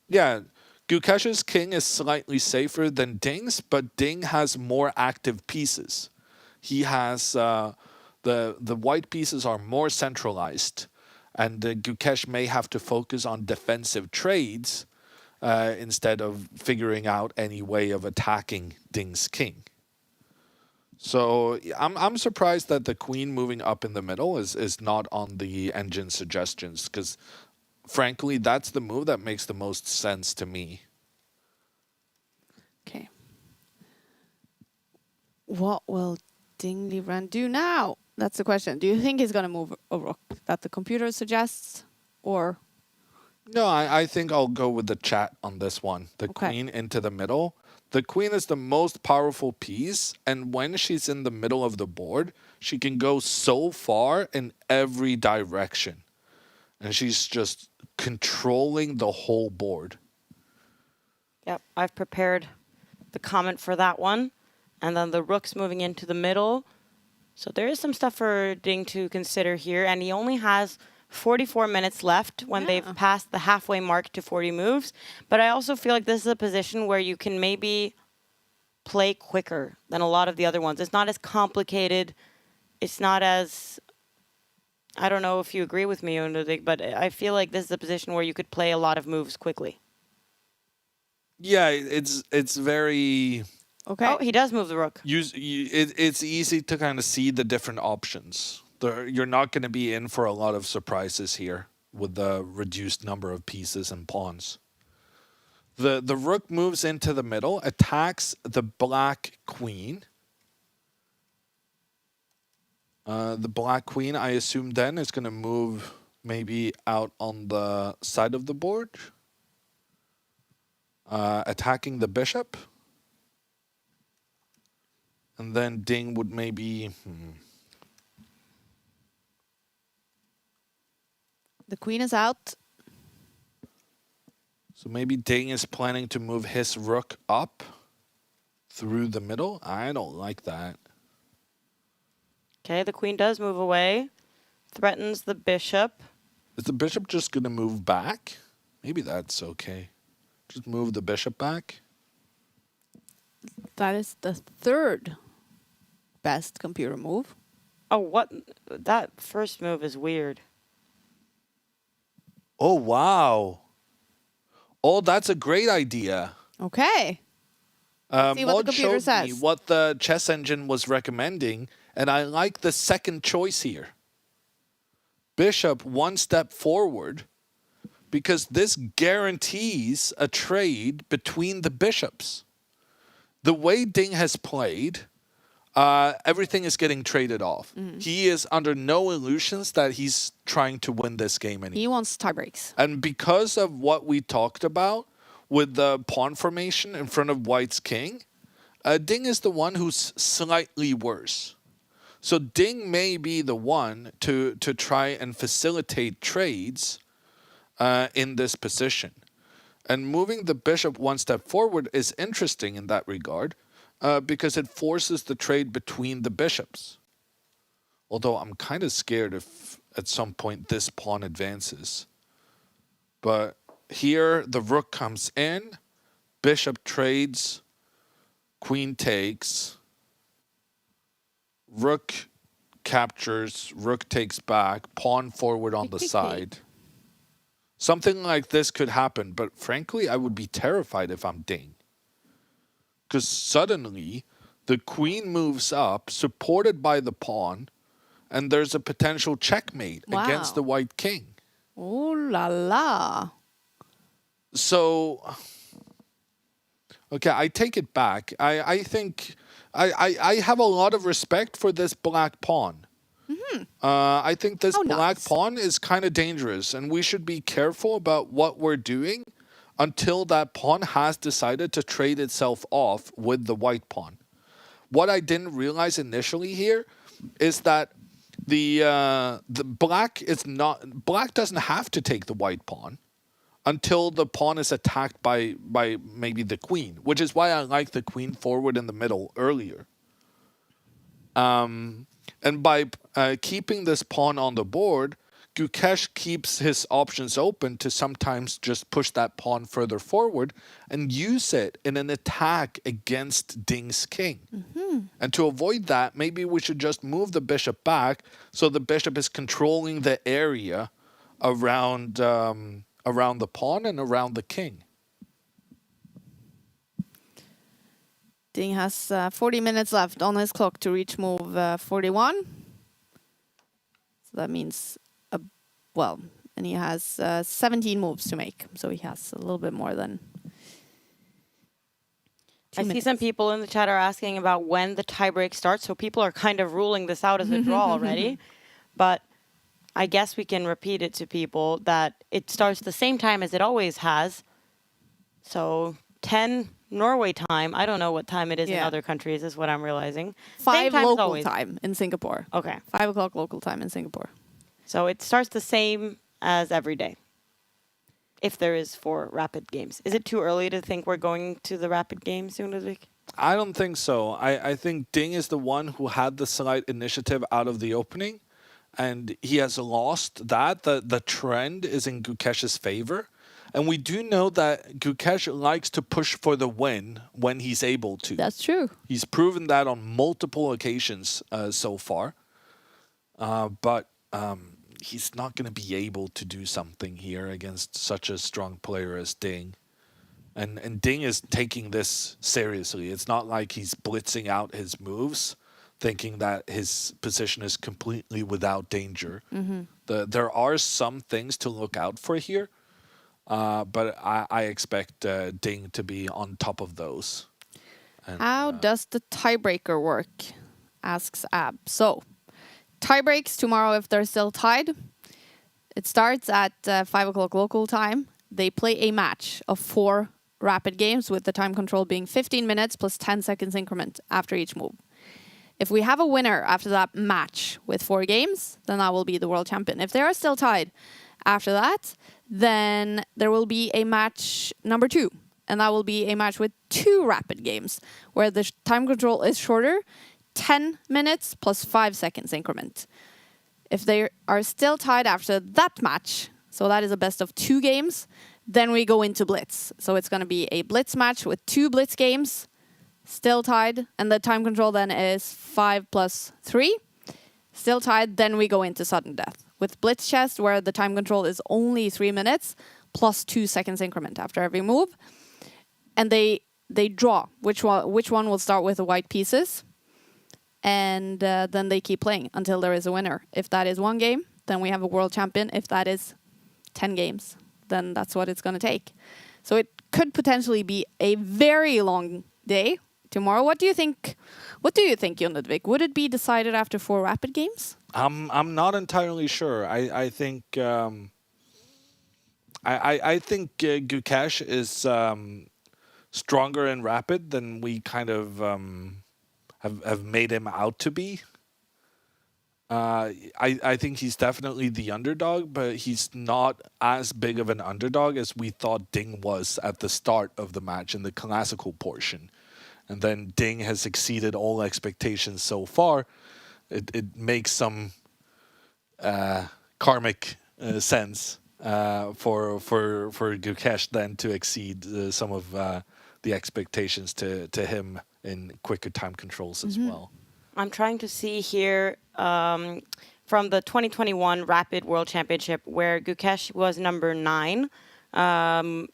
yeah, Gukesh's king is slightly safer than Ding's, but Ding has more active pieces. He has... The white pieces are more centralized. And Gukesh may have to focus on defensive trades instead of figuring out any way of attacking Ding's king. So I'm surprised that the queen moving up in the middle is not on the engine suggestions, because frankly, that's the move that makes the most sense to me. Okay. What will Ding Liren do now? That's the question. Do you think he's going to move a rook that the computer suggests, or? No, I think I'll go with the chat on this one. The queen into the middle. The queen is the most powerful piece, and when she's in the middle of the board, she can go so far in every direction. And she's just controlling the whole board. Yep, I've prepared the comment for that one. And then the rook's moving into the middle. So there is some stuff for Ding to consider here. And he only has 44 minutes left when they've passed the halfway mark to 40 moves. But I also feel like this is a position where you can maybe play quicker than a lot of the other ones. It's not as complicated. It's not as... I don't know if you agree with me, but I feel like this is a position where you could play a lot of moves quickly. Yeah, it's very... Okay. Oh, he does move the rook. It's easy to kind of see the different options. You're not going to be in for a lot of surprises here with the reduced number of pieces and pawns. The rook moves into the middle, attacks the black queen. The black queen, I assume then, is going to move maybe out on the side of the board, attacking the bishop. And then Ding would maybe... The queen is out. So maybe Ding is planning to move his rook up through the middle. I don't like that. Okay, the queen does move away. Threatens the bishop. Is the bishop just going to move back? Maybe that's okay. Just move the bishop back. That is the third best computer move. Oh, what? That first move is weird. Oh, wow. Oh, that's a great idea. Okay. See what the Maud computer showed me says. what the chess engine was recommending, and I like the second choice here. Bishop one step forward, because this guarantees a trade between the bishops. The way Ding has played, everything is getting traded off. He is under no illusions that he's trying to win this game anymore. He wants tie breaks. And because of what we talked about with the pawn formation in front of White's king, Ding is the one who's slightly worse. So Ding may be the one to try and facilitate trades in this position. And moving the bishop one step forward is interesting in that regard because it forces the trade between the bishops. Although I'm kind of scared if at some point this pawn advances. But here the rook comes in, bishop trades, queen takes, rook captures, rook takes back, pawn forward on the side. Something like this could happen, but frankly, I would be terrified if I'm Ding. Because suddenly, the queen moves up, supported by the pawn, and there's a potential checkmate against the white king. Oh la la. So, okay, I take it back. I think I have a lot of respect for this black pawn. I think this black pawn is kind of dangerous, and we should be careful about what we're doing until that pawn has decided to trade itself off with the white pawn. What I didn't realize initially here is that the black doesn't have to take the white pawn until the pawn is attacked by maybe the queen, which is why I like the queen forward in the middle earlier. And by keeping this pawn on the board, Gukesh keeps his options open to sometimes just push that pawn further forward and use it in an attack against Ding's king. And to avoid that, maybe we should just move the bishop back so the bishop is controlling the area around the pawn and around the king. Ding has 40 minutes left on his clock to reach move 41. So that means, and he has 17 moves to make. So he has a little bit more than 2 minutes. I see some people in the chat are asking about when the tiebreak starts. So people are kind of ruling this out as a draw already. But I guess we can repeat it to people that it starts the same time as it always has. So 10 Norway time. I don't know what time it is in other countries is what I'm realizing. 5 local time in Singapore. Okay. 5 o'clock local time in Singapore. So it starts the same as every day. If there is 4 rapid games. Is it too early to think we're going to the rapid games soon, Ludvig? I don't think so. I think Ding is the one who had the slight initiative out of the opening, and he has lost that. The trend is in Gukesh's favor. And we do know that Gukesh likes to push for the win when he's able to. That's true. He's proven that on multiple occasions so far. But he's not going to be able to do something here against such a strong player as Ding. And Ding is taking this seriously. It's not like he's blitzing out his moves, thinking that his position is completely without danger. There are some things to look out for here. But I expect Ding to be on top of those. And, how does the tiebreaker work? Asks Ab. So, tiebreaks tomorrow if they're still tied. It starts at 5 o'clock local time. They play a match of 4 rapid games with the time control being 15 minutes plus 10 seconds increment after each move. If we have a winner after that match with 4 games, then that will be the world champion. If they are still tied after that, then there will be a match number 2. And that will be a match with 2 rapid games where the time control is shorter, 10 minutes plus 5 seconds increment. If they are still tied after that match, so that is a best of 2 games, then we go into blitz. So it's going to be a blitz match with 2 blitz games, still tied, and the time control then is 5 plus 3. Still tied, then we go into sudden death with blitz chess, where the time control is only 3 minutes plus 2 seconds increment after every move. And they draw which one will start with the white pieces. And then they keep playing until there is a winner. If that is 1 game, then we have a world champion. If that is 10 games, then that's what it's going to take. So it could potentially be a very long day tomorrow. What do you think, Jon Ludvig? Would it be decided after 4 rapid games? I'm not entirely sure. I think I think Gukesh is stronger in rapid than we kind of have made him out to be. I think he's definitely the underdog, but he's not as big of an underdog as we thought Ding was at the start of the match in the classical portion. And then Ding has exceeded all expectations so far. It makes some karmic sense for Gukesh then to exceed some of the expectations to him in quicker time controls as well. I'm trying to see here from the 2021 Rapid World Championship where Gukesh was number 9.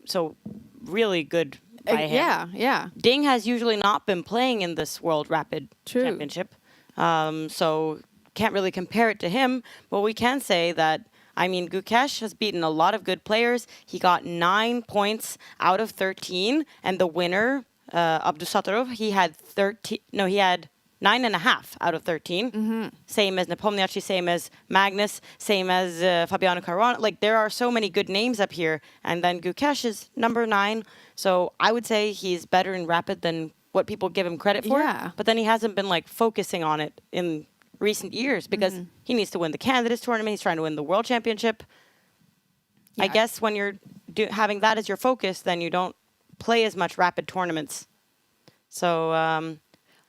So really good by him. Yeah. Ding has usually not been playing in this World Rapid Championship. So can't really compare it to him. But we can say that, I mean, Gukesh has beaten a lot of good players. He got 9 points out of 13. And the winner, Abdusattorov, he had 9.5 out of 13. Same as Nepomniachtchi, same as Magnus, same as Fabiano Caruana. Like, there are so many good names up here. And then Gukesh is number 9. So I would say he's better in rapid than what people give him credit for. Yeah. But then he hasn't been, like, focusing on it in recent years because he needs to win the Candidates Tournament. He's trying to win the World Championship. Yeah. I guess when you're having that as your focus, then you don't play as much rapid tournaments. So...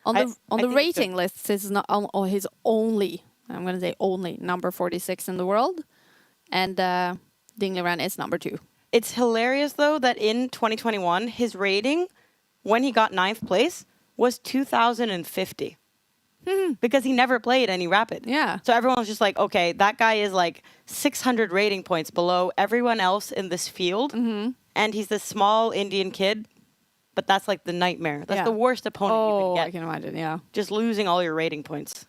On the think rating lists, he's not his only, I'm going to say only, number 46 in the world. And Ding Liren is number 2. It's hilarious, though, that in 2021, his rating, when he got 9th place, was 2,050. Because he never played any rapid. Yeah. So everyone was just like, okay, that guy is like 600 rating points below everyone else in this field. And he's this small Indian kid. But that's like the nightmare. That's the worst opponent you can get. I can imagine, yeah. Just losing all your rating points.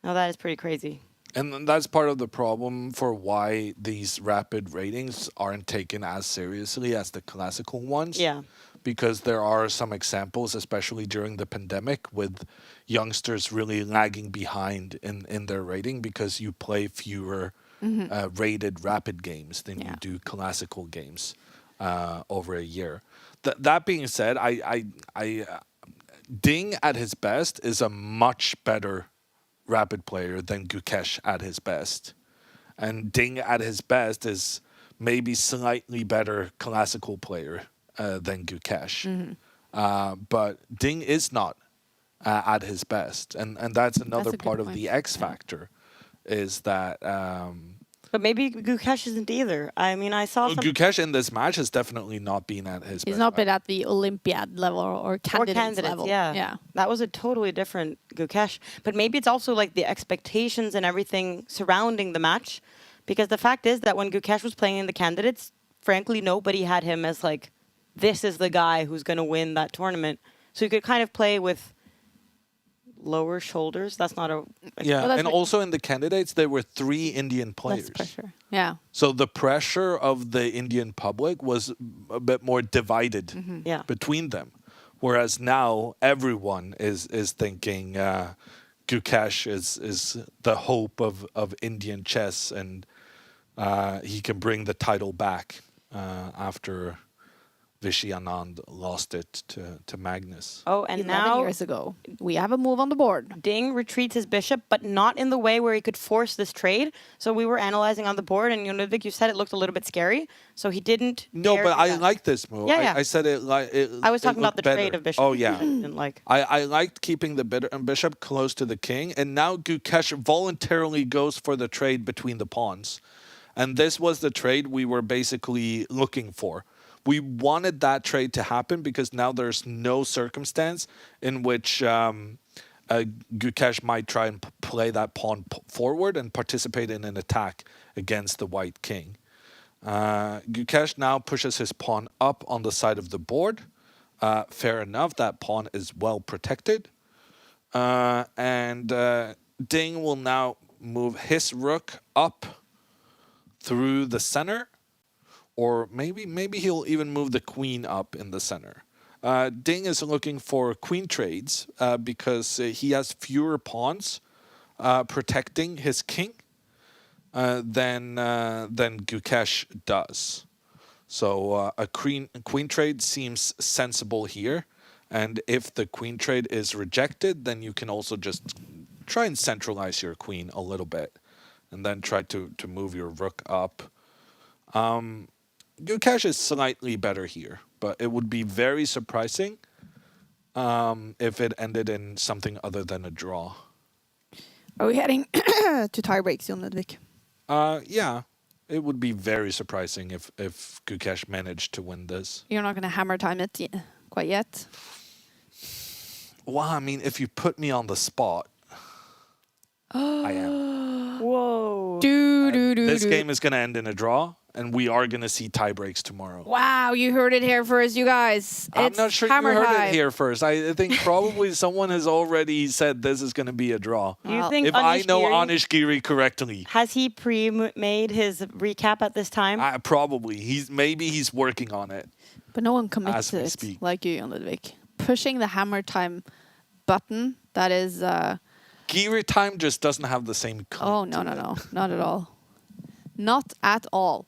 Now that is pretty crazy. And that's part of the problem for why these rapid ratings aren't taken as seriously as the classical ones. Yeah. Because there are some examples, especially during the pandemic, with youngsters really lagging behind in their rating because you play fewer rated rapid games than you do classical games over a year. That being said, Ding at his best is a much better rapid player than Gukesh at his best. And Ding at his best is maybe slightly better classical player than Gukesh. But Ding is not at his best. And that's another part of the X factor is that... But maybe Gukesh isn't either. I mean, I saw Gukesh in this match has definitely not been at his best. He's not been at the Olympiad level or candidates level. Yeah. That was a totally different Gukesh. But maybe it's also like the expectations and everything surrounding the match. Because the fact is that when Gukesh was playing in the candidates, frankly, nobody had him as like, this is the guy who's going to win that tournament. So you could kind of play with lower shoulders. That's not a... Yeah, and also in the candidates, there were 3 Indian players. Less pressure. Yeah. So the pressure of the Indian public was a bit more divided between them. Whereas now everyone is thinking Gukesh is the hope of Indian chess and he can bring the title back after Vishy Anand lost it to Magnus. Oh, and 11 now years ago, we have a move on the board. Ding retreats his bishop, but not in the way where he could force this trade. So we were analyzing on the board, and Jon Ludvig, you said it looked a little bit scary. So he didn't. No, but I like this move. Yeah. I said it like it. I was talking it about the better. trade of bishop. Oh yeah. Didn't like. I liked keeping the bishop close to the king, and now Gukesh voluntarily goes for the trade between the pawns, and this was the trade we were basically looking for. We wanted that trade to happen because now there's no circumstance in which Gukesh might try and play that pawn forward and participate in an attack against the white king. Gukesh now pushes his pawn up on the side of the board. Fair enough, that pawn is well protected. And Ding will now move his rook up through the center. Or maybe he'll even move the queen up in the center. Ding is looking for queen trades because he has fewer pawns protecting his king than Gukesh does. So a queen trade seems sensible here. And if the queen trade is rejected, then you can also just try and centralize your queen a little bit. And then try to move your rook up. Gukesh is slightly better here. But it would be very surprising if it ended in something other than a draw. Are we heading to tie breaks, Jon Ludvig? Yeah. It would be very surprising if Gukesh managed to win this. You're not going to hammer time it quite yet? Well, I mean, if you put me on the spot, I am. Whoa. This game is going to end in a draw, and we are going to see tie breaks tomorrow. Wow, you heard it here first, you guys. I'm not sure you heard it here first. I think probably someone has already said this is going to be a draw. Do you think If I know Anish Giri correctly. Has he pre-made his recap at this time? Probably. Maybe he's working on it. But no one commits As to we it speak. like you, Jon Ludvig. Pushing the hammer time button, that is... Giri time just doesn't have the same Oh, no. Not at all. Not at all.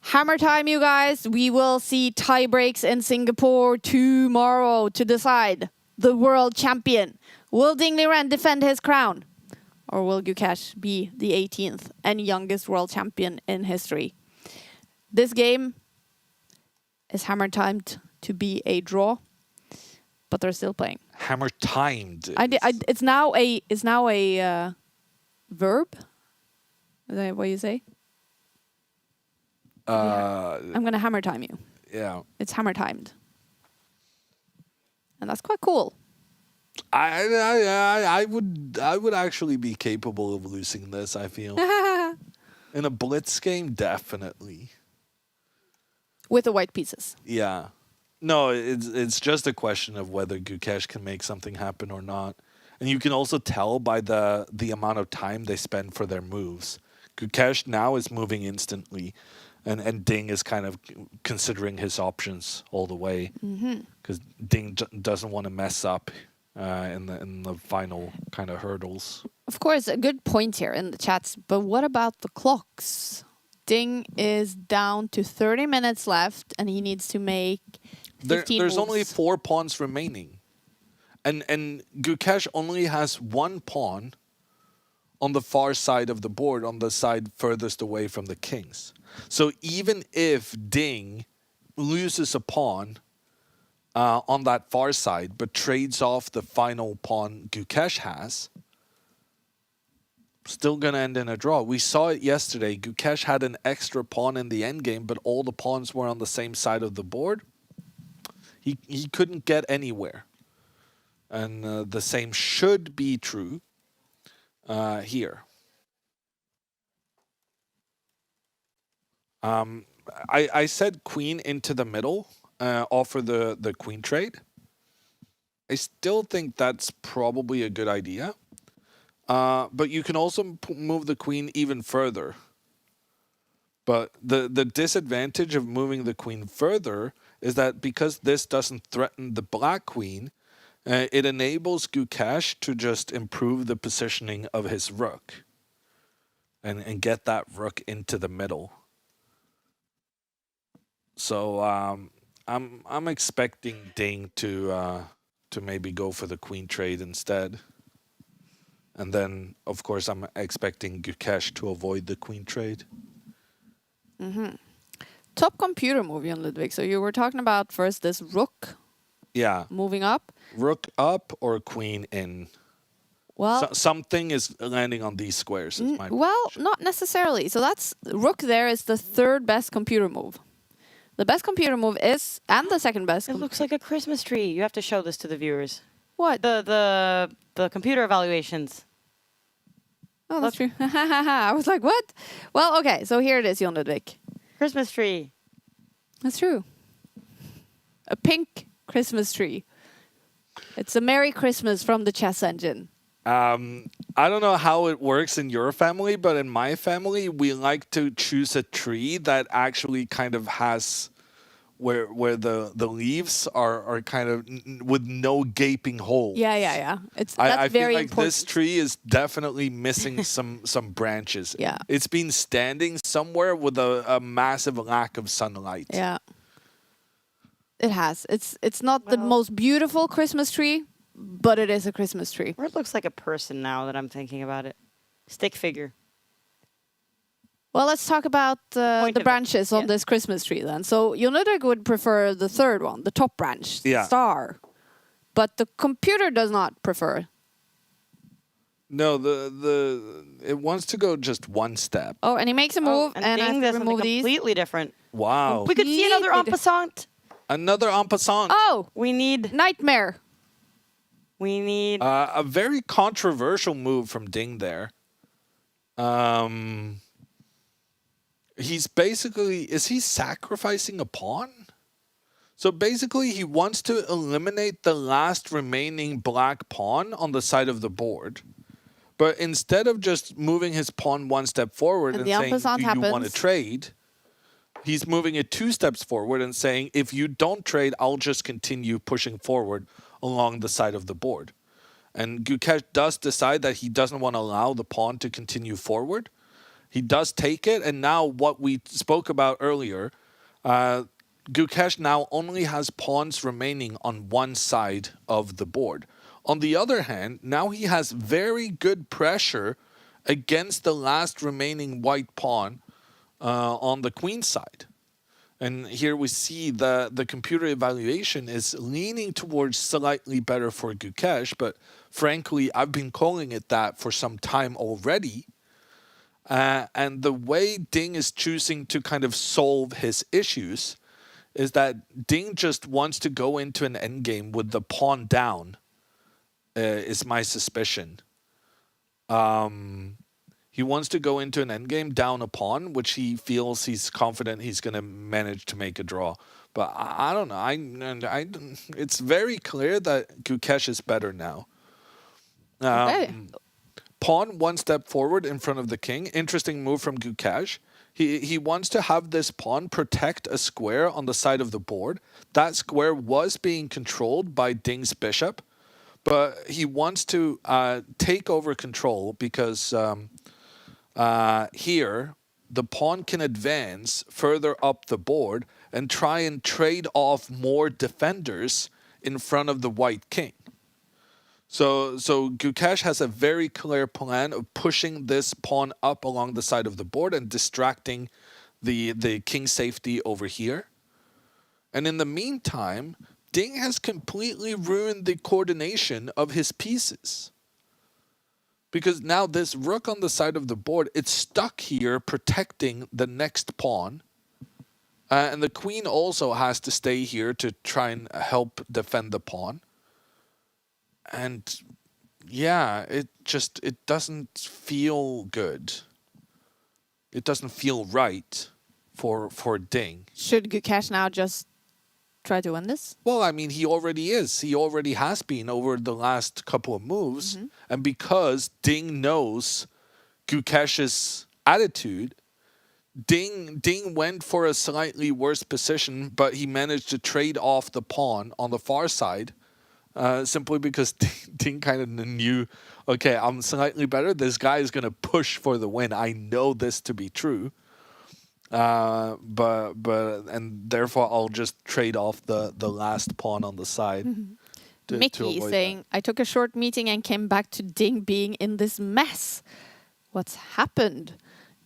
Hammer time, you guys. We will see tie breaks in Singapore tomorrow to decide the world champion. Will Ding Liren defend his crown? Or will Gukesh be the 18th and youngest world champion in history? This game is hammer timed to be a draw, but they're still playing. Hammer timed. It's now a verb. Is that what you say? I'm gonna hammer time you. Yeah. It's hammer timed, and that's quite cool. I would actually be capable of losing this, I feel. In a blitz game, definitely. With the white pieces. Yeah. No, it's just a question of whether Gukesh can make something happen or not. And you can also tell by the amount of time they spend for their moves. Gukesh now is moving instantly. And Ding is kind of considering his options all the way. Because Ding doesn't want to mess up in the final kind of hurdles. Of course, a good point here in the chats. But what about the clocks? Ding is down to 30 minutes left, and he needs to make 15 There's moves. only 4 pawns remaining. And Gukesh only has 1 pawn on the far side of the board, on the side furthest away from the kings. So even if Ding loses a pawn on that far side, but trades off the final pawn Gukesh has, still going to end in a draw. We saw it yesterday. Gukesh had an extra pawn in the endgame, but all the pawns were on the same side of the board. He couldn't get anywhere. And the same should be true here. I said queen into the middle, offer the queen trade. I still think that's probably a good idea. But you can also move the queen even further. But the disadvantage of moving the queen further is that because this doesn't threaten the black queen, it enables Gukesh to just improve the positioning of his rook and get that rook into the middle. So I'm expecting Ding to maybe go for the queen trade instead. And then, of course, I'm expecting Gukesh to avoid the queen trade. Top computer move, Jon Ludvig. So you were talking about first this rook moving up. Rook up or queen in. Well, something is landing on these squares. Is my well, prediction. not necessarily. So that's rook there is the third best computer move. The best computer move is, and the second best. It looks like a Christmas tree. You have to show this to the viewers. What? The computer evaluations. Oh, that's true. I was like, what? Well, okay. So here it is, Jon Ludvig. Christmas tree. That's true. A pink Christmas tree. It's a Merry Christmas from the chess engine. I don't know how it works in your family, but in my family, we like to choose a tree that actually kind of has where the leaves are kind of with no gaping hole. Yeah. That's I very feel like important. this tree is definitely missing some branches. Yeah. It's been standing somewhere with a massive lack of sunlight. Yeah. It has. It's not the most beautiful Christmas tree, but it is a Christmas tree. Or it looks like a person now that I'm thinking about it. Stick figure. Well, let's talk about the branches on this Christmas tree then. So Jon Ludvig would prefer the third one, the top branch, the star. But the computer does not prefer. No, it wants to go just one step. Oh, and he makes a move and I have to remove these. Completely different. Wow. We could see another en passant. Another en passant. Oh, we need nightmare. We need a very controversial move from Ding there. He's basically, is he sacrificing a pawn? So basically he wants to eliminate the last remaining black pawn on the side of the board. But instead of just moving his pawn one step forward and saying, do you want to trade? He's moving it 2 steps forward and saying, if you don't trade, I'll just continue pushing forward along the side of the board. And Gukesh does decide that he doesn't want to allow the pawn to continue forward. He does take it, and now what we spoke about earlier, Gukesh now only has pawns remaining on one side of the board. On the other hand, now he has very good pressure against the last remaining white pawn on the queen side. And here we see the computer evaluation is leaning towards slightly better for Gukesh, but frankly, I've been calling it that for some time already. And the way Ding is choosing to kind of solve his issues is that Ding just wants to go into an endgame with the pawn down, is my suspicion. He wants to go into an endgame down a pawn, which he feels he's confident he's going to manage to make a draw. But I don't know. It's very clear that Gukesh is better now. Okay. Pawn 1 step forward in front of the king. Interesting move from Gukesh. He wants to have this pawn protect a square on the side of the board. That square was being controlled by Ding's bishop, but he wants to take over control because here the pawn can advance further up the board and try and trade off more defenders in front of the white king. So Gukesh has a very clear plan of pushing this pawn up along the side of the board and distracting the king's safety over here. And in the meantime, Ding has completely ruined the coordination of his pieces. Because now this rook on the side of the board, it's stuck here protecting the next pawn. And the queen also has to stay here to try and help defend the pawn. And yeah, it doesn't feel good. It doesn't feel right for Ding. Should Gukesh now just try to win this? Well, I mean, he already is. He already has been over the last couple of moves. Mm-hmm. And because Ding knows Gukesh's attitude, Ding went for a slightly worse position, but he managed to trade off the pawn on the far side. Simply because Ding kind of knew, okay, I'm slightly better. This guy is going to push for the win. I know this to be true. But therefore I'll just trade off the last pawn on the side. Mm-hmm. Mickey saying, I took a short meeting and came back to Ding being in this mess. What's happened?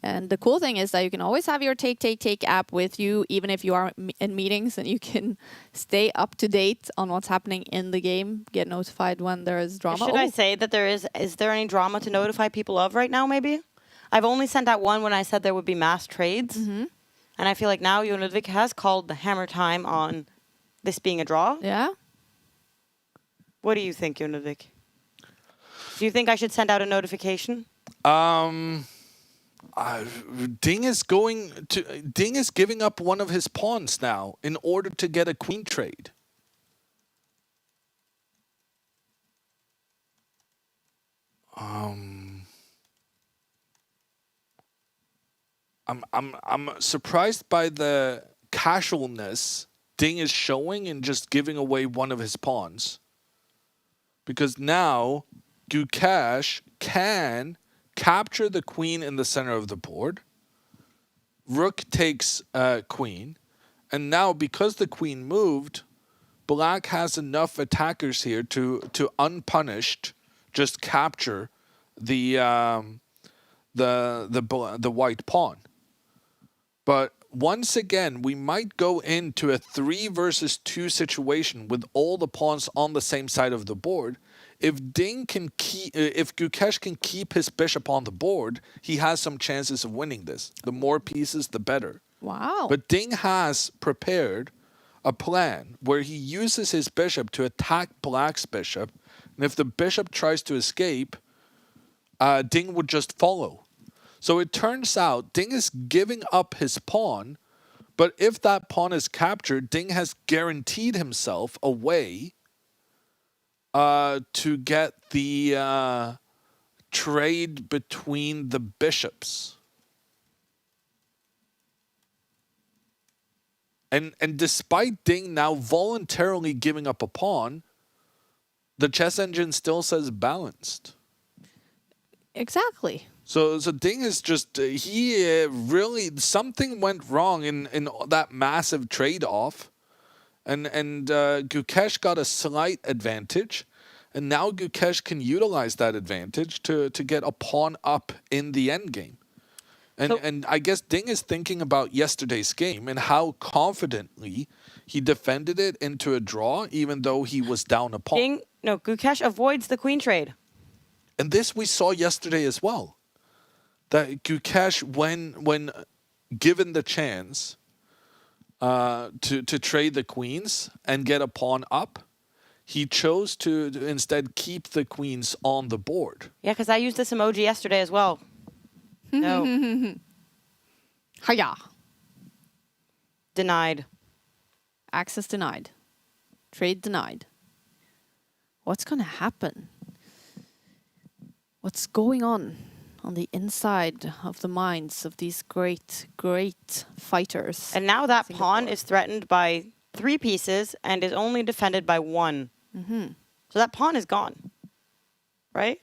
And the cool thing is that you can always have your Take app with you, even if you are in meetings, and you can stay up to date on what's happening in the game, get notified when there is drama. Should I say that is there any drama to notify people of right now, maybe? I've only sent out one when I said there would be mass trades. Mm-hmm. And I feel like now Jon Ludvig has called the hammer time on this being a draw. Yeah. What do you think, Jon Ludvig? Do you think I should send out a notification? Ding is giving up one of his pawns now in order to get a queen trade. I'm surprised by the casualness Ding is showing in just giving away one of his pawns. Because now Gukesh can capture the queen in the center of the board. Rook takes queen. And now because the queen moved, Black has enough attackers here to unpunished just capture the white pawn. But once again, we might go into a 3 versus 2 situation with all the pawns on the same side of the board. If Gukesh can keep his bishop on the board, he has some chances of winning this. The more pieces, the better. Wow. But Ding has prepared a plan where he uses his bishop to attack Black's bishop. And if the bishop tries to escape, Ding would just follow. So it turns out Ding is giving up his pawn, but if that pawn is captured, Ding has guaranteed himself a way to get the trade between the bishops. And despite Ding now voluntarily giving up a pawn, the chess engine still says balanced. Exactly. So Ding is just, he really, something went wrong in that massive trade-off. And Gukesh got a slight advantage. And now Gukesh can utilize that advantage to get a pawn up in the endgame. And I guess Ding is thinking about yesterday's game and how confidently he defended it into a draw, even though he was down a pawn. Gukesh avoids the queen trade. And this we saw yesterday as well. That Gukesh, when given the chance to trade the queens and get a pawn up, he chose to instead keep the queens on the board. Yeah, because I used this emoji yesterday as well. No. Hiya. Denied. Access denied. Trade denied. What's going to happen? What's going on the inside of the minds of these great, great fighters? And now that pawn is threatened by 3 pieces and is only defended by 1. Mm-hmm. So that pawn is gone. Right?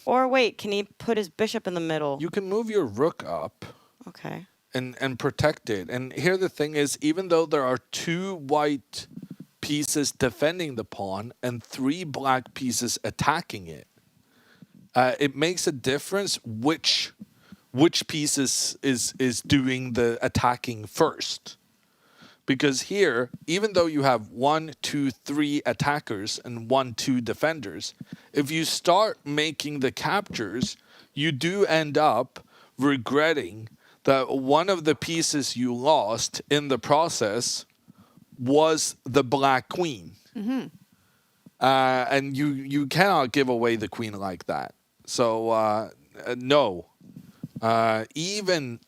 Or wait, can he put his bishop in the middle? You can move your rook up. Okay. And protect it. And here the thing is, even though there are 2 white pieces defending the pawn and 3 black pieces attacking it, it makes a difference which piece is doing the attacking first. Because here, even though you have 1, 2, 3 attackers and 1, 2 defenders, if you start making the captures, you do end up regretting that one of the pieces you lost in the process was the black queen. Mm-hmm. And you cannot give away the queen like that. So, no. Even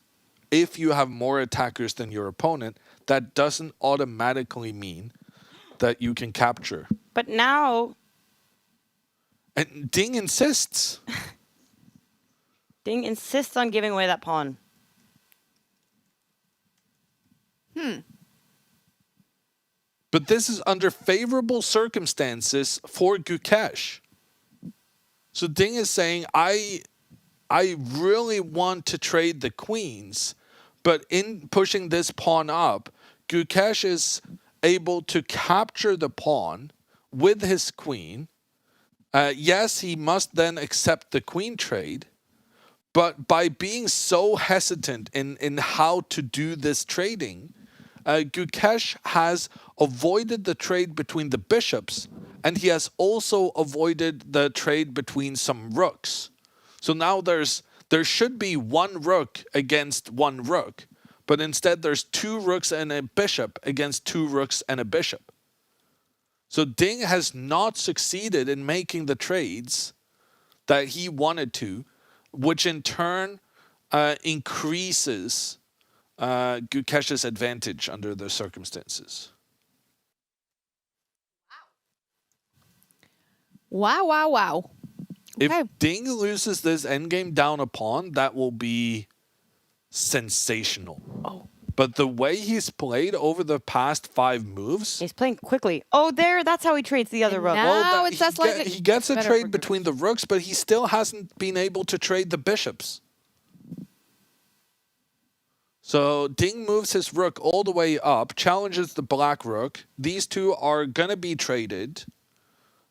if you have more attackers than your opponent, that doesn't automatically mean that you can capture. But now... And Ding insists. Ding insists on giving away that pawn. But this is under favorable circumstances for Gukesh. So Ding is saying, I really want to trade the queens, but in pushing this pawn up, Gukesh is able to capture the pawn with his queen. Yes, he must then accept the queen trade, but by being so hesitant in how to do this trading, Gukesh has avoided the trade between the bishops, and he has also avoided the trade between some rooks. So now there should be 1 rook against 1 rook, but instead there's 2 rooks and a bishop against 2 rooks and a bishop. So Ding has not succeeded in making the trades that he wanted to, which in turn increases Gukesh's advantage under the circumstances. Wow. Okay. If Ding loses this endgame down a pawn, that will be sensational. Oh. But the way he's played over the past 5 moves, He's playing quickly. Oh, that's how he trades the other And rook. now it's just like he gets a better trade for between the rooks, but he still hasn't been able to trade the bishops. So Ding moves his rook all the way up, challenges the black rook. These two are going to be traded.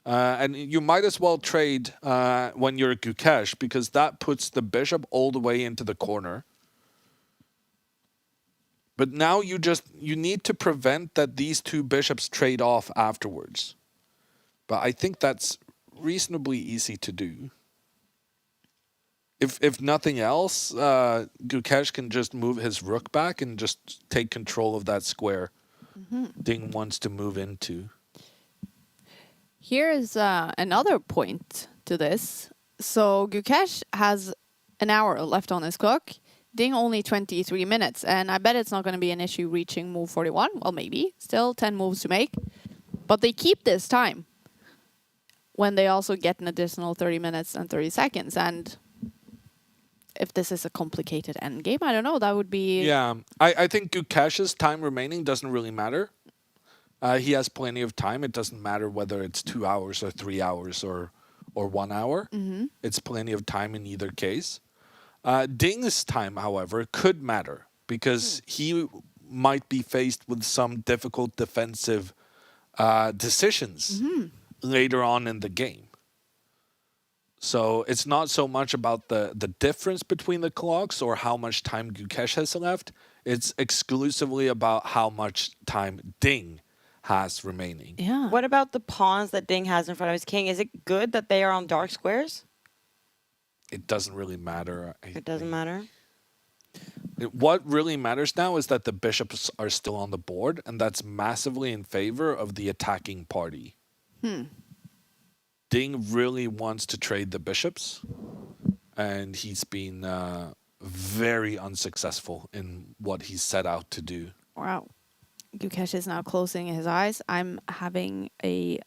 And you might as well trade when you're Gukesh, because that puts the bishop all the way into the corner. But now you need to prevent that these two bishops trade off afterwards. But I think that's reasonably easy to do. If nothing else, Gukesh can just move his rook back and just take control of that square Ding wants to move into. Here's another point to this. So Gukesh has an hour left on his clock. Ding only 23 minutes. And I bet it's not going to be an issue reaching move 41. Well, maybe. Still 10 moves to make. But they keep this time when they also get an additional 30 minutes and 30 seconds. And if this is a complicated endgame, I don't know. That would be... Yeah, I think Gukesh's time remaining doesn't really matter. He has plenty of time. It doesn't matter whether it's 2 hours or 3 hours or 1 hour. It's plenty of time in either case. Ding's time, however, could matter because he might be faced with some difficult defensive decisions later on in the game. So it's not so much about the difference between the clocks or how much time Gukesh has left. It's exclusively about how much time Ding has remaining. Yeah. What about the pawns that Ding has in front of his king? Is it good that they are on dark squares? It doesn't really matter. It doesn't matter. What really matters now is that the bishops are still on the board, and that's massively in favor of the attacking party. Ding really wants to trade the bishops, and he's been very unsuccessful in what he's set out to do. Wow. Gukesh is now closing his eyes. I'm having a...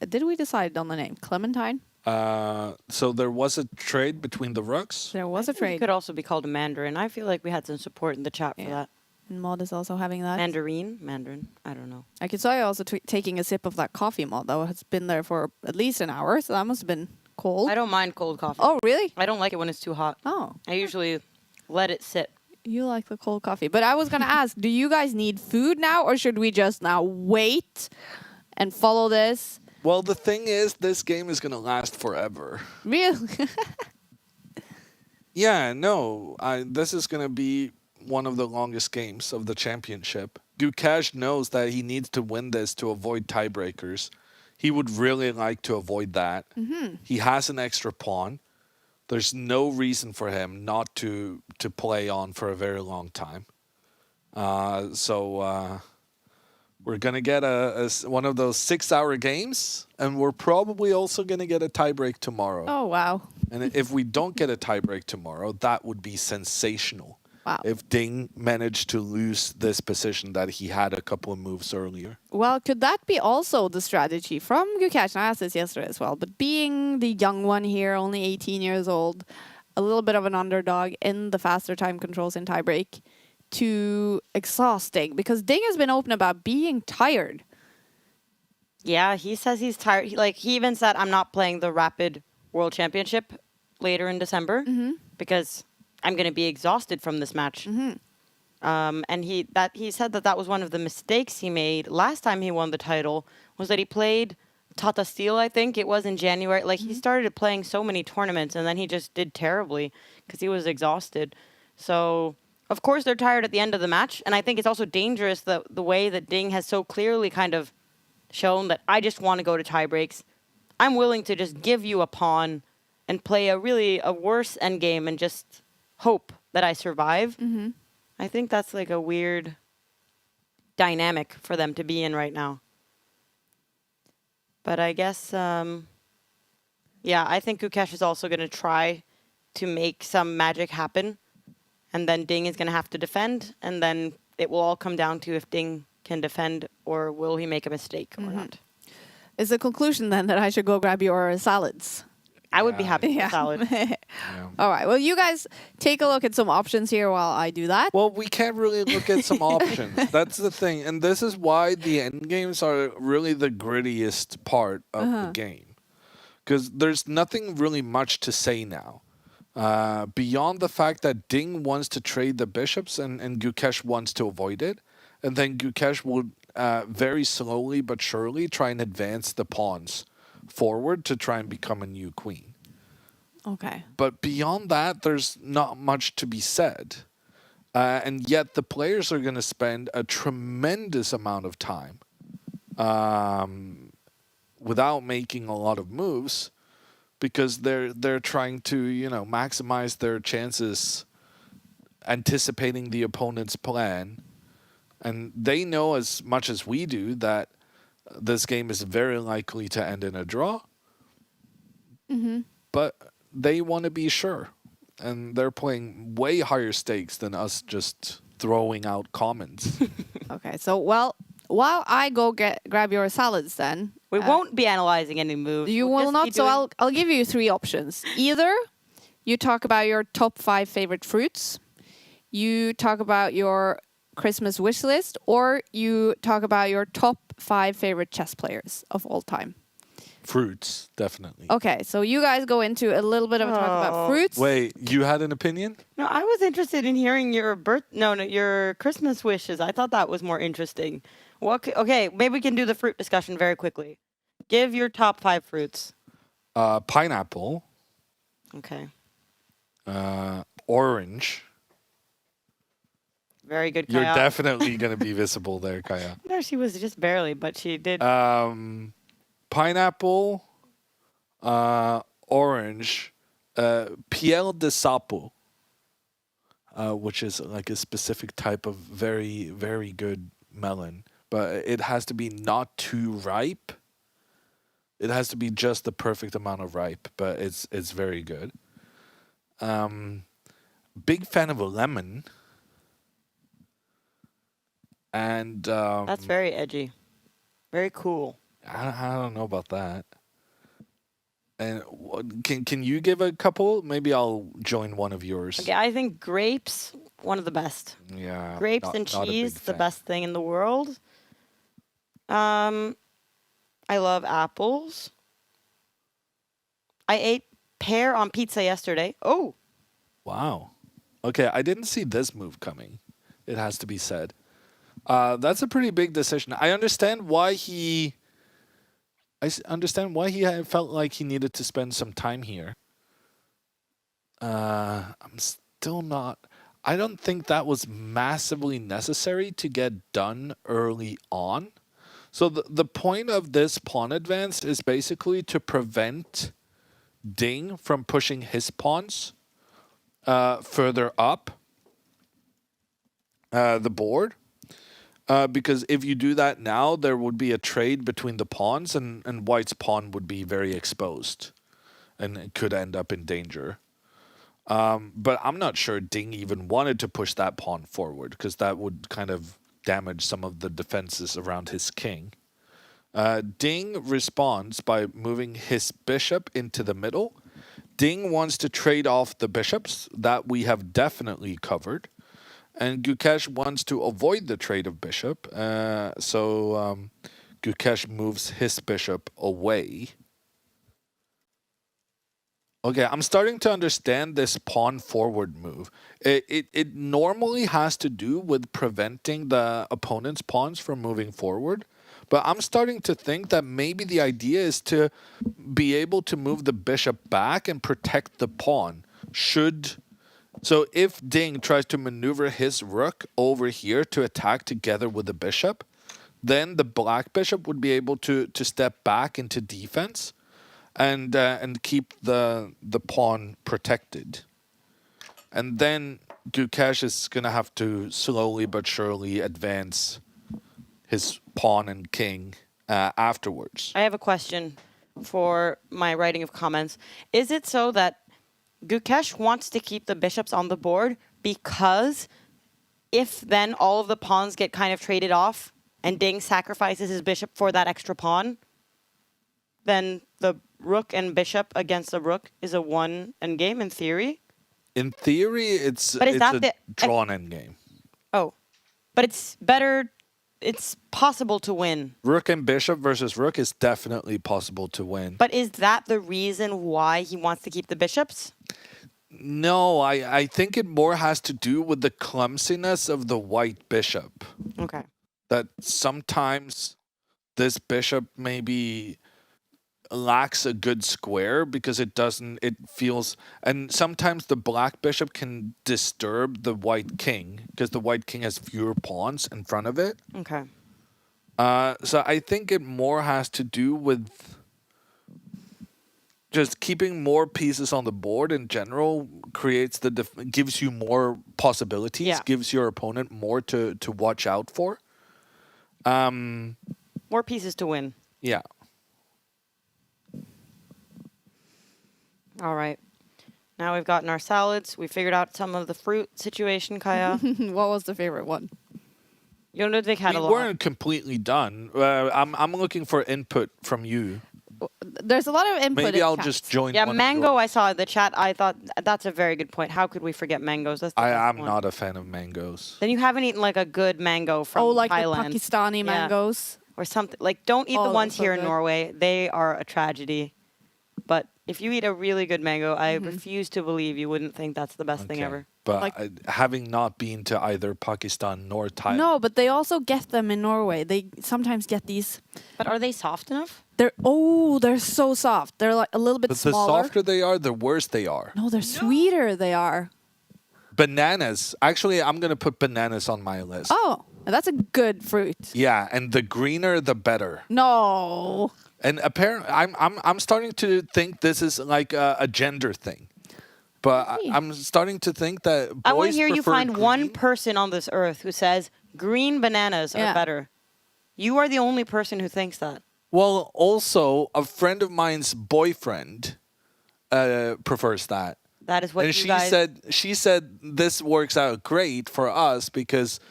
Did we decide on the name? Clementine? So there was a trade between the rooks. There was a It trade. could also be called a mandarin. I feel like we had some support in the chat for that. And Maud is also having that. Mandarin. I don't know. I could saw you also taking a sip of that coffee, Maud. That has been there for at least an hour, so that must have been cold. I don't mind cold coffee. Oh, really? I don't like it when it's too hot. Oh. I usually let it sit. You like the cold coffee. But I was going to ask, do you guys need food now, or should we just now wait and follow this? Well, the thing is, this game is going to last forever. Really? Yeah, no. This is going to be one of the longest games of the championship. Gukesh knows that he needs to win this to avoid tiebreakers. He would really like to avoid that. He has an extra pawn. There's no reason for him not to play on for a very long time. So we're going to get one of those 6-hour games, and we're probably also going to get a tiebreak tomorrow. Oh, wow. And if we don't get a tiebreak tomorrow, that would be sensational. Wow. If Ding managed to lose this position that he had a couple of moves earlier. Well, could that be also the strategy from Gukesh? And I asked this yesterday as well, but being the young one here, only 18 years old, a little bit of an underdog in the faster time controls in tiebreak, to exhaust Ding, because Ding has been open about being tired. Yeah, he says he's tired. He even said, I'm not playing the Rapid World Championship later in December because I'm going to be exhausted from this match. And he said that was one of the mistakes he made last time he won the title, was that he played Tata Steel, I think it was in January. He started playing so many tournaments, and then he just did terribly because he was exhausted. So, of course, they're tired at the end of the match. And I think it's also dangerous the way that Ding has so clearly kind of shown that I just want to go to tie breaks. I'm willing to just give you a pawn and play a worse endgame and just hope that I survive. I think that's like a weird dynamic for them to be in right now. But I guess, yeah, I think Gukesh is also going to try to make some magic happen. And then Ding is going to have to defend. And then it will all come down to if Ding can defend or will he make a mistake or not. Is the conclusion then that I should go grab your salads? I would be happy with Yeah. salad. All right. Well, you guys take a look at some options here while I do that. Well, we can't really look at some options. That's the thing. And this is why the end games are really the grittiest part of the game. Because there's nothing really much to say now. Beyond the fact that Ding wants to trade the bishops and Gukesh wants to avoid it. And then Gukesh will very slowly but surely try and advance the pawns forward to try and become a new queen. Okay. But beyond that, there's not much to be said. And yet the players are going to spend a tremendous amount of time without making a lot of moves because they're trying to, maximize their chances anticipating the opponent's plan. And they know as much as we do that this game is very likely to end in a draw. But they want to be sure. And they're playing way higher stakes than us just throwing out comments. Okay. So, while I go grab your salads then. We won't be analyzing any moves. You We'll will just be not. So doing- I'll give you 3 options. Either you talk about your top 5 favorite fruits, you talk about your Christmas wish list, or you talk about your top 5 favorite chess players of all time. Fruits, definitely. Okay, so you guys go into a little bit of a talk about fruits. Wait, you had an opinion? No, I was interested in hearing your your Christmas wishes. I thought that was more interesting. Okay, maybe we can do the fruit discussion very quickly. Give your top 5 fruits. Pineapple, Okay. orange. Very good, You're Kaja. definitely going to be visible there, Kaja. No, she was just barely, but she did. Pineapple, orange, piel de sapo, which is like a specific type of very, very good melon. But it has to be not too ripe. It has to be just the perfect amount of ripe, but it's very good. Big fan of a lemon. And That's very edgy. Very cool. I don't know about that. And can you give a couple? Maybe I'll join one of yours. Okay, I think grapes, one of the best. Yeah. Grapes and not a big cheese, the fan. best thing in the world. I love apples. I ate pear on pizza yesterday. Oh, Wow. Okay, I didn't see this move coming. It has to be said. That's a pretty big decision. I understand why he felt like he needed to spend some time here. I'm still not. I don't think that was massively necessary to get done early on. So the point of this pawn advance is basically to prevent Ding from pushing his pawns further up the board. Because if you do that now, there would be a trade between the pawns and White's pawn would be very exposed and it could end up in danger. But I'm not sure Ding even wanted to push that pawn forward because that would kind of damage some of the defenses around his king. Ding responds by moving his bishop into the middle. Ding wants to trade off the bishops. That we have definitely covered. And Gukesh wants to avoid the trade of bishop. So Gukesh moves his bishop away. Okay, I'm starting to understand this pawn forward move. It normally has to do with preventing the opponent's pawns from moving forward. But I'm starting to think that maybe the idea is to be able to move the bishop back and protect the pawn. So if Ding tries to maneuver his rook over here to attack together with the bishop, then the black bishop would be able to step back into defense and keep the pawn protected. And then Gukesh is going to have to slowly but surely advance his pawn and king afterwards. I have a question for my writing of comments. Is it so that Gukesh wants to keep the bishops on the board because if then all of the pawns get kind of traded off and Ding sacrifices his bishop for that extra pawn, then the rook and bishop against the rook is a one endgame in theory? In theory, it's But is that a the drawn endgame. Oh, but it's better. It's possible to win. Rook and bishop versus rook is definitely possible to win. But is that the reason why he wants to keep the bishops? No, I think it more has to do with the clumsiness of the white bishop. Okay. That sometimes this bishop maybe lacks a good square because it feels, and sometimes the black bishop can disturb the white king because the white king has fewer pawns in front of it. Okay. So I think it more has to do with just keeping more pieces on the board in general creates gives you more possibilities, Yeah. gives your opponent more to watch out for. More pieces to win. Yeah. All right. Now we've gotten our salads. We figured out some of the fruit situation, Kaja. What was the favorite one? Jon Ludvig had We a lot. weren't completely done. I'm looking for input from you. There's a lot of input. Maybe in I'll chat. just join. Yeah, one of mango. yours. I saw in the chat. I thought that's a very good point. How could we forget mangoes? That's the best I'm one. not a fan of mangoes. Then you haven't eaten like a good mango from like Thailand. the Pakistani Yeah. mangoes. Or something. Like, don't eat Oh, the ones that's so here in good. Norway. They are a tragedy. But if you eat a really good mango, I refuse to believe you wouldn't think that's the best thing Okay. ever. But Like- having not been to either Pakistan nor Thailand. No, but they also get them in Norway. They sometimes get these. But are they soft enough? They're so soft. They're like a little bit But the smaller. softer they are, the worse they are. No, they're sweeter. They are. Bananas. Actually, I'm going to put bananas on my list. Oh, that's a good fruit. Yeah, and the greener, the better. No. And apparently, I'm starting to think this is like a gender thing. But Really? I'm starting to think that boys I want to hear you prefer find one green. person on this earth who says green bananas are Yeah. better. You are the only person who thinks that. Well, also, a friend of mine's boyfriend prefers that. That is what And you guys... she said this works out great for us because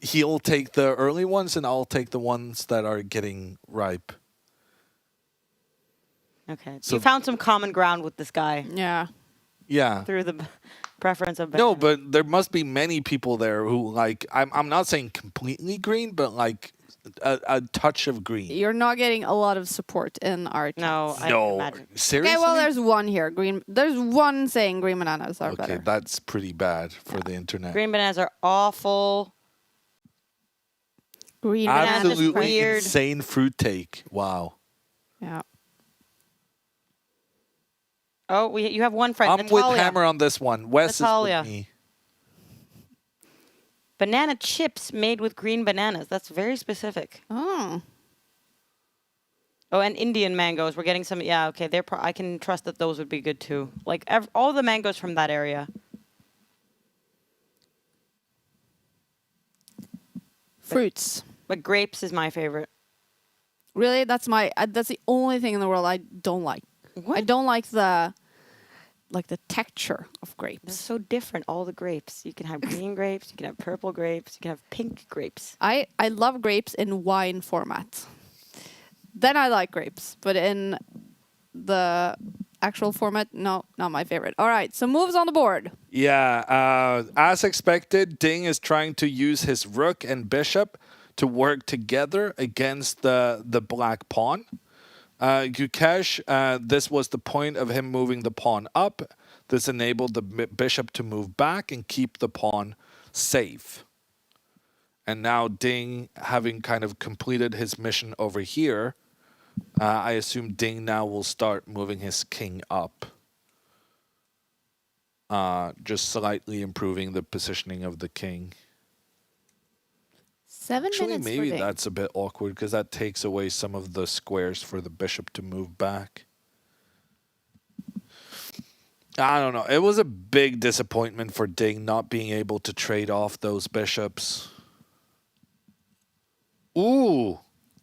he'll take the early ones and I'll take the ones that are getting ripe. Okay. So- you found some common ground with this guy Yeah. Yeah. through the preference of No, bananas. but there must be many people there who like I'm not saying completely green, but like a touch of green. You're not getting a lot of support in our No, chats. I No, imagine. seriously. Okay, well, there's one here. Green. There's one saying green bananas are okay, better. that's pretty bad for the internet. Green bananas are awful. Green bananas is Absolutely weird. insane fruit take. Wow. Yeah. Oh, you have one friend, I'm Natalia. with Hammer on this one. Wes Natalia. is with me. Banana chips made with green bananas. That's very specific. Oh. Oh, and Indian mangoes. We're getting some. Yeah, okay. I can trust that those would be good too. Like all the mangoes from that area. Fruits. But grapes is my favorite. Really, that's the only thing in the world I don't like. What? I don't like the texture of They're grapes. so different. All the grapes. You can have green grapes. You can have purple grapes. You can have pink grapes. I love grapes in wine format. Then I like grapes, but in the actual format, no, not my favorite. All right, so moves on the board. Yeah, as expected, Ding is trying to use his rook and bishop to work together against the black pawn. Gukesh, this was the point of him moving the pawn up. This enabled the bishop to move back and keep the pawn safe. And now Ding, having kind of completed his mission over here, I assume Ding now will start moving his king up. Just slightly improving the positioning of the king. 7 Actually, minutes for maybe Ding. that's a bit awkward because that takes away some of the squares for the bishop to move back. I don't know. It was a big disappointment for Ding not being able to trade off those bishops. Ooh.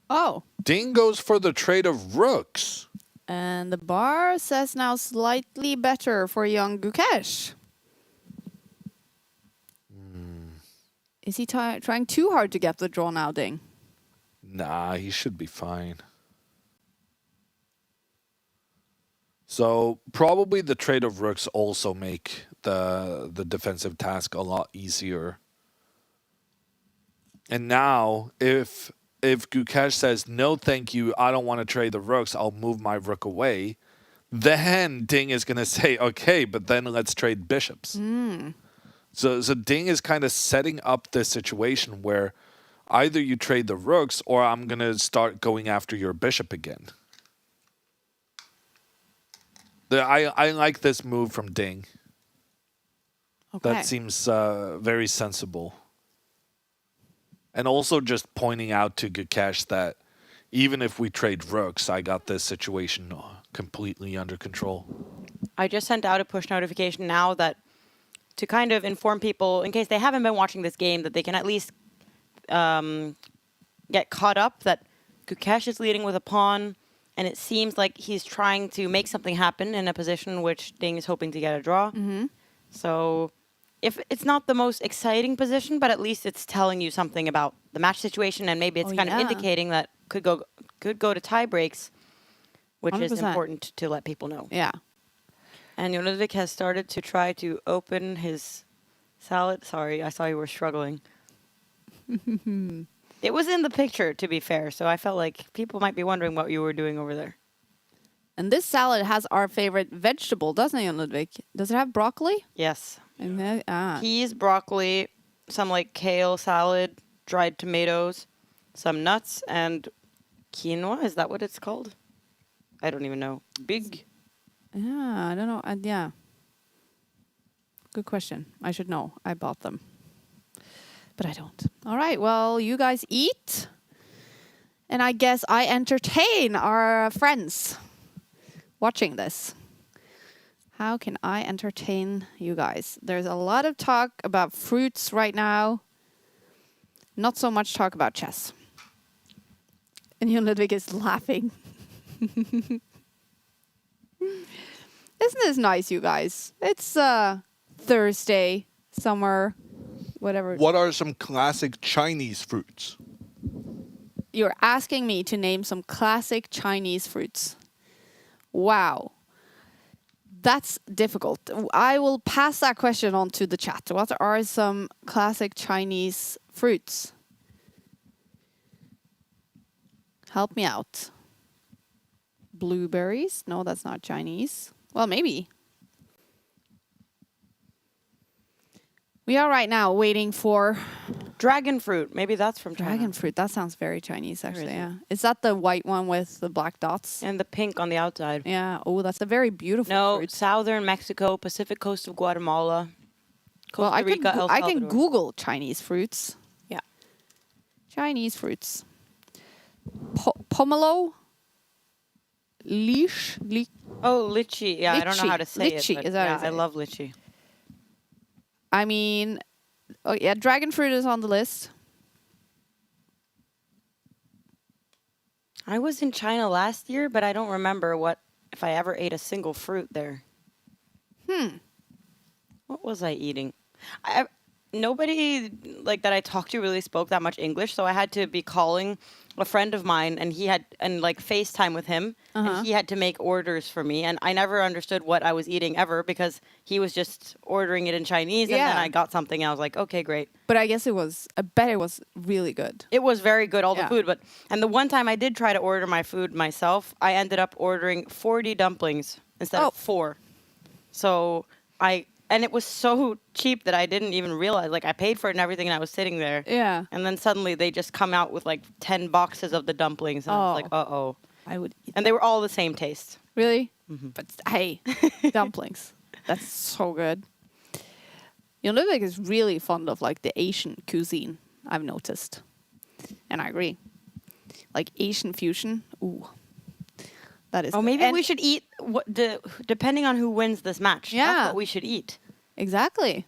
Oh. Ding goes for the trade of rooks. And the bar says now slightly better for young Gukesh. Is he trying too hard to get the draw now, Ding? Nah, he should be fine. So probably the trade of rooks also make the defensive task a lot easier. And now, if Gukesh says, no, thank you, I don't want to trade the rooks, I'll move my rook away, then Ding is going to say, okay, but then let's trade bishops. So Ding is kind of setting up this situation where either you trade the rooks or I'm going to start going after your bishop again. I like this move from Ding. Okay. That seems very sensible. And also just pointing out to Gukesh that even if we trade rooks, I got this situation completely under control. I just sent out a push notification now that to kind of inform people, in case they haven't been watching this game, that they can at least get caught up that Gukesh is leading with a pawn, and it seems like he's trying to make something happen in a position which Ding is hoping to get a draw. So if it's not the most exciting position, but at least it's telling you something about the match situation, and maybe it's kind of indicating that could go to tie breaks, which 100%. is important to let people know. Yeah. And Jon Ludvig has started to try to open his salad. Sorry, I saw you were struggling. It was in the picture, to be fair, so I felt like people might be wondering what you were doing over there. And this salad has our favorite vegetable, doesn't it, Jon Ludvig? Does it have broccoli? Yes. And Peas, broccoli, some like kale salad, dried tomatoes, some nuts, and quinoa. Is that what it's called? I don't even know. Big. Yeah, I don't know. Yeah. Good question. I should know. I bought them. But I don't. All right. Well, you guys eat. And I guess I entertain our friends watching this. How can I entertain you guys? There's a lot of talk about fruits right now. Not so much talk about chess. And Jon Ludvig is laughing. Isn't this nice, you guys? It's Thursday, summer, whatever. What are some classic Chinese fruits? You're asking me to name some classic Chinese fruits. Wow. That's difficult. I will pass that question on to the chat. What are some classic Chinese fruits? Help me out. Blueberries? No, that's not Chinese. Well, maybe. We are right now waiting for Dragon fruit. Maybe that's from China. dragon fruit. That sounds very Chinese, actually. is it? Yeah. Is that the white one with the black dots? And the pink on the outside. Yeah. Oh, that's a very beautiful No, fruit. southern Mexico, Pacific coast of Guatemala, Well, Costa Rica, El I can Salvador. Google Chinese fruits. Yeah. Chinese fruits. Pomelo? Leash? Oh, lychee. Yeah, I don't know how to say Lychee, it. But is that yeah, what I it is? love lychee. I mean, oh yeah, dragon fruit is on the list. I was in China last year, but I don't remember if I ever ate a single fruit there. What was I eating? Nobody like that I talked to really spoke that much English, so I had to be calling a friend of mine, and like FaceTime with him, and he had to make orders for me, and I never understood what I was eating ever because he was just ordering it in Chinese, and then Yeah. I got something, and I was like, okay, great. But I guess I bet it was really good. It was very good, all the Yeah. food, and the one time I did try to order my food myself, I ended up ordering 40 dumplings instead of 4. So and it was so cheap that I didn't even realize, like I paid for it and everything, and I was sitting there. Yeah. And then suddenly they just come out with like 10 boxes of the dumplings, and I was like, uh-oh. I would eat And they were all the same taste. Really? But hey, dumplings. That's so good. Jon Ludvig is really fond of like the Asian cuisine, I've noticed. And I agree. Like Asian fusion. Ooh. That is Oh, good. maybe And- we should eat, depending on who wins this match. Yeah. That's what we should eat. Exactly.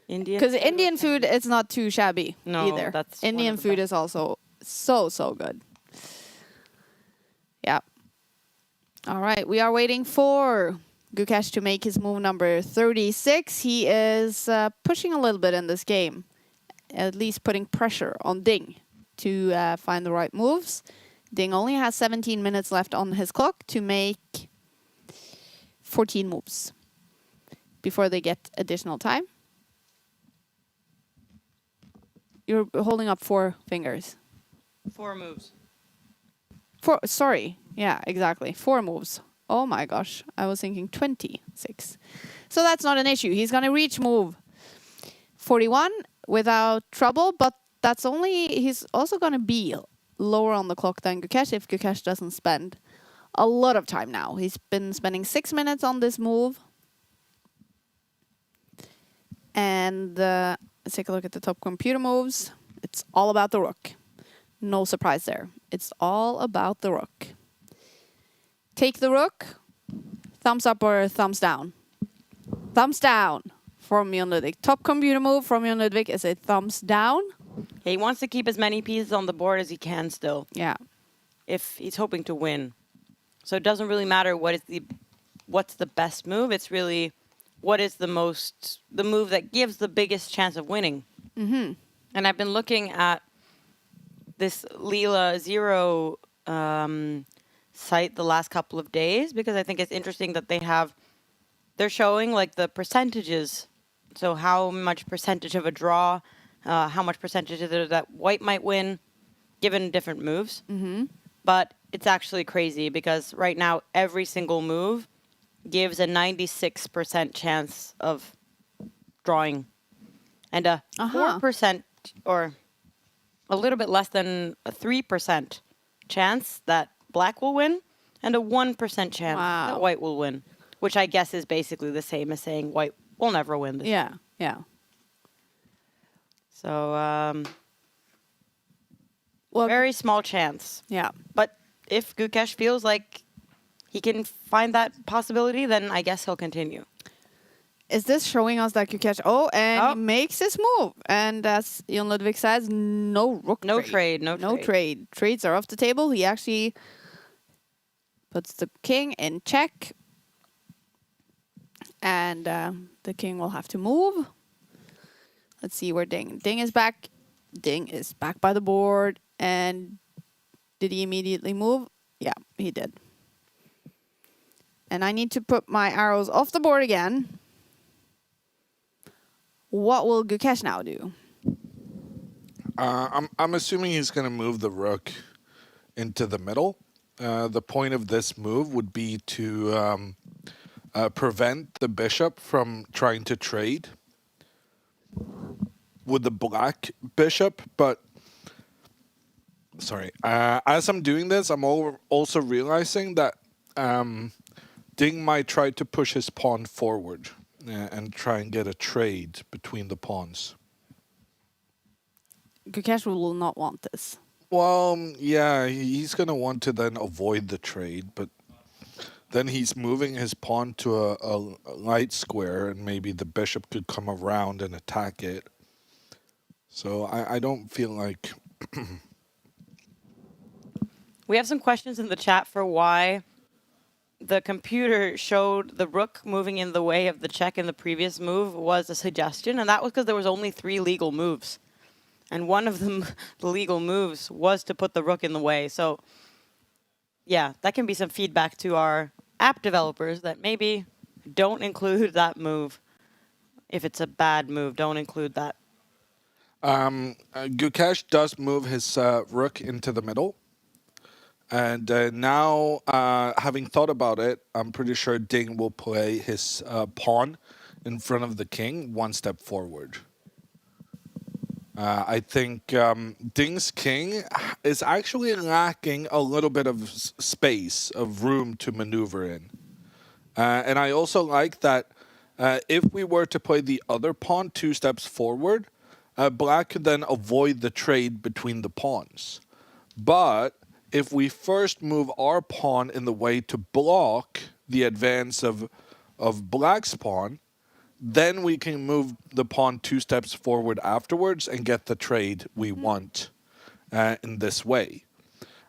Indian Because food Indian and- food is not too shabby No, either. that's one of Indian the food best. is also so good. Yeah. All right. We are waiting for Gukesh to make his move number 36. He is pushing a little bit in this game, at least putting pressure on Ding to find the right moves. Ding only has 17 minutes left on his clock to make 14 moves before they get additional time. You're holding up 4 fingers. 4 moves. 4, sorry. Yeah, exactly. 4 moves. Oh my gosh. I was thinking 26. So that's not an issue. He's going to reach move 41 without trouble, but he's also going to be lower on the clock than Gukesh if Gukesh doesn't spend a lot of time now. He's been spending 6 minutes on this move. And let's take a look at the top computer moves. It's all about the rook. No surprise there. It's all about the rook. Take the rook. Thumbs up or thumbs down? Thumbs down from Jon Ludvig. Top computer move from Jon Ludvig is a thumbs down. He wants to keep as many pieces on the board as he can still. Yeah. If he's hoping to win. So it doesn't really matter what's the best move. It's really what is the move that gives the biggest chance of winning. Mm-hmm. And I've been looking at this Leela Zero site the last couple of days because I think it's interesting that they're showing like the percentages. So how much percentage of a draw, how much percentage is it that white might win, given different moves. Mm-hmm. But it's actually crazy because right now every single move gives a 96% chance of drawing. And a 4% or a little bit less than a 3% chance that black will win and a 1% chance that white will win, which I guess is basically the same as saying white will never win this. Yeah, yeah. So, very small chance. Yeah. But if Gukesh feels like he can find that possibility, then I guess he'll continue. Is this showing us that Gukesh... he makes his move. And as Jon Ludvig says, no rook trade. No trade. Trades are off the table. He actually puts the king in check. And the king will have to move. Let's see where Ding is back. Ding is back by the board. And did he immediately move? Yeah, he did. And I need to put my arrows off the board again. What will Gukesh now do? I'm assuming he's going to move the rook into the middle. The point of this move would be to prevent the bishop from trying to trade with the black bishop. But sorry, as I'm doing this, I'm also realizing that Ding might try to push his pawn forward and try and get a trade between the pawns. Gukesh will not want this. Well, yeah, he's going to want to then avoid the trade, but then he's moving his pawn to a light square, and maybe the bishop could come around and attack it. So I don't feel like... We have some questions in the chat for why the computer showed the rook moving in the way of the check in the previous move was a suggestion, and that was because there was only 3 legal moves. And one of them, the legal moves, was to put the rook in the way. So, yeah, that can be some feedback to our app developers that maybe don't include that move. If it's a bad move, don't include that. Gukesh does move his rook into the middle. And now, having thought about it, I'm pretty sure Ding will play his pawn in front of the king 1 step forward. I think Ding's king is actually lacking a little bit of space, of room to maneuver in. And I also like that if we were to play the other pawn 2 steps forward, black could then avoid the trade between the pawns. But if we first move our pawn in the way to block the advance of black's pawn, then we can move the pawn 2 steps forward afterwards and get the trade we want in this way.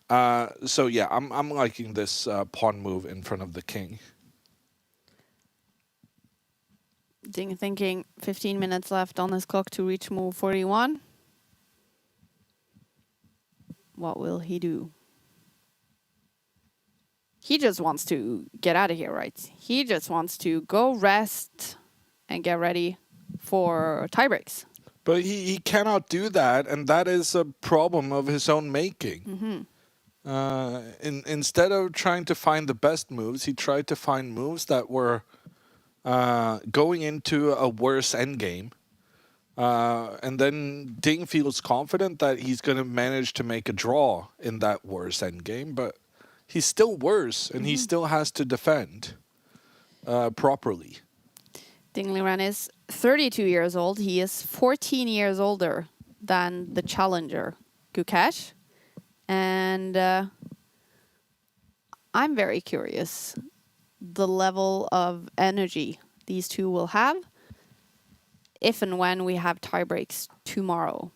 So yeah, I'm liking this pawn move in front of the king. Ding thinking 15 minutes left on his clock to reach move 41. What will he do? He just wants to get out of here, right? He just wants to go rest and get ready for tiebreaks. But he cannot do that, and that is a problem of his own making. Instead of trying to find the best moves, he tried to find moves that were going into a worse endgame. And then Ding feels confident that he's going to manage to make a draw in that worse endgame, but he's still worse, and he still has to defend properly. Ding Liren is 32 years old. He is 14 years older than the challenger, Gukesh. And I'm very curious the level of energy these two will have if and when we have tiebreaks tomorrow.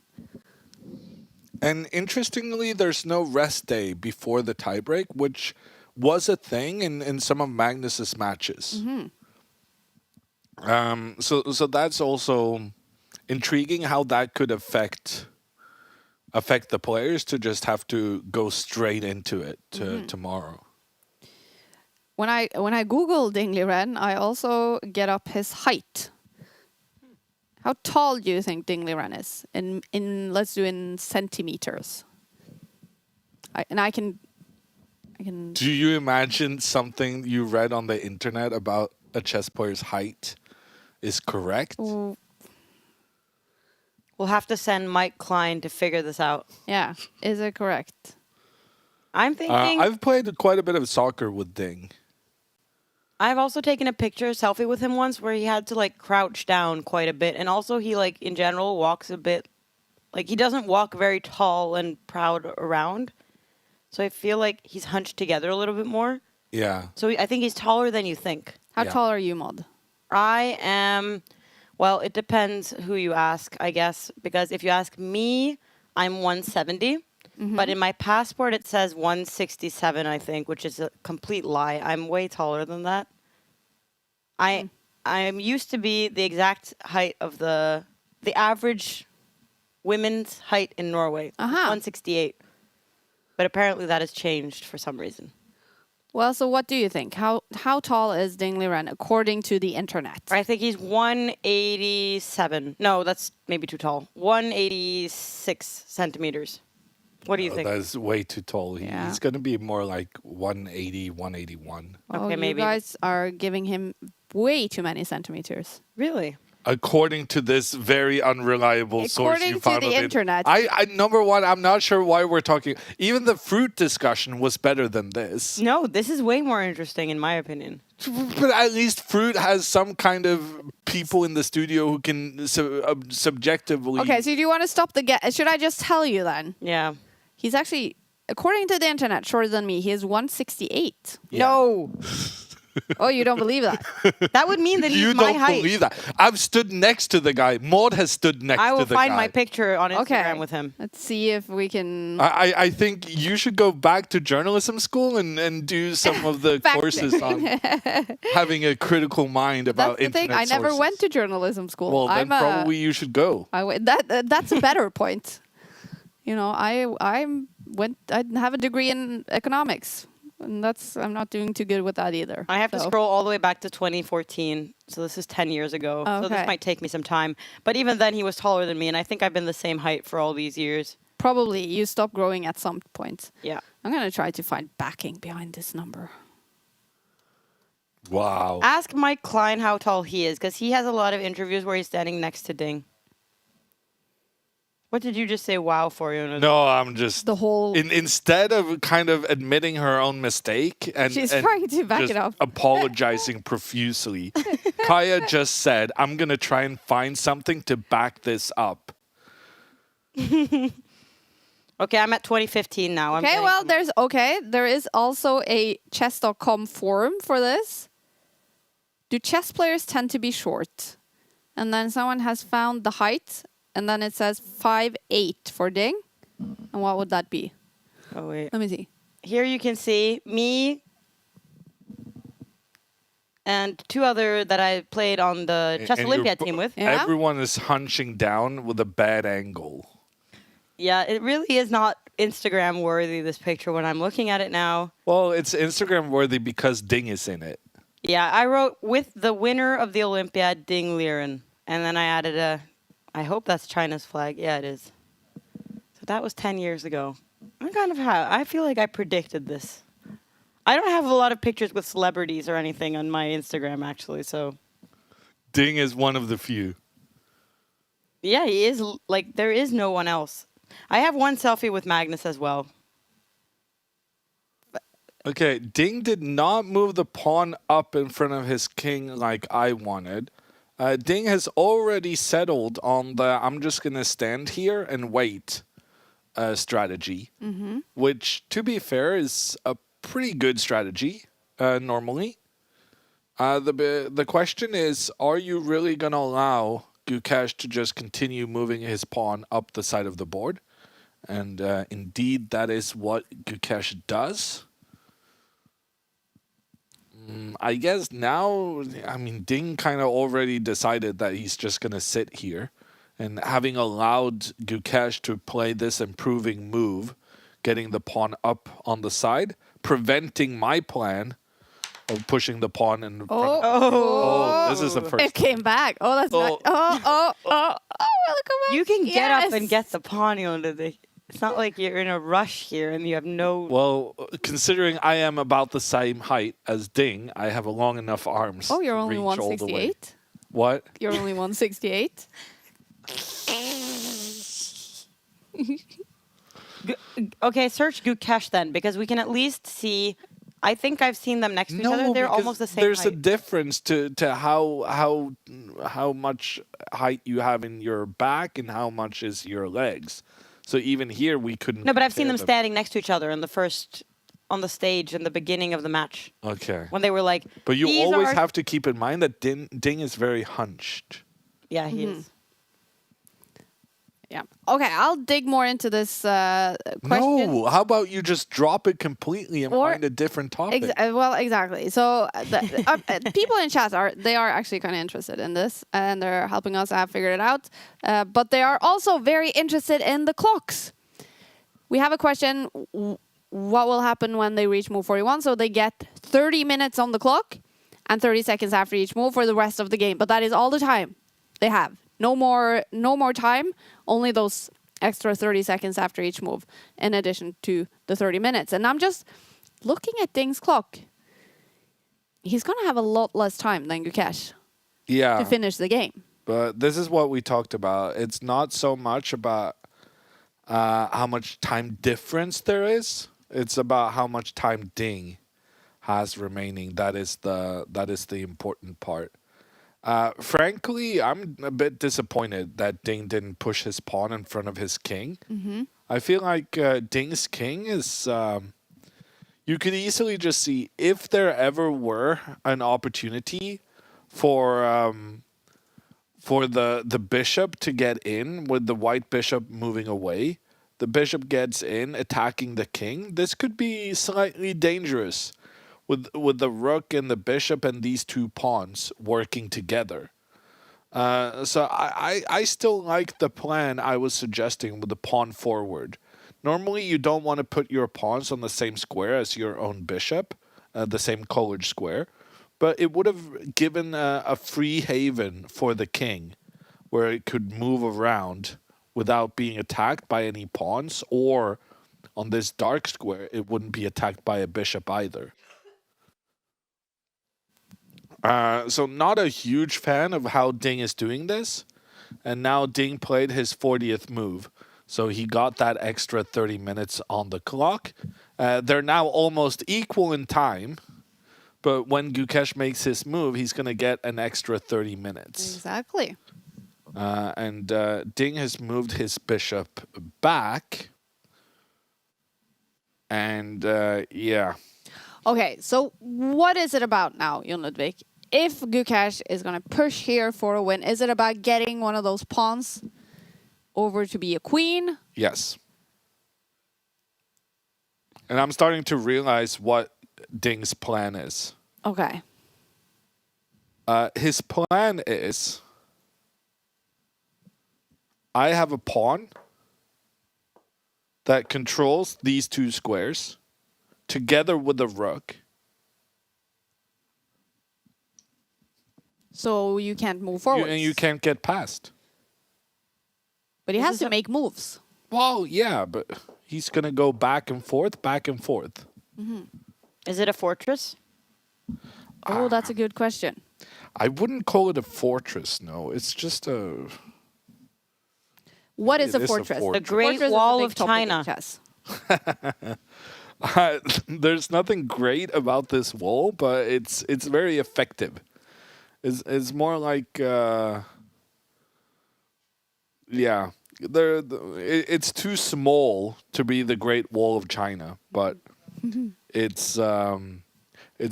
And interestingly, there's no rest day before the tiebreak, which was a thing in some of Magnus's matches. So that's also intriguing how that could affect the players to just have to go straight into it tomorrow. When I Google Ding Liren, I also get up his height. How tall do you think Ding Liren is? In let's do in centimeters. I can. Do you imagine something you read on the internet about a chess player's height is correct? Ooh, We'll have to send Mike Klein to figure this out. yeah, is it correct? I'm thinking. I've played quite a bit of soccer with Ding. I've also taken a selfie with him once where he had to like crouch down quite a bit. And also he like in general walks a bit, like he doesn't walk very tall and proud around. So I feel like he's hunched together a little bit more. Yeah. So I think he's taller than you think. How Yeah. tall are you, Maud? I am, well, it depends who you ask, I guess. Because if you ask me, I'm 170. But in my passport, it says 167, I think, which is a complete lie. I'm way taller than that. I'm used to be the exact height of the average women's height in Norway, 168. But apparently that has changed for some reason. Well, so what do you think? How tall is Ding Liren according to the internet? I think he's 187. No, that's maybe too tall. 186 centimeters. What do you think? That's way too tall. Yeah. He's going to be more like 180, 181. Okay, maybe. You guys are giving him way too many centimeters. Really? According to this very unreliable source According you to found the on internet. I number one, I'm not sure why we're talking. Even the fruit discussion was better than this. No, this is way more interesting in my opinion. But at least fruit has some kind of people in the studio who can subjectively. Okay, so do you want to stop the get? Should I just tell you then? Yeah. He's actually, according to the internet, shorter than me. He is 168. Yeah. No. Oh, you don't believe that? That would mean that You he's my don't height. believe that. I've stood next to the guy. Maud has stood next I to will the find guy. my picture on Instagram Okay. with him. Let's see if we can. I think you should go back to journalism school and do some of the Fact courses on having a critical mind That's about the thing. internet I never sources. went to journalism school. Well, then probably you should go. That's a better point. You know, I have a degree in economics, and I'm not doing too good with that either. I have to So- scroll all the way back to 2014. So this is 10 years ago. So Okay. this might take me some time. But even then, he was taller than me. And I think I've been the same height for all these years. Probably you stop growing at some point. Yeah. I'm gonna try to find backing behind this number. Wow. Ask Mike Klein how tall he is. Because he has a lot of interviews where he's standing next to Ding. What did you just say wow for, Jonas? No, I'm just The whole instead of kind of admitting her own mistake and She's and trying to back just it up. apologizing profusely. Kaja just said, "I'm gonna try and find something to back this up." Okay, I'm at 2015 now. I'm Okay, getting well, some- there is also a chess.com forum for this. Do chess players tend to be short? And then someone has found the height, and then it says 5'8" for Ding. And what would that be? Oh, wait. Let me see. Here you can see me and two other that I played on the Chess And Olympia you're team with. Yeah. Everyone is hunching down with a bad angle. Yeah, it really is not Instagram worthy, this picture, when I'm looking at it now. Well, it's Instagram worthy because Ding is in it. Yeah, I wrote with the winner of the Olympiad, Ding Liren. And then I added I hope that's China's flag. Yeah, it is. So that was 10 years ago. I feel like I predicted this. I don't have a lot of pictures with celebrities or anything on my Instagram, actually, so. Ding is one of the few. Yeah, he is, like, there is no one else. I have one selfie with Magnus as well. Okay, Ding did not move the pawn up in front of his king like I wanted. Ding has already settled on the I'm just going to stand here and wait strategy, which, to be fair, is a pretty good strategy normally. The question is, are you really going to allow Gukesh to just continue moving his pawn up the side of the board? And indeed, that is what Gukesh does. I guess now, Ding kind of already decided that he's just going to sit here. And having allowed Gukesh to play this improving move, getting the pawn up on the side, preventing my plan of pushing the pawn in front of... Oh, this is the first It came back. Oh, that's not. Oh, welcome back. You can get up and Yes. get the pawn onto the... It's not like you're in a rush here and you have no... Well, considering I am about the same height as Ding, I have a long enough arms. Oh, you're to only reach all the way. 168. What? You're only 168. Okay, search Gukesh then, because we can at least see... I think I've seen them next to each other. They're because almost the same there's a height. difference to how much height you have in your back and how much is your legs. So even here we couldn't. No, but I've seen compare them standing next to each other on the stage in the beginning of the match. Okay. When they were like... But you "These always are-" have to keep in mind that Ding is very hunched. Yeah, he is. Yeah. Okay, I'll dig more into this question. No, how about you just drop it completely and Or- find a different topic? Well, exactly. So people in chat are actually kind of interested in this, and they're helping us have figured it out. But they are also very interested in the clocks. We have a question: what will happen when they reach move 41? So they get 30 minutes on the clock and 30 seconds after each move for the rest of the game. But that is all the time they have. No more time. Only those extra 30 seconds after each move, in addition to the 30 minutes. And I'm just looking at Ding's clock. He's going to have a lot less time than Gukesh Yeah. to finish the game. But this is what we talked about. It's not so much about how much time difference there is. It's about how much time Ding has remaining. That is the important part. Frankly, I'm a bit disappointed that Ding didn't push his pawn in front of his king. I feel like Ding's king is... you could easily just see if there ever were an opportunity for the bishop to get in with the white bishop moving away. The bishop gets in, attacking the king. This could be slightly dangerous with the rook and the bishop and these two pawns working together. So I still like the plan I was suggesting with the pawn forward. Normally, you don't want to put your pawns on the same square as your own bishop, the same colored square. But it would have given a free haven for the king, where it could move around without being attacked by any pawns, or on this dark square, it wouldn't be attacked by a bishop either. So not a huge fan of how Ding is doing this. And now Ding played his 40th move. So he got that extra 30 minutes on the clock. They're now almost equal in time. But when Gukesh makes his move, he's going to get an extra 30 minutes. Exactly. And Ding has moved his bishop back. And yeah. Okay, so what is it about now, Jon Ludvig? If Gukesh is going to push here for a win, is it about getting one of those pawns over to be a queen? Yes. And I'm starting to realize what Ding's plan is. Okay. His plan is, I have a pawn that controls these two squares together with the rook. So you can't move forward. And you can't get past. But he has to make moves. Well, yeah, but he's going to go back and forth, back and forth. Is it a fortress? Oh, that's a good question. I wouldn't call it a fortress, no. It's just a... What is It a is a fortress? fortress. The Great Fortress is a Wall big of topic in China. chess. There's nothing great about this wall, but it's very effective. It's more like... yeah. It's too small to be the Great Wall of China, but it's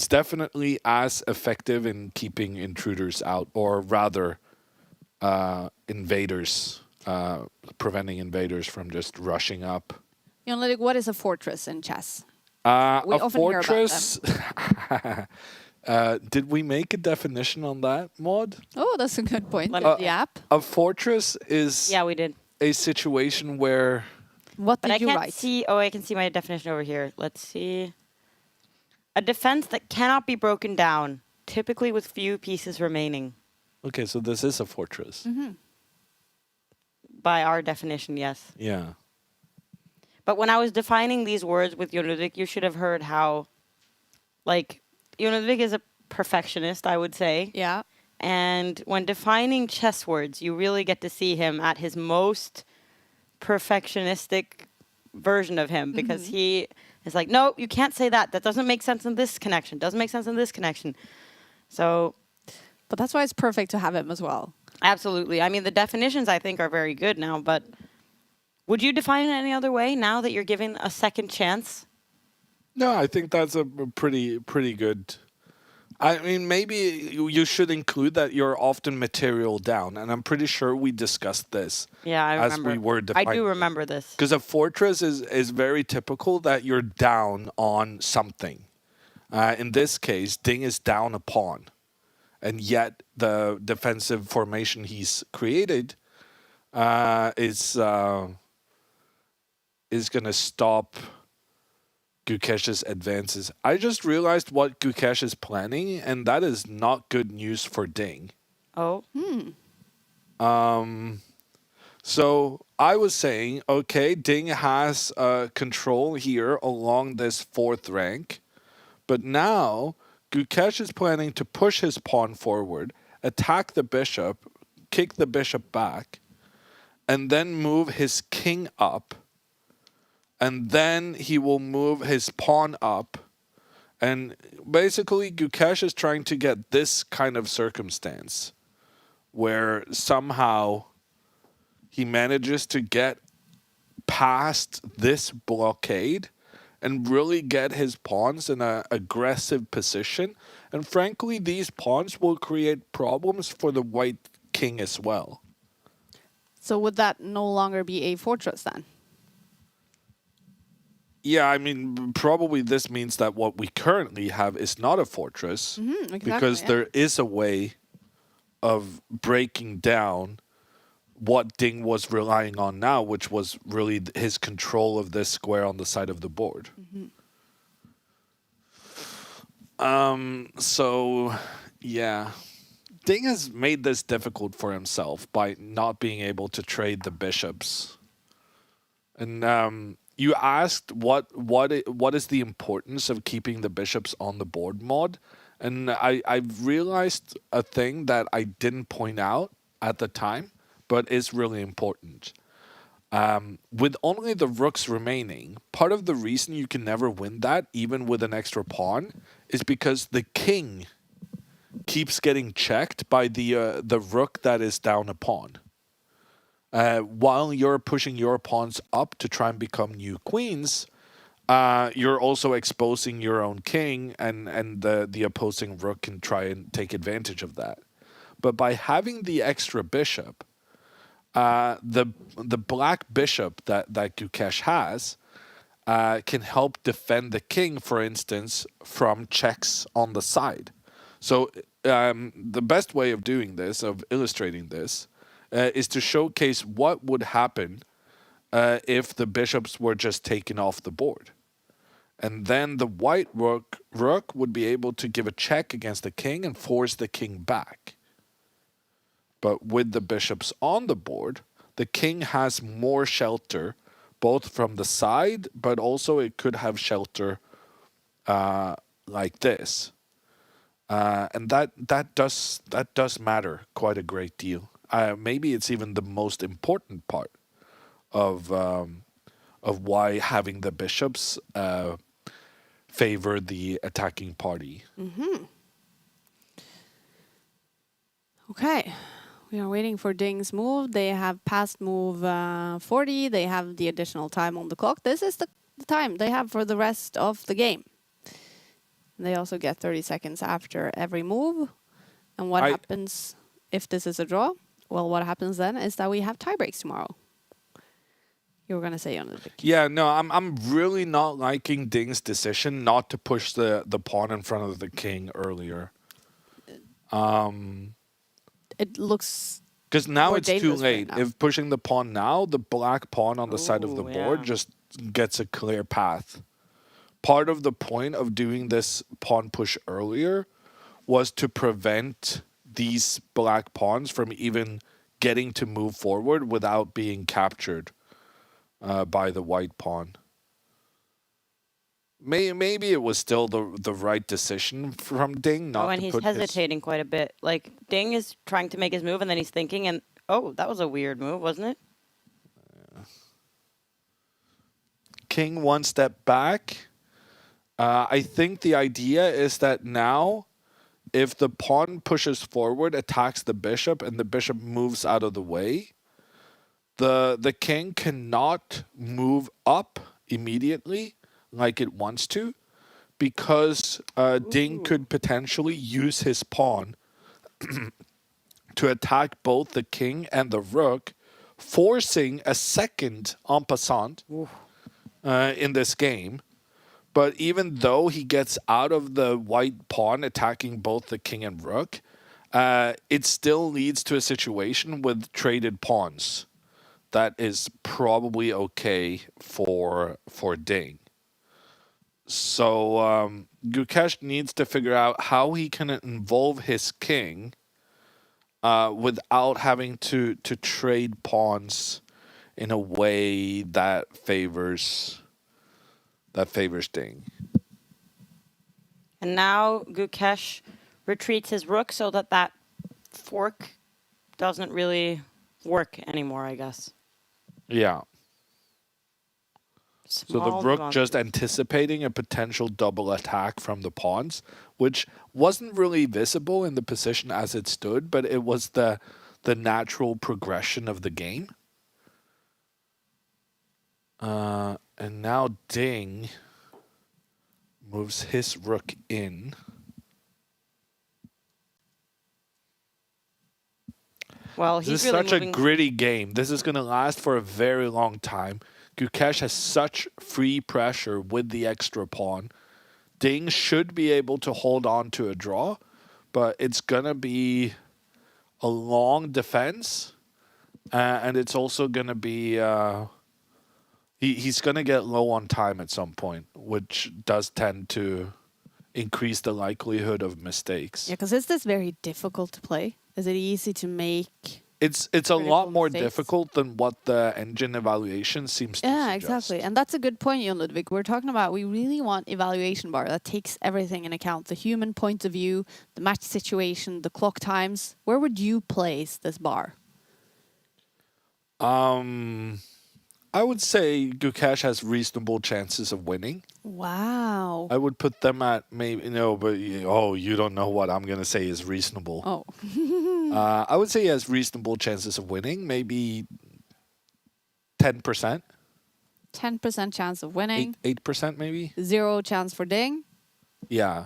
definitely as effective in keeping intruders out, or rather, invaders, preventing invaders from just rushing up. Jon Ludvig, what is a fortress in chess? A We often hear about fortress. Did we make a definition on that, Maud? Oh, that's a good point. Let In me- the app. A fortress is Yeah, we did. a situation where What But did I you can't write? see. Oh, I can see my definition over here. Let's see. A defense that cannot be broken down, typically with few pieces remaining. okay, so this is a fortress. By our definition, yes. Yeah. But when I was defining these words with Jon Ludvig, you should have heard how, like, Jon Ludvig is a perfectionist, I would say. Yeah. And when defining chess words, you really get to see him at his most perfectionistic version of him, because he is like, no, you can't say that. That doesn't make sense in this connection. Doesn't make sense in this connection. So, But that's why it's perfect to have him as well. absolutely. I mean, the definitions I think are very good now, but would you define it any other way now that you're given a second chance? No, I think that's a pretty good. I mean, maybe you should include that you're often material down, and I'm pretty sure we discussed this. Yeah, I as remember. we were I defining. do remember this. Because a fortress is very typical that you're down on something. In this case, Ding is down a pawn, and yet the defensive formation he's created is going to stop Gukesh's advances. I just realized what Gukesh is planning, and that is not good news for Ding. Oh, So I was saying, okay, Ding has control here along this fourth rank, but now Gukesh is planning to push his pawn forward, attack the bishop, kick the bishop back, and then move his king up. And then he will move his pawn up. And basically, Gukesh is trying to get this kind of circumstance where somehow he manages to get past this blockade and really get his pawns in an aggressive position. And frankly, these pawns will create problems for the white king as well. So would that no longer be a fortress then? Yeah, I mean, probably this means that what we currently have is not a fortress, Exactly, because yeah. there is a way of breaking down what Ding was relying on now, which was really his control of this square on the side of the board. So, yeah. Ding has made this difficult for himself by not being able to trade the bishops. And you asked what is the importance of keeping the bishops on the board, Maud, and I've realized a thing that I didn't point out at the time, but is really important. With only the rooks remaining, part of the reason you can never win that, even with an extra pawn, is because the king keeps getting checked by the rook that is down a pawn. While you're pushing your pawns up to try and become new queens, you're also exposing your own king, and the opposing rook can try and take advantage of that. But by having the extra bishop, the black bishop that Gukesh has can help defend the king, for instance, from checks on the side. So the best way of doing this, of illustrating this, is to showcase what would happen if the bishops were just taken off the board. And then the white rook would be able to give a check against the king and force the king back. But with the bishops on the board, the king has more shelter, both from the side, but also it could have shelter like this. And that does matter quite a great deal. Maybe it's even the most important part of why having the bishops favor the attacking party. Mm-hmm. Okay. We are waiting for Ding's move. They have passed move 40. They have the additional time on the clock. This is the time they have for the rest of the game. They also get 30 seconds after every move. And what happens if this is a draw? Well, what happens then is that we have tie breaks tomorrow. You were going to say, Jon Ludvig. Yeah, no, I'm really not liking Ding's decision not to push the pawn in front of the king earlier. It looks... Because now more it's too dangerous late. right now. If pushing the pawn now, the black pawn on the side of the board just gets a clear path. Part of the point of doing this pawn push earlier was to prevent these black pawns from even getting to move forward without being captured by the white pawn. Maybe it was still the right decision from Ding not and to he's put hesitating quite a bit. Like, Ding is trying to make his move, and then he's thinking, and that was a weird move, wasn't it? King one step back. I think the idea is that now, if the pawn pushes forward, attacks the bishop, and the bishop moves out of the way, the king cannot move up immediately like it wants to, because Ding could potentially use his pawn to attack both the king and the rook, forcing a second en passant in this game. But even though he gets out of the white pawn attacking both the king and rook, it still leads to a situation with traded pawns. That is probably okay for Ding. So Gukesh needs to figure out how he can involve his king without having to trade pawns in a way that favors Ding. And now Gukesh retreats his rook so that fork doesn't really work anymore, I guess. Yeah. So the Small rook nuances. just anticipating a potential double attack from the pawns, which wasn't really visible in the position as it stood, but it was the natural progression of the game. And now Ding moves his rook in. Well, This he's is really such moving. a gritty game. This is going to last for a very long time. Gukesh has such free pressure with the extra pawn. Ding should be able to hold on to a draw, but it's going to be a long defense. And it's also going to be... he's going to get low on time at some point, which does tend to increase the likelihood of mistakes. Yeah, because is this very difficult to play? Is it easy to make? It's a critical lot more mistakes? difficult than what the engine evaluation seems to Yeah, suggest. exactly. And that's a good point, Jon Ludvig. We're talking about we really want evaluation bar that takes everything in account. The human point of view, the match situation, the clock times. Where would you place this bar? I would say Gukesh has reasonable chances of winning. Wow. I would put them at maybe, you don't know what I'm going to say is reasonable. Oh. I would say he has reasonable chances of winning, maybe 10%. 10% chance of winning. 8% maybe? 0 chance for Ding. Yeah.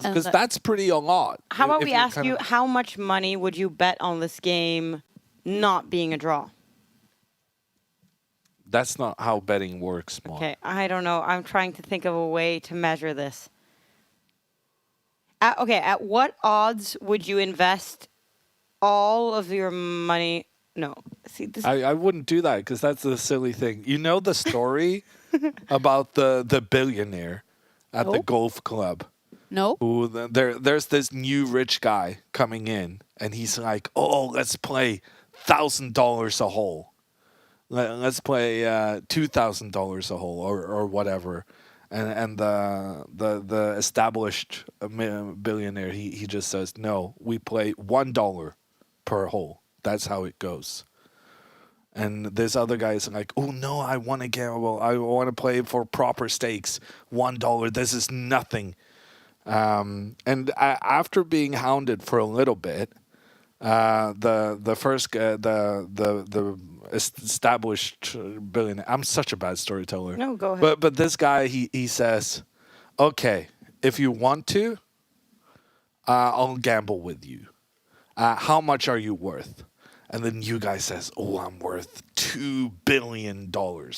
And Because that's pretty a lot. How about If we you're ask kind you, of- how much money would you bet on this game not being a draw? That's not how betting works, Maud. Okay, I don't know. I'm trying to think of a way to measure this. At what odds would you invest all of your money? No, see this. I wouldn't do that because that's a silly thing. You know the story about the billionaire at the Nope. golf club? No. Who there's this new rich guy coming in, and he's like, "Oh, let's play $1,000 a hole. Let's play $2,000 a hole, or whatever." And the established billionaire, he just says, "No, we play $1 per hole. That's how it goes." And this other guy is like, "Oh no, I want to gamble. I want to play for proper stakes. $1. This is nothing." After being hounded for a little bit, the first the established billionaire. I'm such a bad storyteller. No, go ahead. But this guy he says, "Okay, if you want to, I'll gamble with you. How much are you worth?" And then you guy says, "Oh, I'm worth $2 billion, or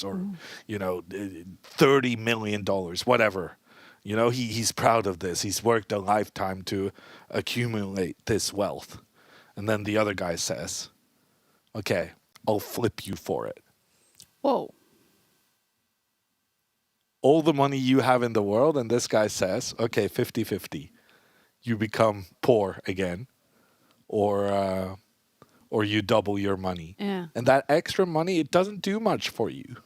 $30 million, whatever." He's proud of this. He's worked a lifetime to accumulate this wealth. And then the other guy says, "Okay, I'll flip you for it. Whoa. All the money you have in the world." And this guy says, "Okay, 50-50. You become poor again, or you double your money." Yeah. And that extra money, it doesn't do much for you.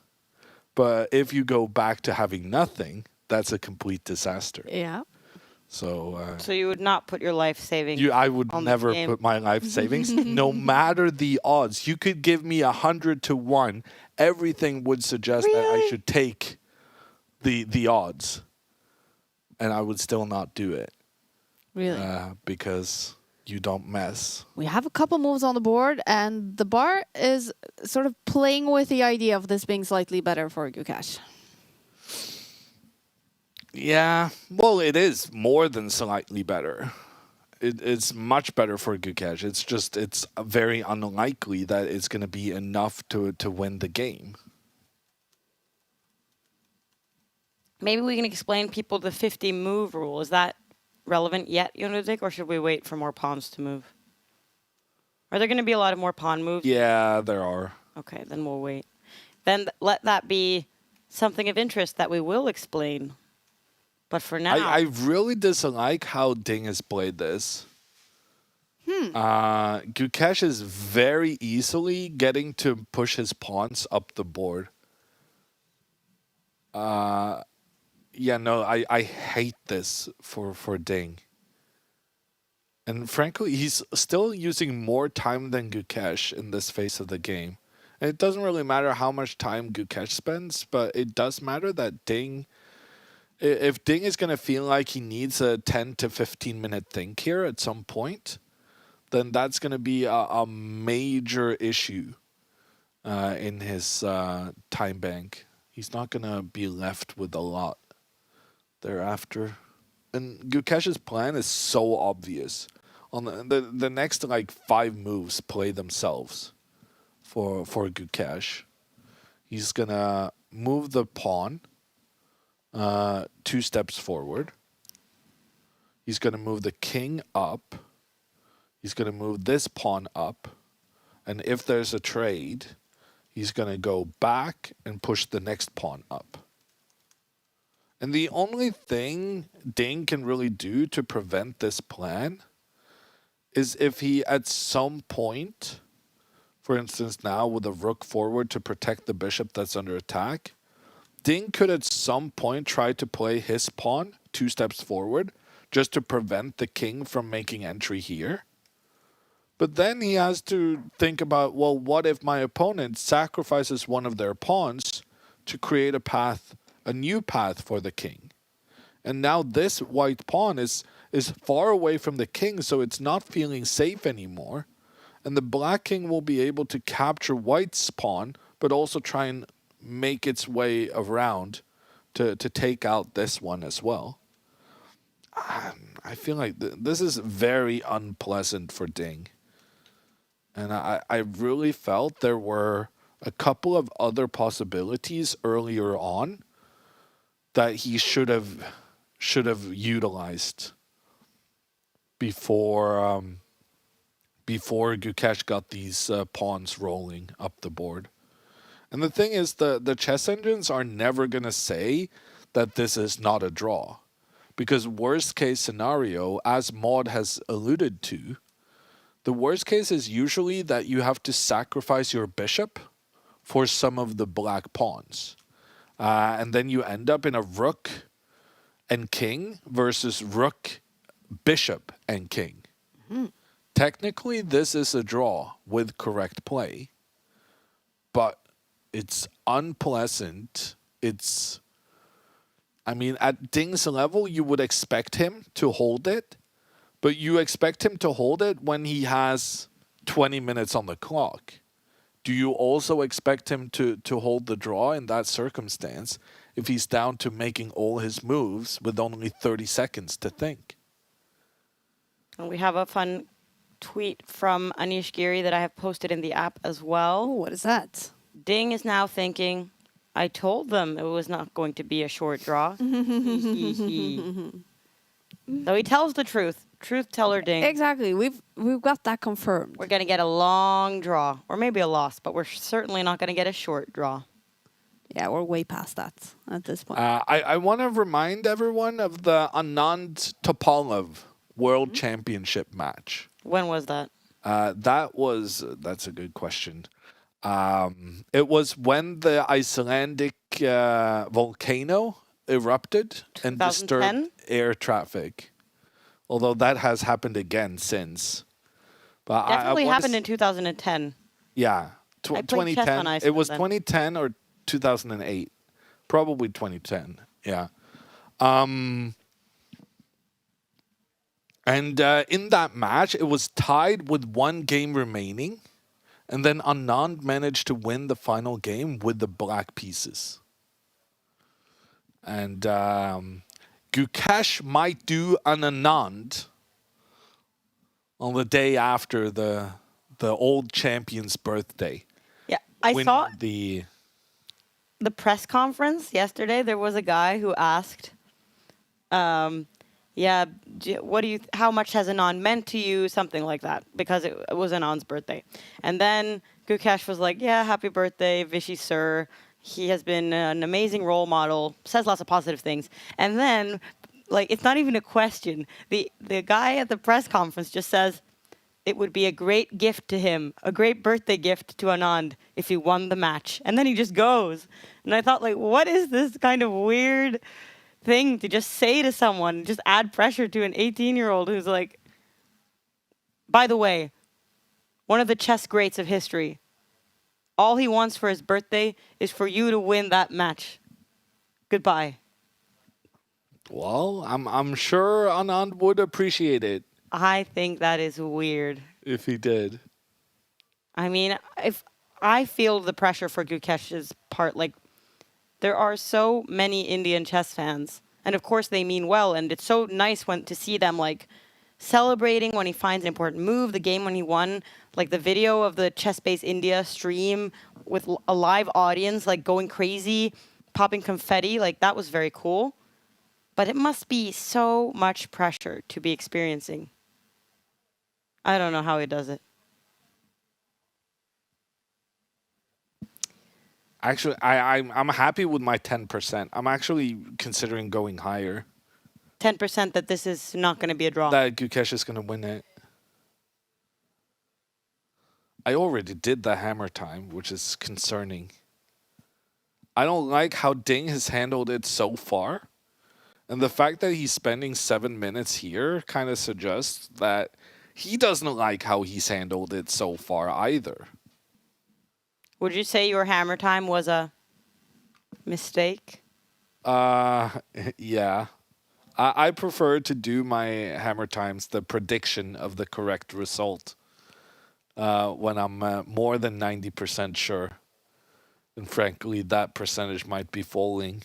But if you go back to having nothing, that's a complete disaster. Yeah. So You would not put your life savings. I would on the never game. put my life savings, no matter the odds. You could give me 100 to 1. Everything would suggest that I Really? should take the odds, and I would still not do it Really. because you don't mess. We have a couple moves on the board, and the bar is sort of playing with the idea of this being slightly better for Gukesh. Yeah, well, it is more than slightly better. It's much better for Gukesh. It's very unlikely that it's going to be enough to win the game. Maybe we can explain people the 50 move rule. Is that relevant yet, Jon Ludvig, or should we wait for more pawns to move? Are there going to be a lot of more pawn moves? Yeah, there are. Okay, then we'll wait. Then let that be something of interest that we will explain. But for now, I really dislike how Ding has played this. Gukesh is very easily getting to push his pawns up the board. I hate this for Ding. And frankly, he's still using more time than Gukesh in this phase of the game. And it doesn't really matter how much time Gukesh spends, but it does matter that Ding... If Ding is going to feel like he needs a 10 to 15 minute think here at some point, then that's going to be a major issue in his time bank. He's not going to be left with a lot thereafter. And Gukesh's plan is so obvious. On the next 5 moves play themselves for Gukesh. He's going to move the pawn 2 steps forward. He's going to move the king up. He's going to move this pawn up. And if there's a trade, he's going to go back and push the next pawn up. And the only thing Ding can really do to prevent this plan is if he at some point, for instance now with a rook forward to protect the bishop that's under attack, Ding could at some point try to play his pawn 2 steps forward just to prevent the king from making entry here. But then he has to think about, well, what if my opponent sacrifices one of their pawns to create a new path for the king? And now this white pawn is far away from the king, so it's not feeling safe anymore. And the black king will be able to capture white's pawn, but also try and make its way around to take out this one as well. I feel like this is very unpleasant for Ding. And I really felt there were a couple of other possibilities earlier on that he should have utilized before Gukesh got these pawns rolling up the board. And the thing is, the chess engines are never going to say that this is not a draw. Because worst case scenario, as Maud has alluded to, the worst case is usually that you have to sacrifice your bishop for some of the black pawns. And then you end up in a rook and king versus rook, bishop, and king. Technically, this is a draw with correct play. But it's unpleasant. At Ding's level, you would expect him to hold it. But you expect him to hold it when he has 20 minutes on the clock. Do you also expect him to hold the draw in that circumstance if he's down to making all his moves with only 30 seconds to think? And we have a fun tweet from Anish Giri that I have posted in the app as well. What is that? Ding is now thinking, I told them it was not going to be a short draw. So he tells the truth. Truth teller Ding. Exactly. We've got that confirmed. We're going to get a long draw, or maybe a loss, but we're certainly not going to get a short draw. Yeah, we're way past that at this point. I want to remind everyone of the Anand Topalov World Championship match. When was that? That's a good question. It was when the Icelandic volcano erupted and 2010? disturbed air traffic. Although that has happened again since. But Definitely happened in 2010. Yeah, I played chess 2010. on Iceland It was then. 2010 or 2008. Probably 2010. Yeah. And in that match, it was tied with one game remaining. And then Anand managed to win the final game with the black pieces. And Gukesh might do an Anand on the day after the old champion's birthday. Yeah, I saw the press conference yesterday. There was a guy who asked, how much has Anand meant to you? Something like that, because it was Anand's birthday. And then Gukesh was like, yeah, happy birthday, Vishy sir. He has been an amazing role model, says lots of positive things. And then, it's not even a question. The guy at the press conference just says, it would be a great gift to him, a great birthday gift to Anand if he won the match. And then he just goes. And I thought, what is this kind of weird thing to just say to someone, just add pressure to an 18-year-old who's by the way, one of the chess greats of history. All he wants for his birthday is for you to win that match. Goodbye. Well, I'm sure Anand would appreciate it I think that is weird. if he did. If I feel the pressure for Gukesh's part, there are so many Indian chess fans, and of course they mean well, and it's so nice to see them celebrating when he finds an important move, the game when he won, the video of the Chess Base India stream with a live audience, going crazy, popping confetti, that was very cool. But it must be so much pressure to be experiencing. I don't know how he does it. Actually, I'm happy with my 10%. I'm actually considering going higher. 10% that this is not going to be a draw. That Gukesh is going to win it. I already did the hammer time, which is concerning. I don't like how Ding has handled it so far. And the fact that he's spending 7 minutes here kind of suggests that he doesn't like how he's handled it so far either. Would you say your hammer time was a mistake? Yeah. I prefer to do my hammer times, the prediction of the correct result, when I'm more than 90% sure. And frankly, that percentage might be falling.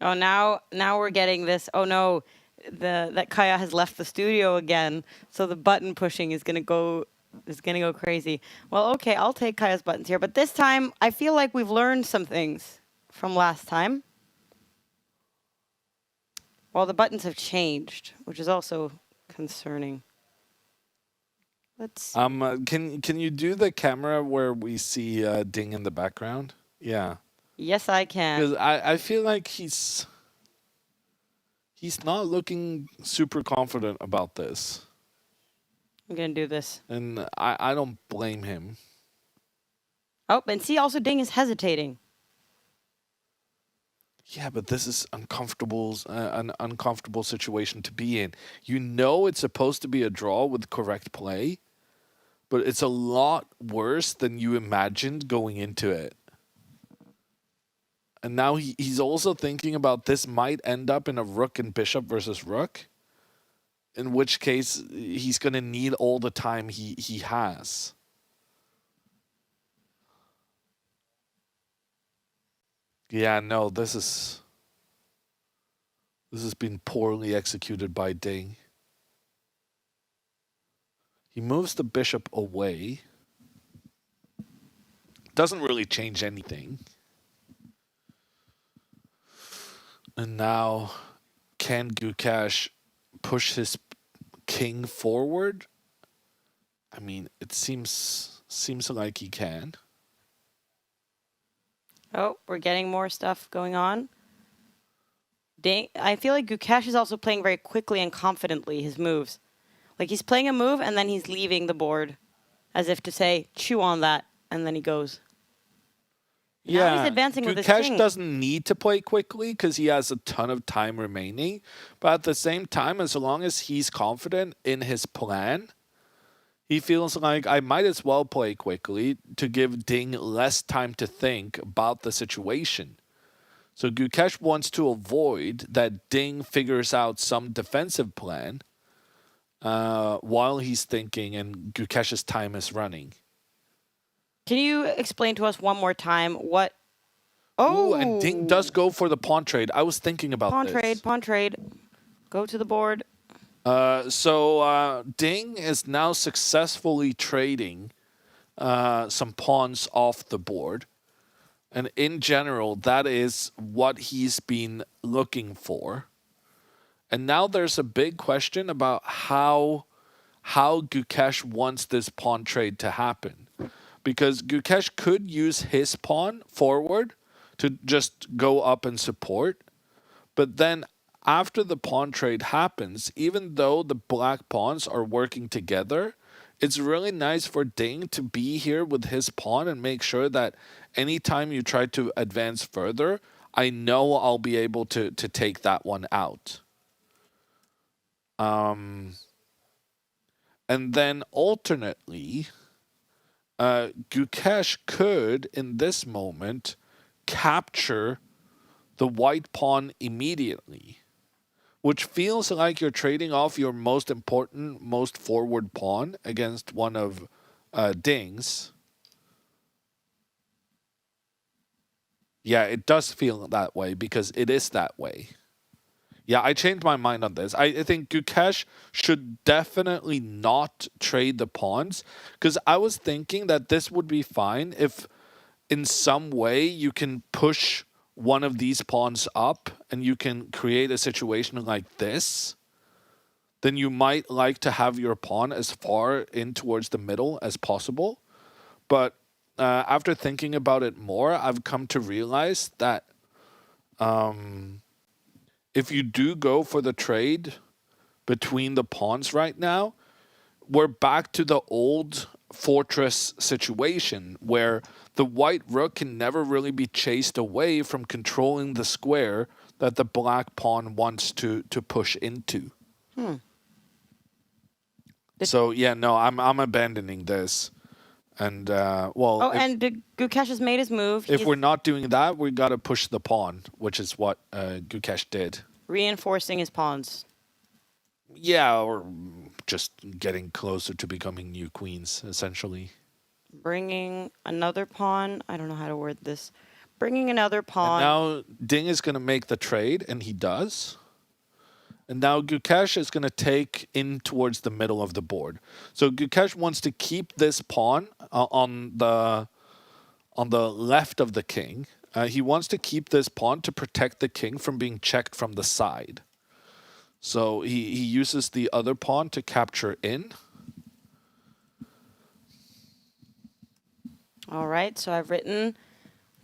Oh, now we're getting this. Oh no, that Kaja has left the studio again. So the button pushing is going to go It's going to go crazy. Well, okay, I'll take Kaja's buttons here. But this time, I feel like we've learned some things from last time. Well, the buttons have changed, which is also concerning. Let's. Can you do the camera where we see Ding in the background? Yeah. Yes, I can. Because I feel like he's not looking super confident about this. I'm going to do this. And I don't blame him. Oh, and see, also Ding is hesitating. Yeah, but this is an uncomfortable situation to be in. You know it's supposed to be a draw with correct play, but it's a lot worse than you imagined going into it. And now he's also thinking about this might end up in a rook and bishop versus rook, in which case he's going to need all the time he has. Yeah, no, this has been poorly executed by Ding. He moves the bishop away. Doesn't really change anything. And now, can Gukesh push his king forward? I mean, it seems like he can. Oh, we're getting more stuff going on. Ding. I feel like Gukesh is also playing very quickly and confidently his moves. Like he's playing a move and then he's leaving the board as if to say, chew on that, and then he goes. Yeah, now he's advancing with his Gukesh king. doesn't need to play quickly because he has a ton of time remaining. But at the same time, as long as he's confident in his plan, he feels like I might as well play quickly to give Ding less time to think about the situation. So Gukesh wants to avoid that Ding figures out some defensive plan while he's thinking and Gukesh's time is running. Can you explain to us one more time what... Oh, and Ding does go for the pawn trade. I was thinking about this. Pawn trade. Go to the board. So Ding is now successfully trading some pawns off the board. And in general, that is what he's been looking for. And now there's a big question about how Gukesh wants this pawn trade to happen. Because Gukesh could use his pawn forward to just go up and support. But then after the pawn trade happens, even though the black pawns are working together, it's really nice for Ding to be here with his pawn and make sure that anytime you try to advance further, I know I'll be able to take that one out. And then alternately, Gukesh could, in this moment, capture the white pawn immediately, which feels like you're trading off your most important, most forward pawn against one of Ding's. Yeah, it does feel that way because it is that way. Yeah, I changed my mind on this. I think Gukesh should definitely not trade the pawns because I was thinking that this would be fine if in some way you can push one of these pawns up and you can create a situation like this. Then you might like to have your pawn as far in towards the middle as possible. But after thinking about it more, I've come to realize that if you do go for the trade between the pawns right now, we're back to the old fortress situation where the white rook can never really be chased away from controlling the square that the black pawn wants to push into. So yeah, no, I'm abandoning this. And and Gukesh has made his move. If we're not doing that, we got to push the pawn, which is what Gukesh did. Reinforcing his pawns. Yeah, or just getting closer to becoming new queens, essentially. Bringing another pawn. I don't know how to word this. Bringing another pawn. And now Ding is going to make the trade, and he does. And now Gukesh is going to take in towards the middle of the board. So Gukesh wants to keep this pawn on the left of the king. He wants to keep this pawn to protect the king from being checked from the side. So he uses the other pawn to capture in. All right, so I've written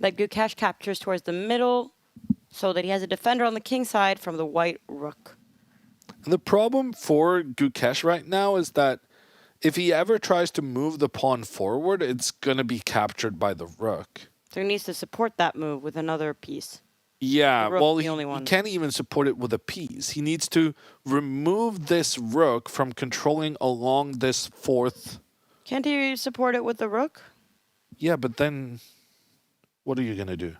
that Gukesh captures towards the middle so that he has a defender on the king side from the white rook. And the problem for Gukesh right now is that if he ever tries to move the pawn forward, it's going to be captured by the rook. So he needs to support that move with another piece. Yeah, The well, the only one. he can't even support it with a piece. He needs to remove this rook from controlling along this fourth. Can't he support it with the rook? Yeah, but then what are you going to do?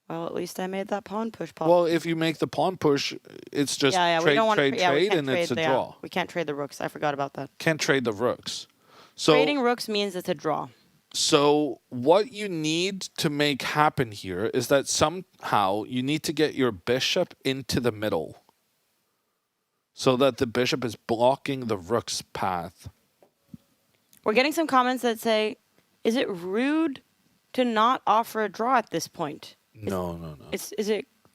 Well, at least I made that pawn push, Paul. Well, if you make the pawn push, it's just we trade, don't want trade, to trade, and it's a draw. We can't trade the rooks. I forgot about that. Can't trade the rooks. So, Trading rooks means it's a draw. So what you need to make happen here is that somehow you need to get your bishop into the middle so that the bishop is blocking the rook's path. We're getting some comments that say, is it rude to not offer a draw at this point? No.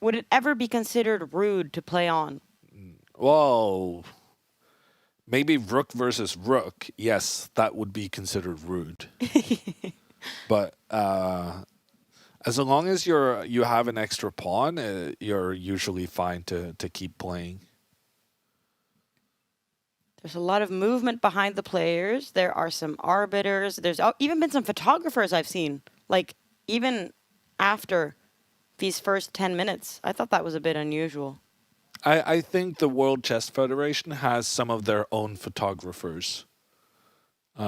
Would it ever be considered rude to play on? Well, maybe rook versus rook. Yes, that would be considered rude. But as long as you have an extra pawn, you're usually fine to keep playing. There's a lot of movement behind the players. There are some arbiters. There's even been some photographers I've seen, like even after these first 10 minutes. I thought that was a bit unusual. I think the World Chess Federation has some of their own photographers who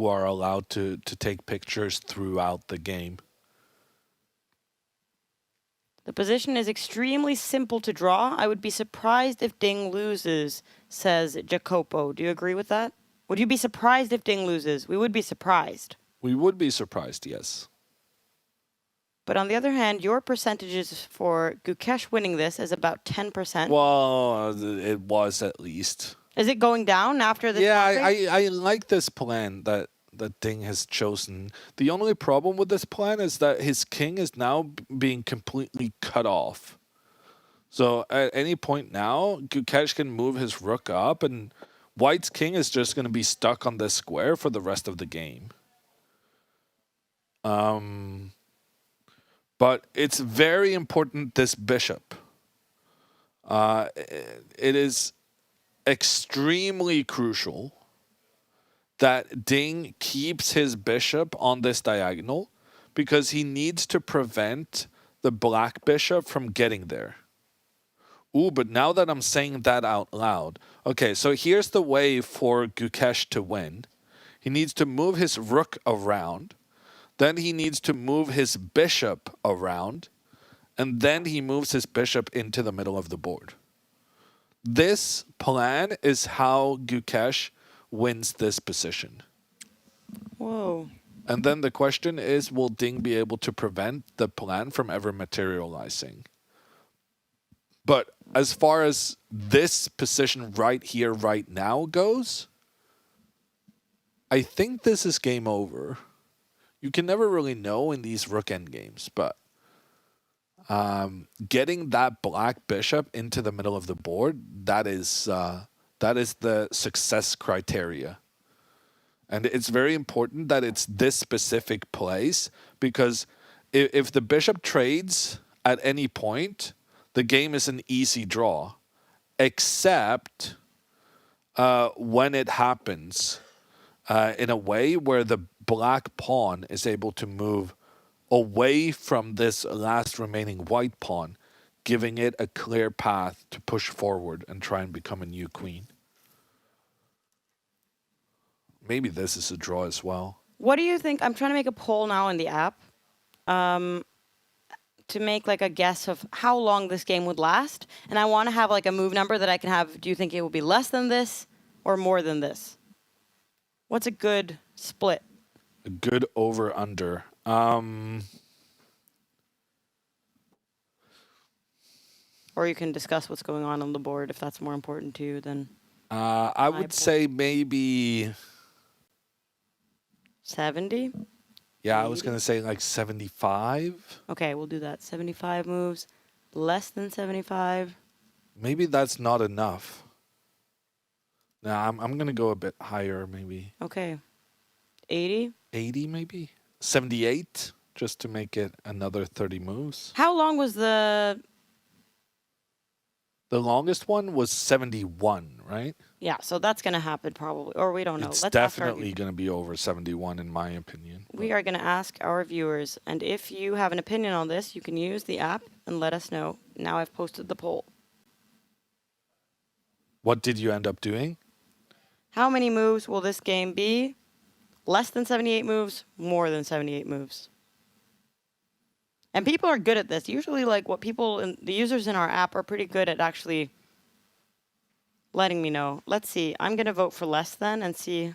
are allowed to take pictures throughout the game. The position is extremely simple to draw. I would be surprised if Ding loses, says Jacopo. Do you agree with that? Would you be surprised if Ding loses? We would be surprised. We would be surprised, yes. But on the other hand, your percentages for Gukesh winning this is about 10%. Well, it was at least. Is it going down after this? Yeah, I like this plan that Ding has chosen. The only problem with this plan is that his king is now being completely cut off. So at any point now, Gukesh can move his rook up, and White's king is just going to be stuck on this square for the rest of the game. But it's very important, this bishop. It is extremely crucial that Ding keeps his bishop on this diagonal because he needs to prevent the black bishop from getting there. Ooh, but now that I'm saying that out loud. Okay, so here's the way for Gukesh to win. He needs to move his rook around. Then he needs to move his bishop around. And then he moves his bishop into the middle of the board. This plan is how Gukesh wins this position. Whoa. And then the question is, will Ding be able to prevent the plan from ever materializing? But as far as this position right here, right now goes, I think this is game over. You can never really know in these rook endgames, but getting that black bishop into the middle of the board, that is the success criteria. And it's very important that it's this specific place, because if the bishop trades at any point, the game is an easy draw, except when it happens in a way where the black pawn is able to move away from this last remaining white pawn, giving it a clear path to push forward and try and become a new queen. Maybe this is a draw as well. What do you think? I'm trying to make a poll now in the app to make like a guess of how long this game would last. And I want to have like a move number that I can have. Do you think it will be less than this or more than this? What's a good split? A good over-under. Or you can discuss what's going on the board if that's more important to you than I would say maybe... 70. Yeah, I was going to say like 75. Okay, we'll do that. 75 moves. Less than 75. Maybe that's not enough. Nah, I'm going to go a bit higher, maybe. Okay. 80. 80, maybe? 78, just to make it another 30 moves. How long was the... The longest one was 71, right? Yeah, so that's going to happen probably. Or we don't know. It's Let's ask our definitely going to be over 71, in my opinion. We are going to ask our viewers, and if you have an opinion on this, you can use the app and let us know. Now I've posted the poll. What did you end up doing? How many moves will this game be? Less than 78 moves, more than 78 moves. And people are good at this. Usually, like, what people, the users in our app are pretty good at actually letting me know. Let's see. I'm going to vote for less than and see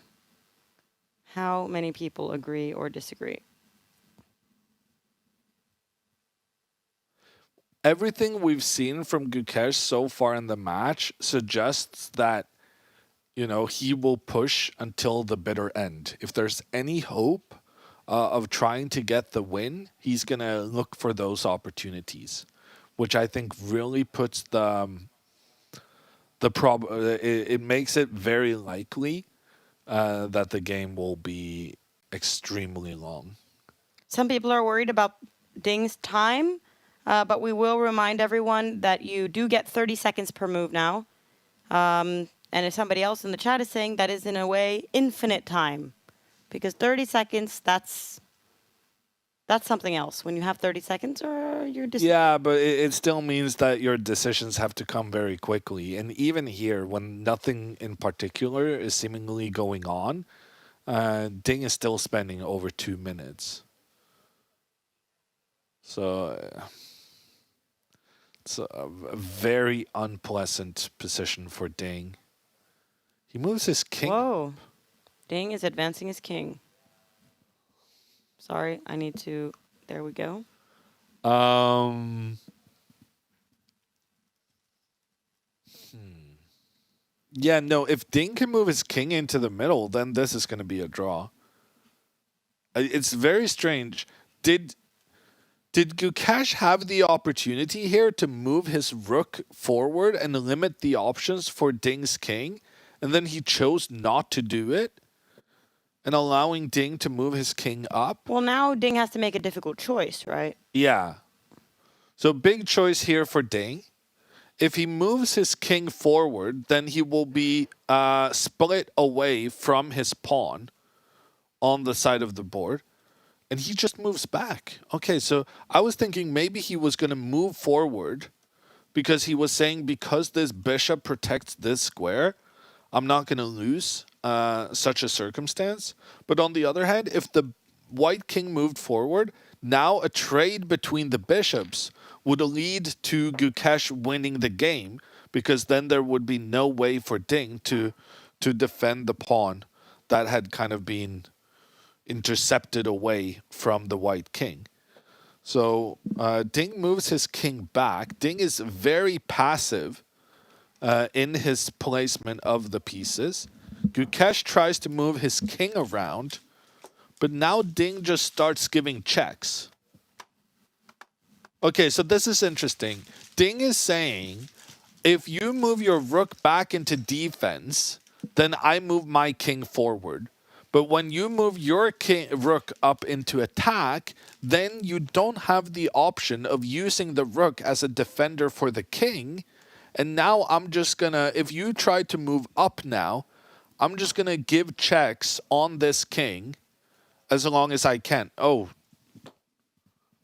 how many people agree or disagree. Everything we've seen from Gukesh so far in the match suggests that, you know, he will push until the bitter end. If there's any hope of trying to get the win, he's going to look for those opportunities, which I think really puts it makes it very likely that the game will be extremely long. Some people are worried about Ding's time, but we will remind everyone that you do get 30 seconds per move now. And if somebody else in the chat is saying that is, in a way, infinite time. Because 30 seconds, that's something else. When you have 30 seconds, or you're just... Yeah, but it still means that your decisions have to come very quickly. And even here, when nothing in particular is seemingly going on, Ding is still spending over 2 minutes. So it's a very unpleasant position for Ding. He moves his king. Whoa. Ding is advancing his king. Sorry, I need to... There we go. Yeah, no, if Ding can move his king into the middle, then this is going to be a draw. It's very strange. Did Gukesh have the opportunity here to move his rook forward and limit the options for Ding's king, and then he chose not to do it, and allowing Ding to move his king up? Well, now Ding has to make a difficult choice, right? Yeah. So big choice here for Ding. If he moves his king forward, then he will be split away from his pawn on the side of the board. And he just moves back. Okay, so I was thinking maybe he was going to move forward because he was saying, because this bishop protects this square, I'm not going to lose such a circumstance. But on the other hand, if the white king moved forward, now a trade between the bishops would lead to Gukesh winning the game, because then there would be no way for Ding to defend the pawn that had kind of been intercepted away from the white king. So Ding moves his king back. Ding is very passive in his placement of the pieces. Gukesh tries to move his king around, but now Ding just starts giving checks. Okay, so this is interesting. Ding is saying, if you move your rook back into defense, then I move my king forward. But when you move your rook up into attack, then you don't have the option of using the rook as a defender for the king. And now I'm just gonna, if you try to move up now, I'm just gonna give checks on this king as long as I can. Oh,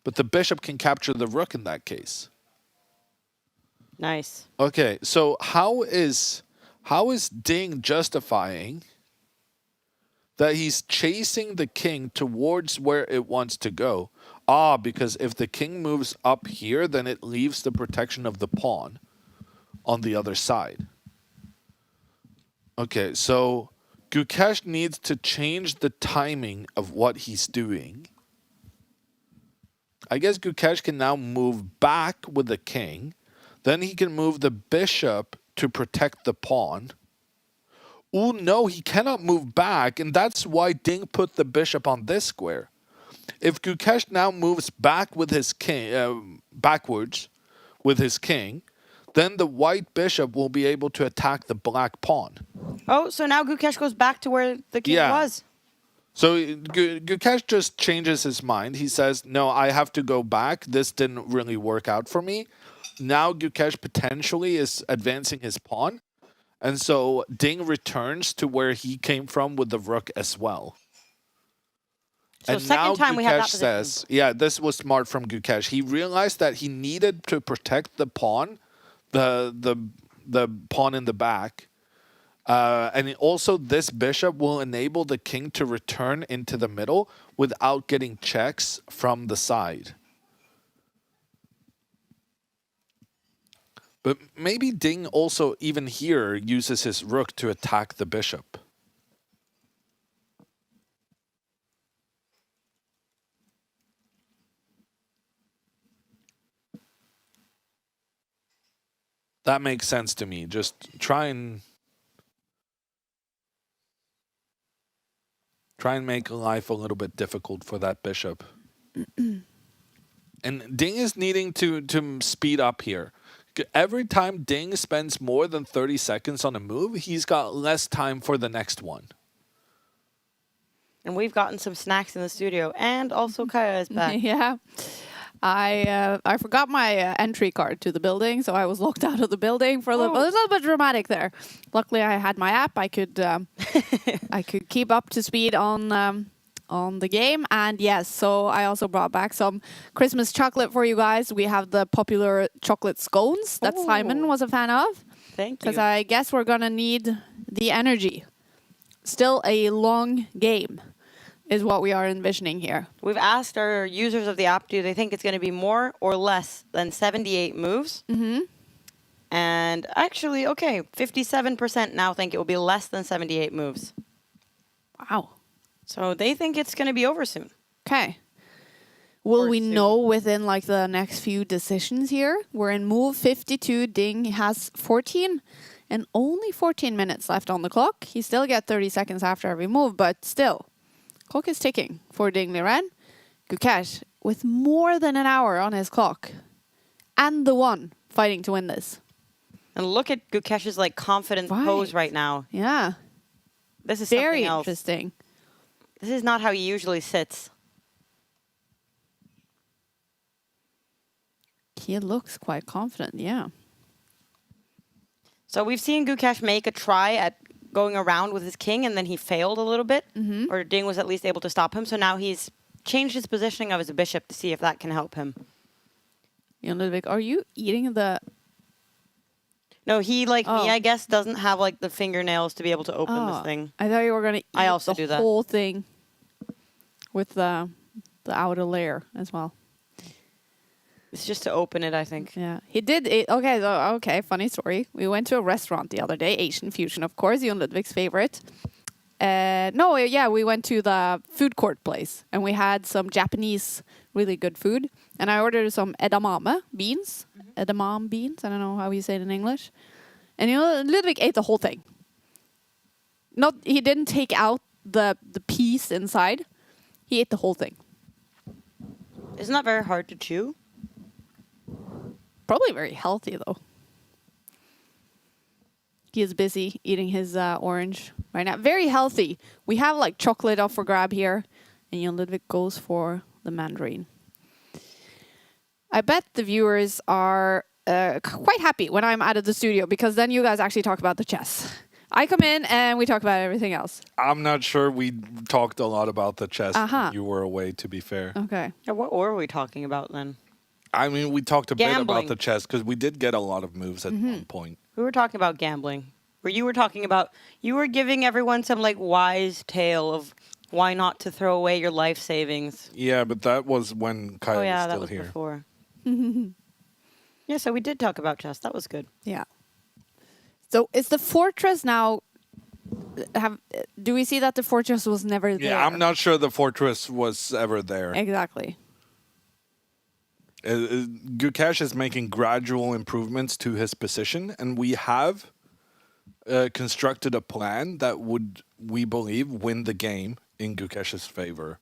but the bishop can capture the rook in that case. Nice. Okay, so how is Ding justifying that he's chasing the king towards where it wants to go? Because if the king moves up here, then it leaves the protection of the pawn on the other side. Okay, so Gukesh needs to change the timing of what he's doing. I guess Gukesh can now move back with the king. Then he can move the bishop to protect the pawn. Oh no, he cannot move back, and that's why Ding put the bishop on this square. If Gukesh now moves back with his king, backwards with his king, then the white bishop will be able to attack the black pawn. Oh, so now Gukesh goes back to where the king was. So Gukesh just changes his mind. He says, no, I have to go back. This didn't really work out for me. Now Gukesh potentially is advancing his pawn. And so Ding returns to where he came from with the rook as well. So and second now time we have that Gukesh says, yeah, this was smart from Gukesh. He realized that he needed to protect the pawn, the pawn in the back. And also this bishop will enable the king to return into the middle without getting checks from the side. But maybe Ding also, even here, uses his rook to attack the bishop. That makes sense to me. Just try and make life a little bit difficult for that bishop. And Ding is needing to speed up here. Every time Ding spends more than 30 seconds on a move, he's got less time for the next one. And we've gotten some snacks in the studio. And also Kaja is back. Yeah. I forgot my entry card to the building, so I was locked out of the building for a little. It was a little bit dramatic there. Luckily, I had my app. I could I could keep up to speed on the game. And yes, so I also brought back some Christmas chocolate for you guys. We have the popular chocolate scones that Simon was a fan of. Thank you. Because I guess we're gonna need the energy. Still a long game is what we are envisioning here. We've asked our users of the app, do they think it's going to be more or less than 78 moves? Mm-hmm. And actually, okay, 57% now think it will be less than 78 moves. Wow. So they think it's going to be over soon. Okay. Will we know within like the next few decisions here? We're in move 52. Ding has 14 and only 14 minutes left on the clock. He still get 30 seconds after every move, but still. Clock is ticking for Ding Liren. Gukesh with more than an hour on his clock. And the one fighting to win this. And look at Gukesh's like confident pose right now. Yeah. This is very something else. interesting. This is not how he usually sits. He looks quite confident, yeah. So we've seen Gukesh make a try at going around with his king, and then he failed a little bit. Mm-hmm. Or Ding was at least able to stop him. So now he's changed his positioning of his bishop to see if that can help him. Jon Ludvig, are you eating the... No, he, like me, I guess, doesn't have like the fingernails to be able to open this thing. I thought you were going to eat I also do that. whole thing with the outer layer as well. It's just to open it, I think. Yeah, he did. Okay, funny story. We went to a restaurant the other day, Asian fusion, of course, Jon Ludvig's favorite. We went to the food court place, and we had some Japanese really good food. And I ordered some edamame beans. Mm-hmm. Edamame beans, I don't know how you say it in English. And Ludvig ate the whole thing. He didn't take out the piece inside. He ate the whole thing. Isn't that very hard to chew? Probably very healthy, though. He is busy eating his orange right now. Very healthy. We have like chocolate up for grab here. And Jon Ludvig goes for the mandarin. I bet the viewers are quite happy when I'm out of the studio, because then you guys actually talk about the chess. I come in and we talk about everything else. I'm not sure we talked a lot about the chess when you were away, to be fair. Okay. Yeah, what were we talking about then? I mean, we talked a bit Gambling. about the chess because we did get a lot of moves at one point. We were talking about gambling. Where you were talking about, you were giving everyone some like wise tale of why not to throw away your life savings. Yeah, but that was when Kaja was still that was here. Before. Yeah, so we did talk about chess. That was good. Yeah. So is the fortress now... do we see that the fortress was never there? Yeah, I'm not sure the fortress was ever there. Exactly. Gukesh is making gradual improvements to his position, and we have constructed a plan that would, we believe, win the game in Gukesh's favor.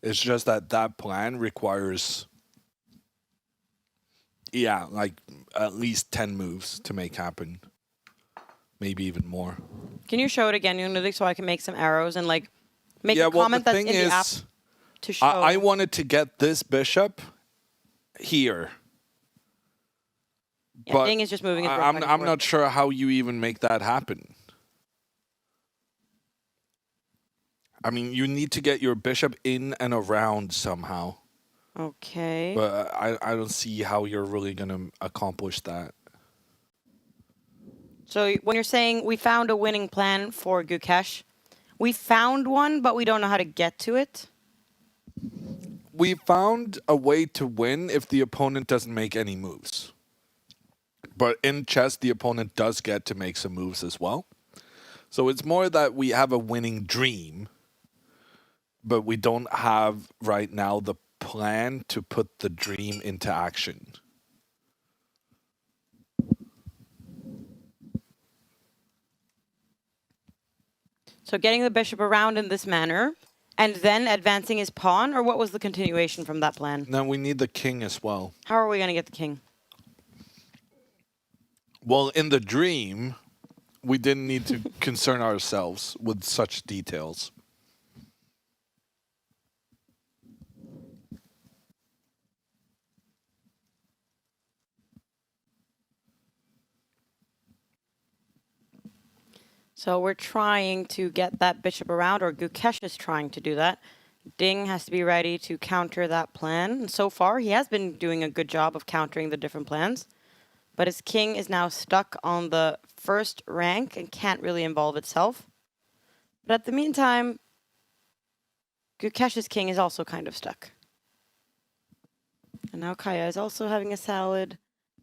It's just that plan requires, like at least 10 moves to make happen. Maybe even more. Can you show it again, Jon Ludvig, so I can make some arrows and like make a comment that's in the app to show? I wanted to get this bishop here. Yeah, but Ding is just moving his rook I'm back and forth. not sure how you even make that happen. I mean, you need to get your bishop in and around somehow. Okay. But I don't see how you're really going to accomplish that. So when you're saying we found a winning plan for Gukesh, we found one, but we don't know how to get to it? We found a way to win if the opponent doesn't make any moves. But in chess, the opponent does get to make some moves as well. So it's more that we have a winning dream, but we don't have right now the plan to put the dream into action. So getting the bishop around in this manner and then advancing his pawn, or what was the continuation from that plan? Now we need the king as well. How are we going to get the king? Well, in the dream, we didn't need to concern ourselves with such details. So we're trying to get that bishop around, or Gukesh is trying to do that. Ding has to be ready to counter that plan. And so far, he has been doing a good job of countering the different plans. But his king is now stuck on the first rank and can't really involve itself. But at the meantime, Gukesh's king is also kind of stuck. And now Kaja is also having a salad.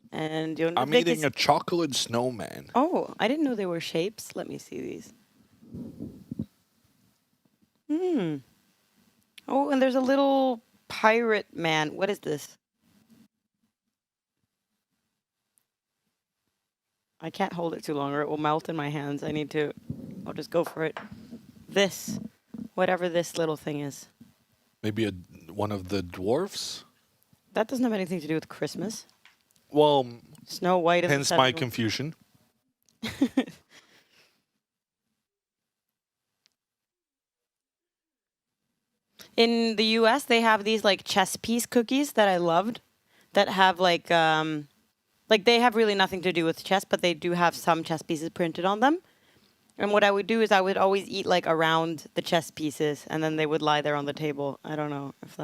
And Jon I'm Ludvig eating is... a chocolate snowman. Oh, I didn't know they were shapes. Let me see these. Oh, and there's a little pirate man. What is this? I can't hold it too long or it will melt in my hands. I'll just go for it. This, whatever this little thing is. Maybe one of the dwarfs? That doesn't have anything to do with Christmas. Well, Snow White is hence my confusion. In the US, they have these like chess piece cookies that I loved that have like they have really nothing to do with chess, but they do have some chess pieces printed on them. And what I would do is I would always eat like around the chess pieces and then they would lie there on the table. I don't know if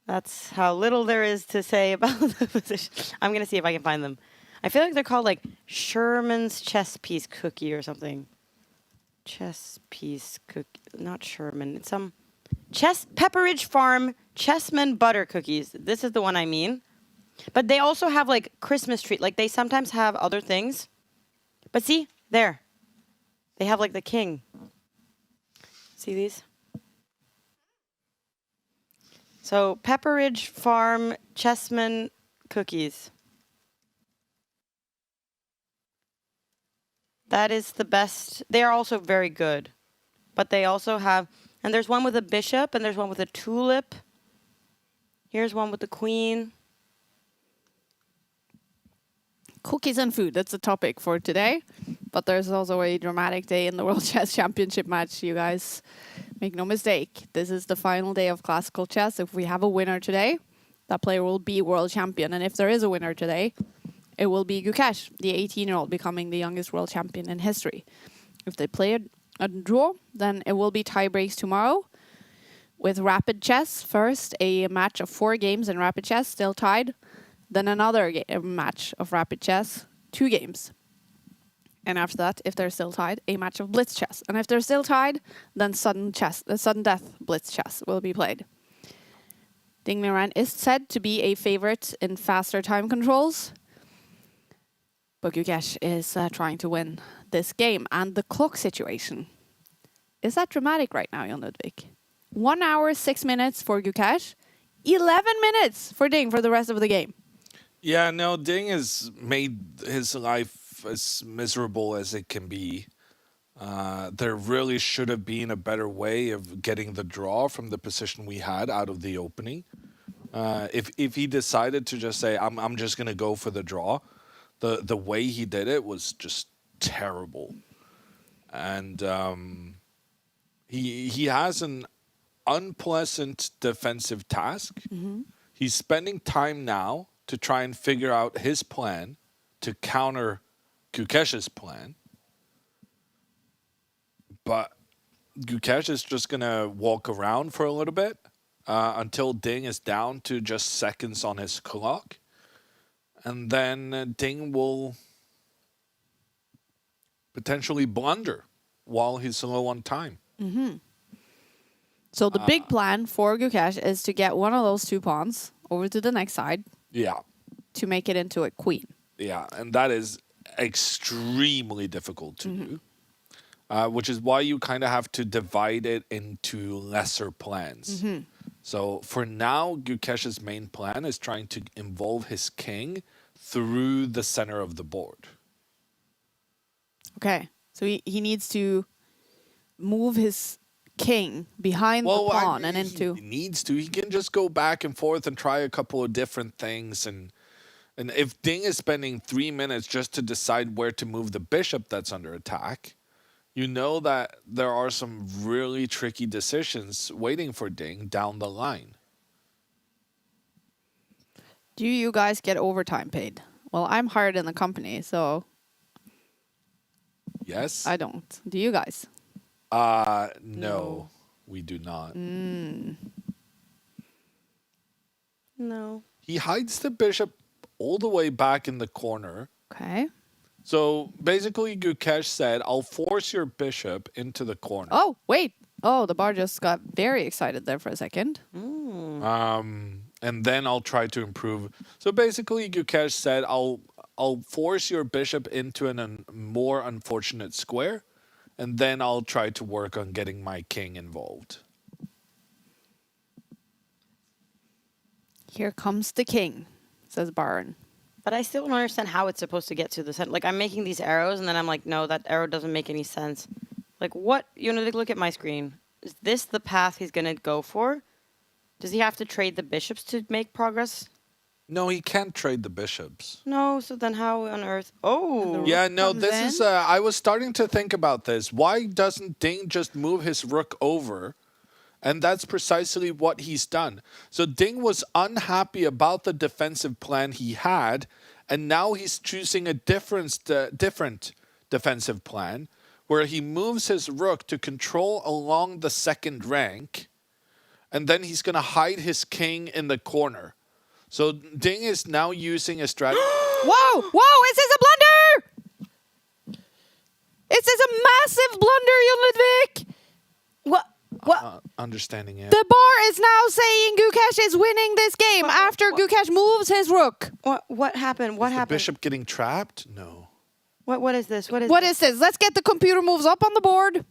that's how little there is to say about the position. I'm going to see if I can find them. I feel like they're called like Sherman's chess piece cookie or something. Chess piece cookie, not Sherman. It's some Pepperidge Farm Chessman butter cookies. This is the one I mean. But they also have like Christmas tree. Like they sometimes have other things. But see, there. They have like the king. See these? So Pepperidge Farm Chessman cookies. That is the best. They are also very good. But they also have, and there's one with a bishop and there's one with a tulip. Here's one with the queen. Cookies and food, that's the topic for today. But there's also a dramatic day in the World Chess Championship match, you guys. Make no mistake, this is the final day of classical chess. If we have a winner today, that player will be world champion. And if there is a winner today, it will be Gukesh, the 18-year-old, becoming the youngest world champion in history. If they play a draw, then it will be tie breaks tomorrow. With rapid chess, first a match of 4 games in rapid chess, still tied. Then another match of rapid chess, 2 games. And after that, if they're still tied, a match of blitz chess. And if they're still tied, then sudden death blitz chess will be played. Ding Liren is said to be a favorite in faster time controls. But Gukesh is trying to win this game. And the clock situation, is that dramatic right now, Jon Ludvig? 1 hour, 6 minutes for Gukesh. 11 minutes for Ding for the rest of the game. Yeah, no, Ding has made his life as miserable as it can be. There really should have been a better way of getting the draw from the position we had out of the opening. If he decided to just say, I'm just gonna go for the draw, the way he did it was just terrible. And he has an unpleasant defensive task. He's spending time now to try and figure out his plan to counter Gukesh's plan. But Gukesh is just going to walk around for a little bit until Ding is down to just seconds on his clock. And then Ding will potentially blunder while he's low on time. So the big plan for Gukesh is to get one of those 2 pawns over to the next side Yeah. to make it into a queen. Yeah, and that is extremely difficult to do. Which is why you kind of have to divide it into lesser plans. So for now, Gukesh's main plan is trying to involve his king through the center of the board. Okay. So he needs to move his king behind the pawn and into... He needs to. He can just go back and forth and try a couple of different things. And if Ding is spending 3 minutes just to decide where to move the bishop that's under attack, you know that there are some really tricky decisions waiting for Ding down the line. Do you guys get overtime paid? Well, I'm hired in the company, so Yes? I don't. Do you guys? No, we do not. No. He hides the bishop all the way back in the corner. Okay. So basically, Gukesh said, I'll force your bishop into the corner. Oh, wait. Oh, the bar just got very excited there for a second. And then I'll try to improve. So basically, Gukesh said, I'll force your bishop into a more unfortunate square, and then I'll try to work on getting my king involved. Here comes the king, says Baron. But I still don't understand how it's supposed to get to the center. Like, I'm making these arrows, and then I'm like, no, that arrow doesn't make any sense. Like, what? You know, look at my screen. Is this the path he's going to go for? Does he have to trade the bishops to make progress? No, he can't trade the bishops. No, so then how on earth? Oh. Yeah, no, comes this in. is, I was starting to think about this. Why doesn't Ding just move his rook over? And that's precisely what he's done. So Ding was unhappy about the defensive plan he had, and now he's choosing a different defensive plan, where he moves his rook to control along the second rank, and then he's going to hide his king in the corner. So Ding is now using a strategy. Whoa! Whoa! Is this a blunder? Is this a massive blunder, Jon Ludvig? What? What? Understanding it. The bar is now saying Gukesh is winning this game after Gukesh moves his rook. What happened? What The happened? bishop getting trapped? No. What is this? What is What is this? Let's get the computer moves up on the board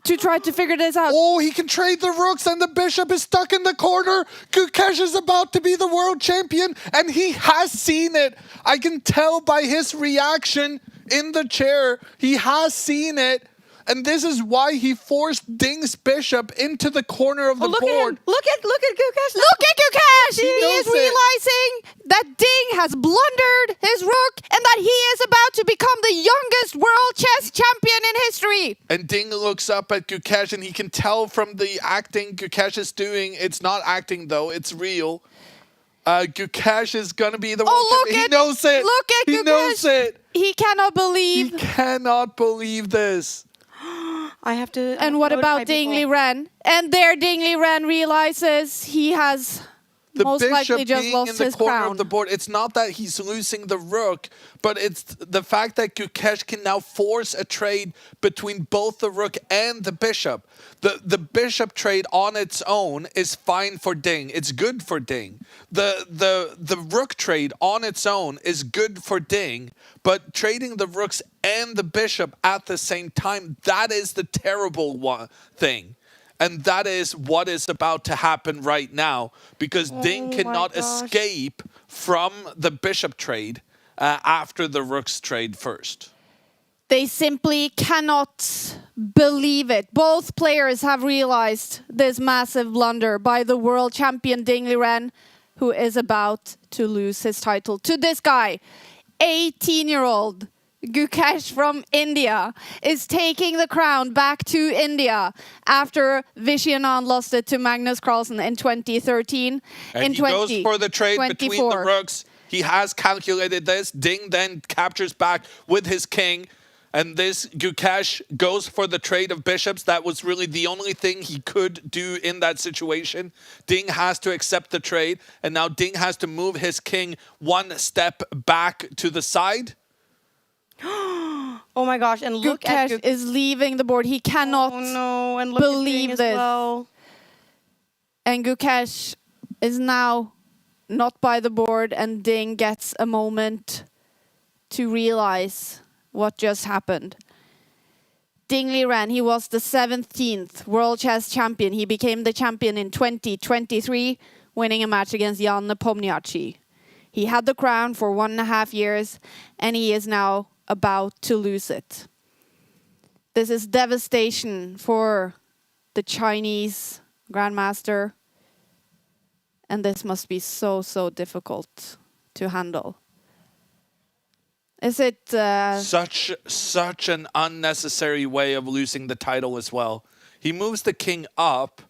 to try to figure this out. Oh, he can trade the rooks and the bishop is stuck in the corner. Gukesh is about to be the world champion and he has seen it. I can tell by his reaction in the chair. He has seen it. And this is why he forced Ding's bishop into the corner of the look board. at him. Look at Gukesh. Look at Gukesh! He knows is realizing that Ding has blundered his rook and that he is about to become the youngest world chess champion in history. And Ding looks up at Gukesh and he can tell from the acting Gukesh is doing. It's not acting though, it's real. Gukesh is going to be the world champion. He knows it. Look at He Gukesh. knows it. He cannot believe. He cannot believe this. I have to. And what about Ding Liren? And there Ding Liren realizes he has The most bishop likely just being in lost the his corner crown. of the board. It's not that he's losing the rook, but it's the fact that Gukesh can now force a trade between both the rook and the bishop. The bishop trade on its own is fine for Ding. It's good for Ding. The rook trade on its own is good for Ding, but trading the rooks and the bishop at the same time, that is the terrible thing. And that is what is about to happen right now, because Ding cannot escape from the bishop trade after the rook's trade first. They simply cannot believe it. Both players have realized this massive blunder by the world champion Ding Liren, who is about to lose his title to this guy. 18-year-old Gukesh from India is taking the crown back to India after Vishy Anand lost it to Magnus Carlsen in 2013. And he goes for the trade between the rooks. He has calculated this. Ding then captures back with his king. And this Gukesh goes for the trade of bishops. That was really the only thing he could do in that situation. Ding has to accept the trade. And now Ding has to move his king one step back to the side. Oh my gosh, and look at Gukesh is leaving the board. He cannot and look believe at this. Well. And Gukesh is now not by the board, and Ding gets a moment to realize what just happened. Ding Liren, he was the 17th World Chess Champion. He became the champion in 2023, winning a match against Jan Nepomniachtchi. He had the crown for 1.5 years, and he is now about to lose it. This is devastation for the Chinese Grandmaster, and this must be so, so difficult to handle. Is it such an unnecessary way of losing the title as well? He moves the king up.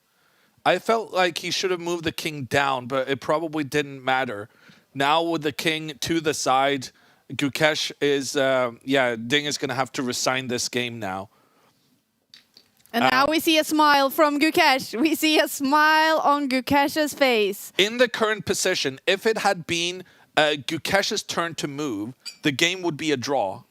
I felt like he should have moved the king down, but it probably didn't matter. Now with the king to the side, Gukesh is, Ding is going to have to resign this game now. And now we see a smile from Gukesh. We see a smile on Gukesh's face. In the current position, if it had been Gukesh's turn to move, the game would be a draw.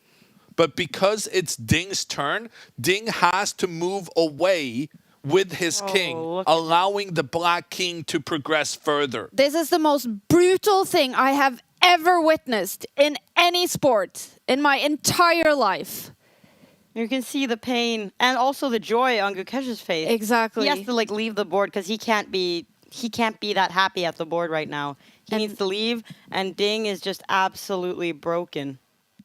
But because it's Ding's turn, Ding has to move away with his king, allowing the black king to progress further. This is the most brutal thing I have ever witnessed in any sport in my entire life. You can see the pain and also the joy on Gukesh's face. Exactly. He has to leave the board because he can't be that happy at the board right now. He needs to leave, and Ding is just absolutely broken.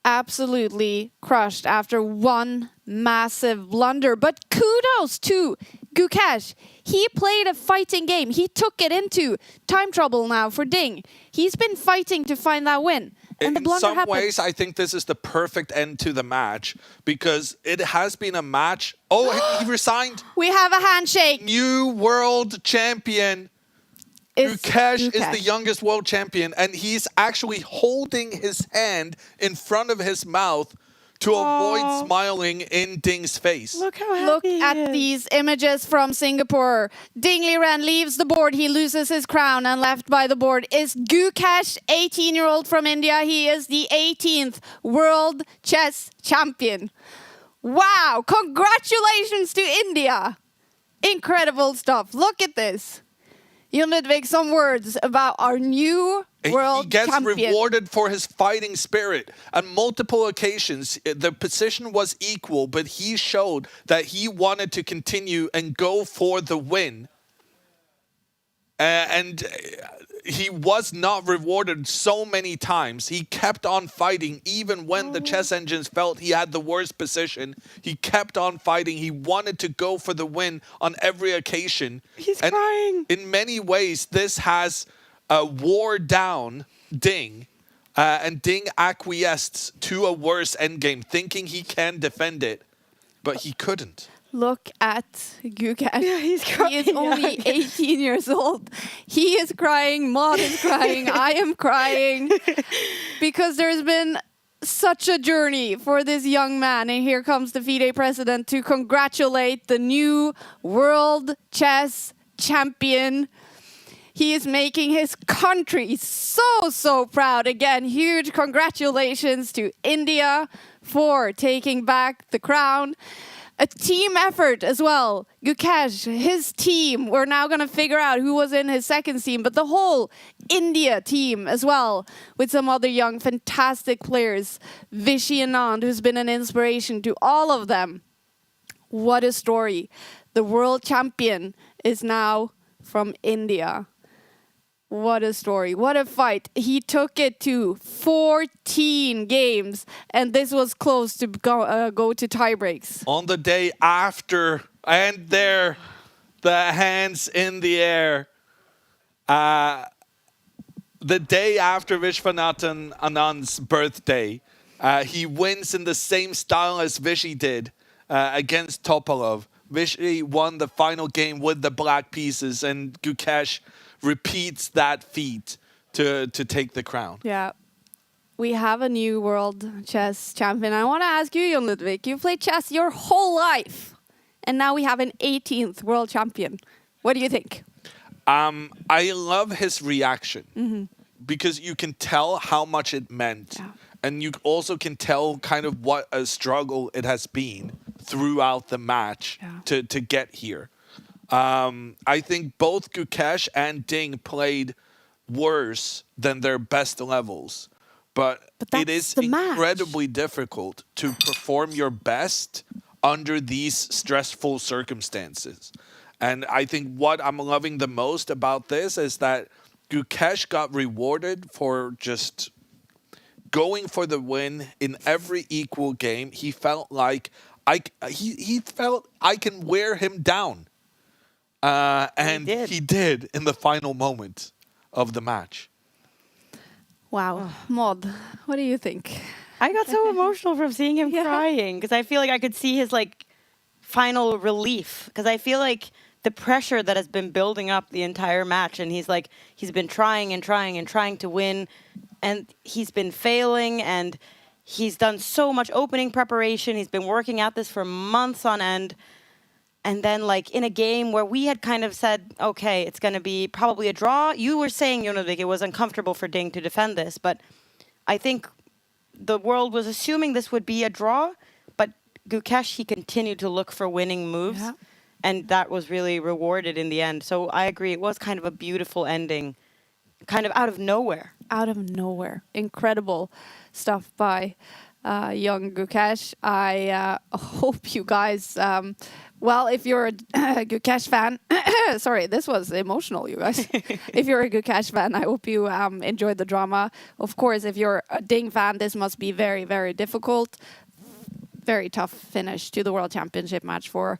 Absolutely crushed after one massive blunder. But kudos to Gukesh. He played a fighting game. He took it into time trouble now for Ding. He's been fighting to find that win. And the blunder happened. In some ways, I think this is the perfect end to the match because it has been a match. Oh, he resigned. We have a handshake. New world champion. Gukesh is the youngest world champion, and he's actually holding his hand in front of his mouth to avoid smiling in Ding's face. Look how happy Look at these images from Singapore. Ding Liren leaves the board. He loses his crown, and left by the board is Gukesh, 18-year-old from India. He is the 18th World Chess Champion. Wow! Congratulations to India! Incredible stuff. Look at this. Jon Ludvig, some words about our new world champion. He gets rewarded for his fighting spirit. On multiple occasions, the position was equal, but he showed that he wanted to continue and go for the win. And he was not rewarded so many times. He kept on fighting even when the chess engines felt he had the worst position. He kept on fighting. He wanted to go for the win on every occasion. He's crying. In many ways, this has wore down Ding. And Ding acquiesced to a worse endgame, thinking he can defend it. But he couldn't. Look at Gukesh. Yeah, he's crying. He is only 18 years old. He is crying. Maud is crying. I am crying. Because there's been such a journey for this young man. And here comes the FIDE president to congratulate the new world chess champion. He is making his country so proud. Again, huge congratulations to India for taking back the crown. A team effort as well. Gukesh, his team, we're now going to figure out who was in his second team, but the whole India team as well, with some other young, fantastic players. Vishy Anand, who's been an inspiration to all of them. What a story. The world champion is now from India. What a story. What a fight. He took it to 14 games, and this was close to go to tie breaks. On the day after, and there, the hands in the air. The day after Vishwanathan Anand's birthday, he wins in the same style as Vishy did against Topalov. Vishy won the final game with the black pieces, and Gukesh repeats that feat to take the crown. Yeah. We have a new world chess champion. I want to ask you, Jon Ludvig, you've played chess your whole life, and now we have an 18th world champion. What do you think? I love his reaction because you can tell how much it meant. Yeah. And you also can tell kind of what a struggle it has been throughout the match to get here. I think both Gukesh and Ding played worse than their best levels. But it is incredibly difficult to perform your best under these stressful circumstances. And I think what I'm loving the most about this is that Gukesh got rewarded for just going for the win in every equal game. He felt like he felt I can wear him down. And he did in the final moment of the match. Wow. Maud, what do you think? I got so emotional from seeing him crying because I feel like I could see his like final relief, because I feel like the pressure that has been building up the entire match, and he's been trying and trying and trying to win, and he's been failing, and he's done so much opening preparation. He's been working at this for months on end. And then, like, in a game where we had kind of said, okay, it's going to be probably a draw. You were saying, Jon Ludvig, it was uncomfortable for Ding to defend this. But I think the world was assuming this would be a draw. But Gukesh, he continued to look for winning moves. Yeah. And that was really rewarded in the end. So I agree. It was kind of a beautiful ending, kind of out of nowhere. Out of nowhere. Incredible stuff by young Gukesh. I hope you guys... well, if you're a Gukesh fan, sorry, this was emotional, you guys. If you're a Gukesh fan, I hope you enjoyed the drama. Of course, if you're a Ding fan, this must be very, very difficult. Very tough finish to the World Championship match for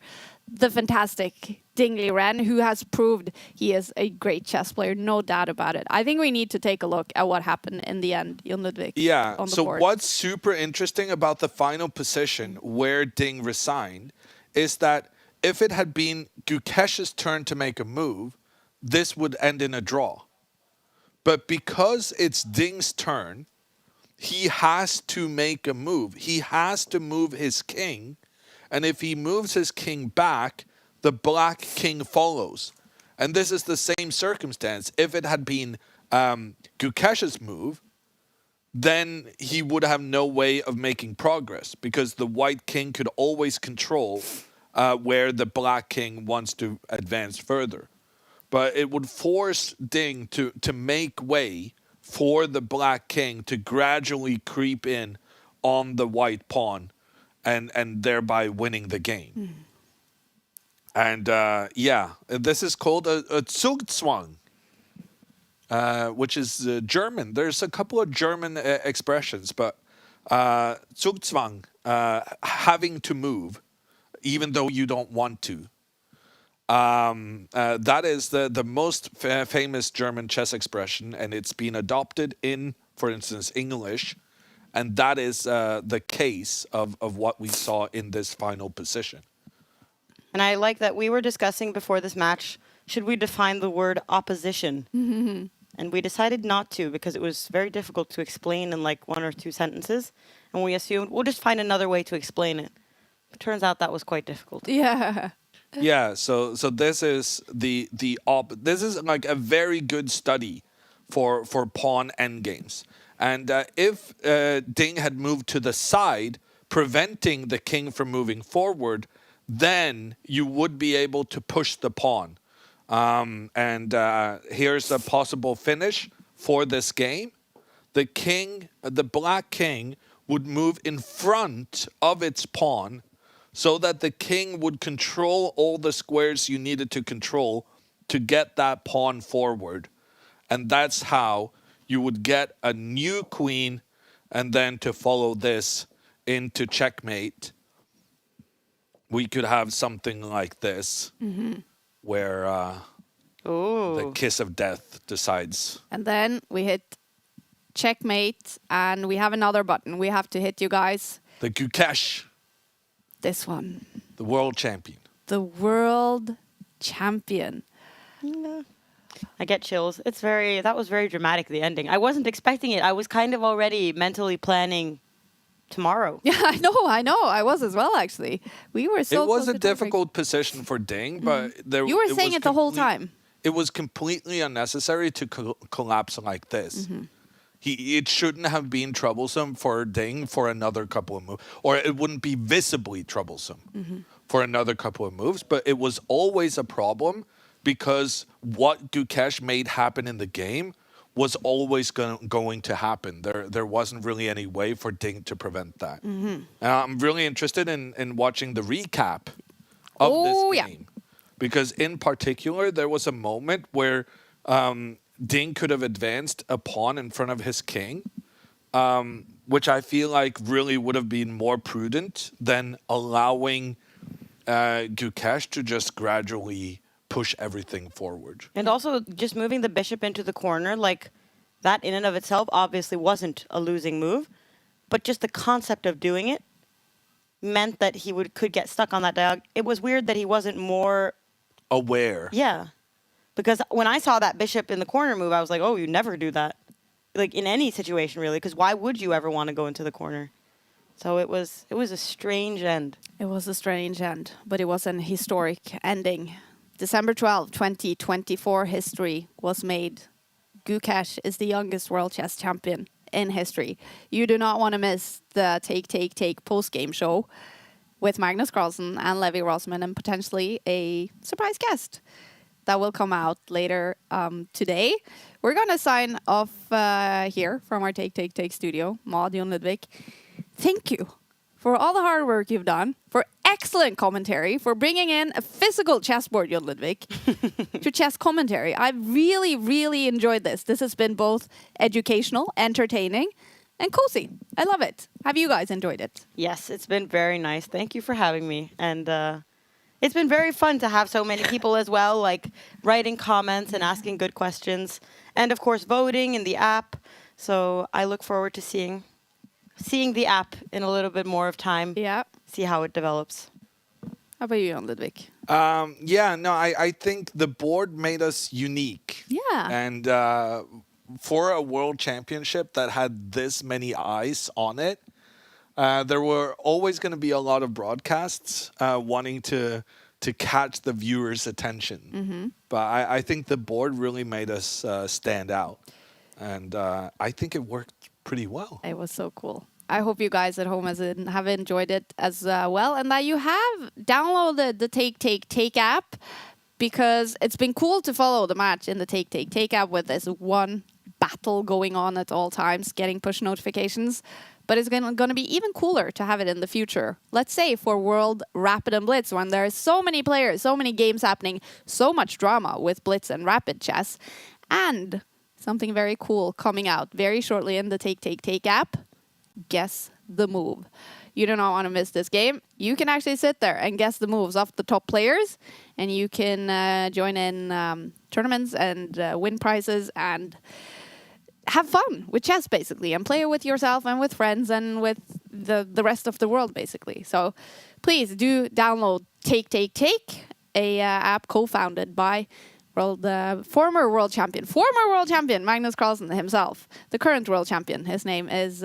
the fantastic Ding Liren, who has proved he is a great chess player, no doubt about it. I think we need to take a look at what happened in the end, Jon Ludvig. Yeah, on the so board. What's super interesting about the final position where Ding resigned is that if it had been Gukesh's turn to make a move, this would end in a draw. But because it's Ding's turn, he has to make a move. He has to move his king. And if he moves his king back, the black king follows. And this is the same circumstance. If it had been Gukesh's move, then he would have no way of making progress because the white king could always control where the black king wants to advance further. But it would force Ding to make way for the black king to gradually creep in on the white pawn and thereby winning the game. And this is called a Zugzwang, which is German. There's a couple of German expressions, but Zugzwang, having to move, even though you don't want to. That is the most famous German chess expression, and it's been adopted in, for instance, English. And that is the case of what we saw in this final position. And I like that we were discussing before this match, should we define the word opposition? And we decided not to because it was very difficult to explain in like 1 or 2 sentences. And we assumed we'll just find another way to explain it. It turns out that was quite difficult. Yeah. Yeah, so this is this is like a very good study for pawn endgames. And if Ding had moved to the side, preventing the king from moving forward, then you would be able to push the pawn. Here's a possible finish for this game. The black king would move in front of its pawn so that the king would control all the squares you needed to control to get that pawn forward. And that's how you would get a new queen, and then to follow this into checkmate, we could have something like this, where the kiss of death decides. And then we hit checkmate, and we have another button we have to hit, you guys. The Gukesh, This one. the world champion. The world champion. I get chills. That was very dramatic, the ending. I wasn't expecting it. I was kind of already mentally planning tomorrow. Yeah, I know. I was as well, actually. We were so It was close a to perfect. difficult position for Ding, but You were saying it the whole time. It was completely unnecessary to collapse like this. It shouldn't have been troublesome for Ding for another couple of moves, or it wouldn't be visibly troublesome for another couple of moves. But it was always a problem because what Gukesh made happen in the game was always going to happen. There wasn't really any way for Ding to prevent that. I'm really interested in watching the recap of this game. Because in particular, there was a moment where Ding could have advanced a pawn in front of his king, which I feel like really would have been more prudent than allowing Gukesh to just gradually push everything forward. And also just moving the bishop into the corner, like that in and of itself obviously wasn't a losing move, but just the concept of doing it meant that he could get stuck on that diagonal. It was weird that he wasn't more aware. Yeah. Because when I saw that bishop in the corner move, I was like, oh, you never do that. Like in any situation really, because why would you ever want to go into the corner? So it was a strange end. It was a strange end, but it was an historic ending. December 12, 2024, history was made. Gukesh is the youngest world chess champion in history. You do not want to miss the Take post-game show with Magnus Carlsen and Levi Rosman and potentially a surprise guest that will come out later today. We're going to sign off here from our Take studio. Maud, Jon Ludvig, thank you for all the hard work you've done, for excellent commentary, for bringing in a physical chessboard, Jon Ludvig, to chess commentary. I've really, really enjoyed this. This has been both educational, entertaining, and cozy. I love it. Have you guys enjoyed it? Yes, it's been very nice. Thank you for having me. And it's been very fun to have so many people as well, like writing comments and asking good questions. And of course, voting in the app. So I look forward to seeing the app in a little bit more of time. Yeah. See how it develops. How about you, Jon Ludvig? I think the board made us unique. Yeah. And for a world championship that had this many eyes on it, there were always going to be a lot of broadcasts wanting to catch the viewers' attention. But I think the board really made us stand out. And I think it worked pretty well. It was so cool. I hope you guys at home have enjoyed it as well, and that you have downloaded the Take app, because it's been cool to follow the match in the Take app with this one battle going on at all times, getting push notifications. But it's going to be even cooler to have it in the future. Let's say for World Rapid and Blitz, when there are so many players, so many games happening, so much drama with Blitz and Rapid chess, and something very cool coming out very shortly in the Take app. Guess the move. You do not want to miss this game. You can actually sit there and guess the moves of the top players, and you can join in tournaments and win prizes and have fun with chess, basically, and play with yourself and with friends and with the rest of the world, basically. So please do download Take, a app co-founded by former world champion Magnus Carlsen himself, the current world champion. His name is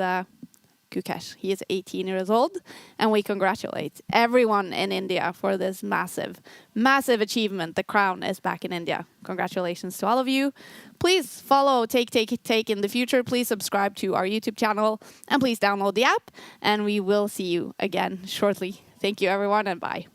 Gukesh. He is 18 years old, and we congratulate everyone in India for this massive achievement. The crown is back in India. Congratulations to all of you. Please follow Take in the future. Please subscribe to our YouTube channel, and please download the app, and we will see you again shortly. Thank you, everyone, and bye.